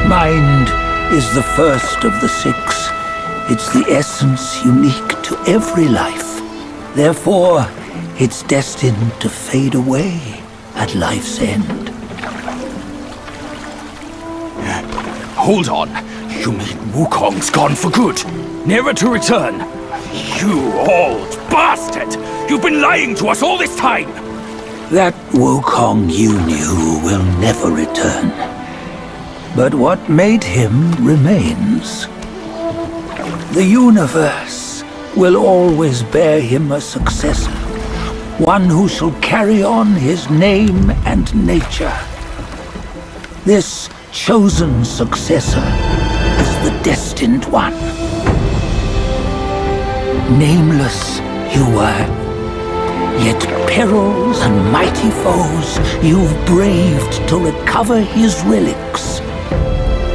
Mind is the first of the six. It's the essence unique to every life. Therefore, it's destined to fade away at life's end. Hold on. You mean Wukong's gone for good? Never to return? You old bastard! You've been lying to us all this time! That Wukong you knew will never return. But what made him remains. The universe will always bear him a successor. One who shall carry on his name and nature. This chosen successor is the destined one. Nameless you were, yet perils and mighty foes you've braved to recover his relics.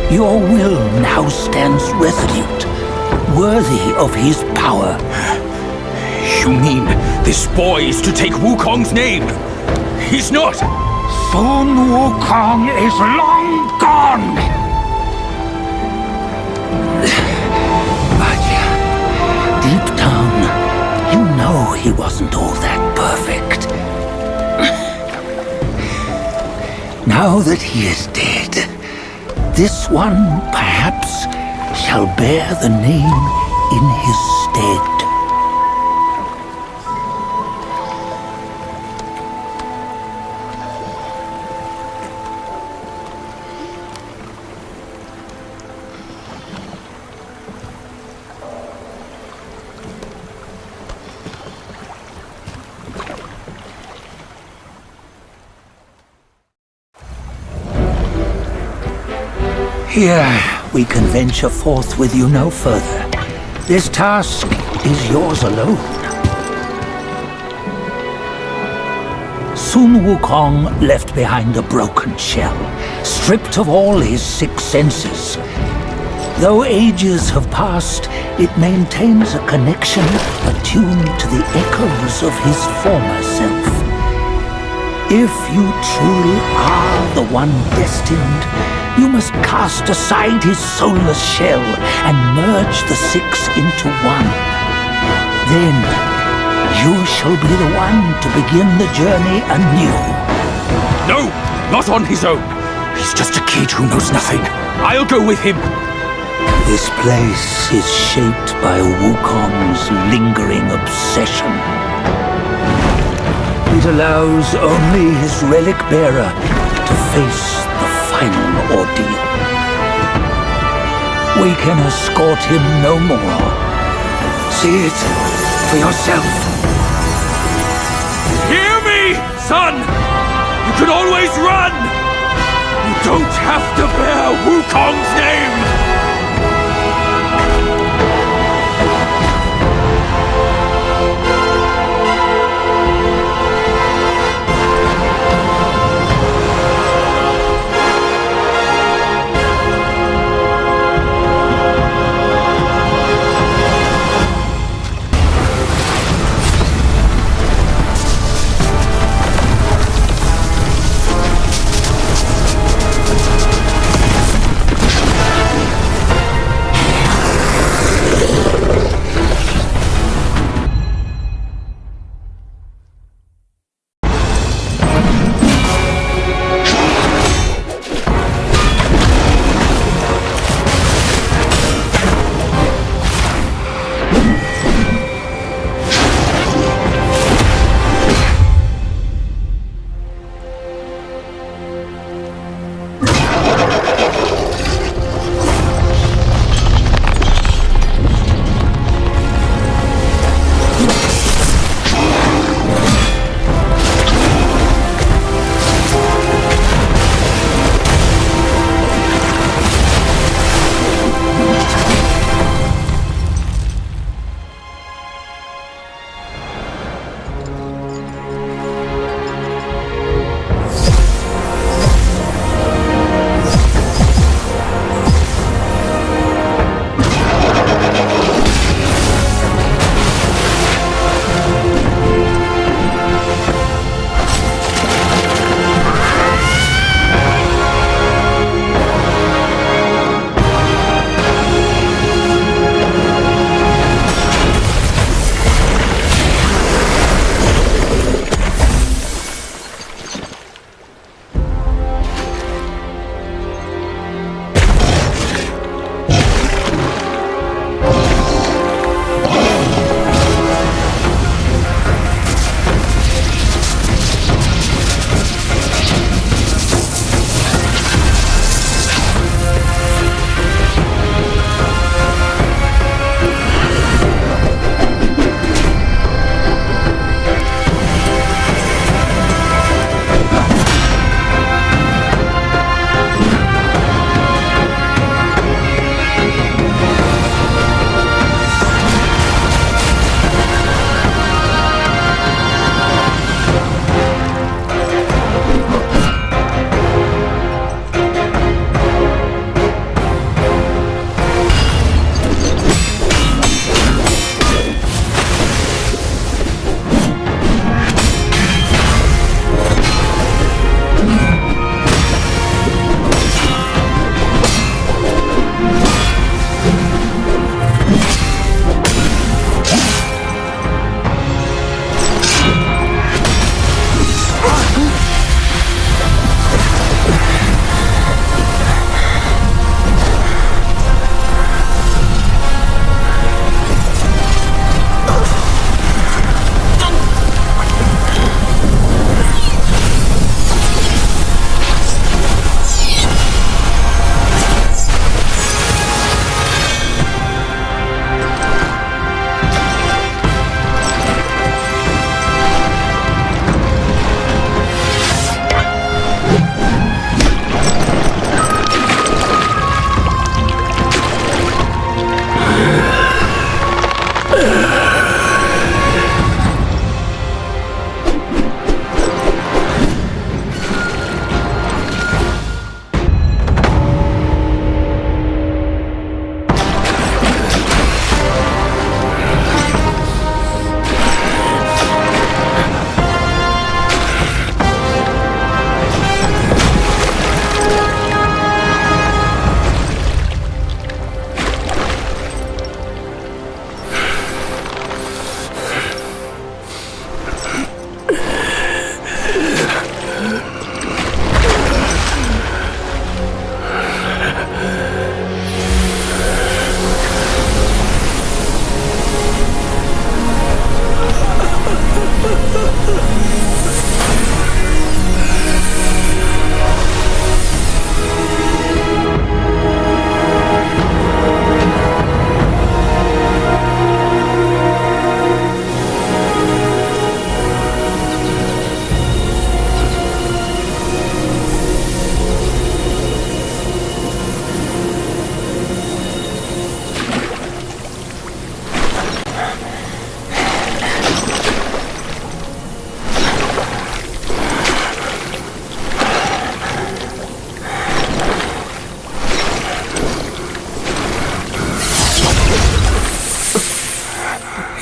Your will now stands resolute, worthy of his power. You mean this boy is to take Wukong's name? He's not! Sun Wukong is long gone! But deep down, you know he wasn't all that perfect. Now that he is dead, this one perhaps shall bear the name in his stead. Here, we can venture forth with you no further. This task is yours alone. Sun Wukong left behind a broken shell, stripped of all his six senses. Though ages have passed, it maintains a connection attuned to the echoes of his former self. If you truly are the one destined, you must cast aside his soulless shell and merge the six into one. Then, you shall be the one to begin the journey anew. No! Not on his own! He's just a kid who knows nothing. I'll go with him! This place is shaped by Wukong's lingering obsession. It allows only his relic bearer to face the final ordeal. We can escort him no more. See it for yourself. Hear me, son! You can always run! You don't have to bear Wukong's name!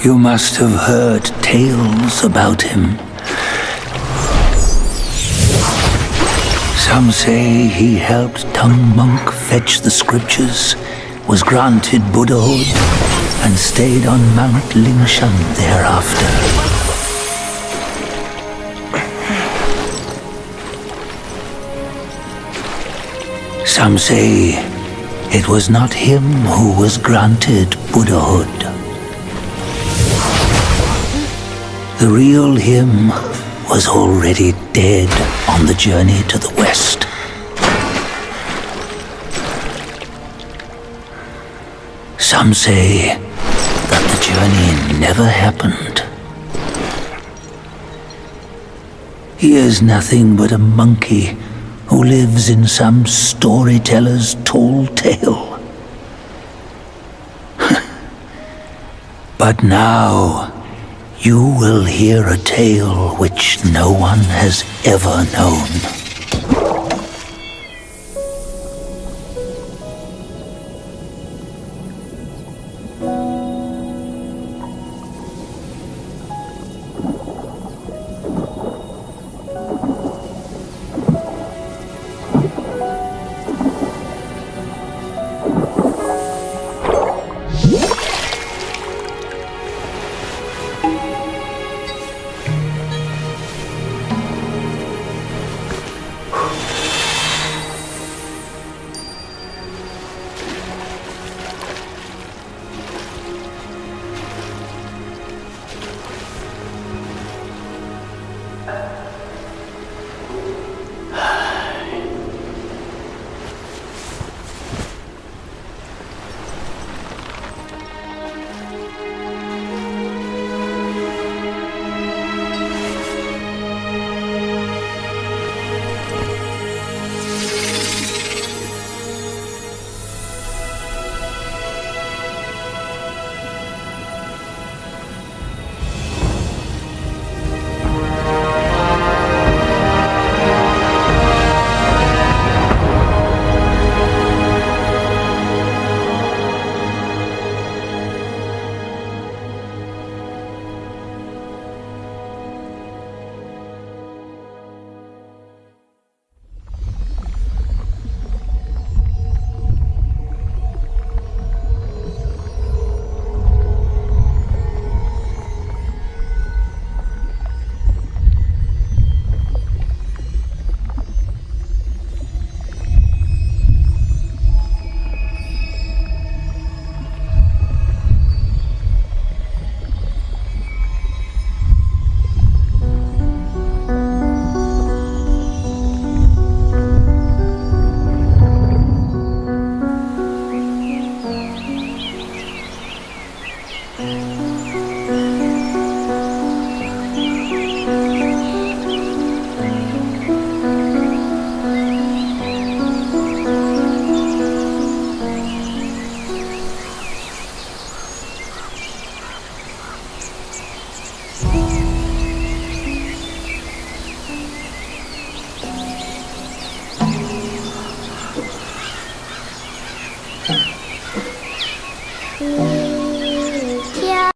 You must have heard tales about him. Some say he helped Tung Monk fetch the scriptures, was granted Buddhahood, and stayed on Mount Lingshan thereafter. Some say it was not him who was granted Buddhahood. The real him was already dead on the journey to the west. Some say that the journey never happened. He is nothing but a monkey who lives in some storyteller's tall tale. But now, you will hear a tale which no one has ever known.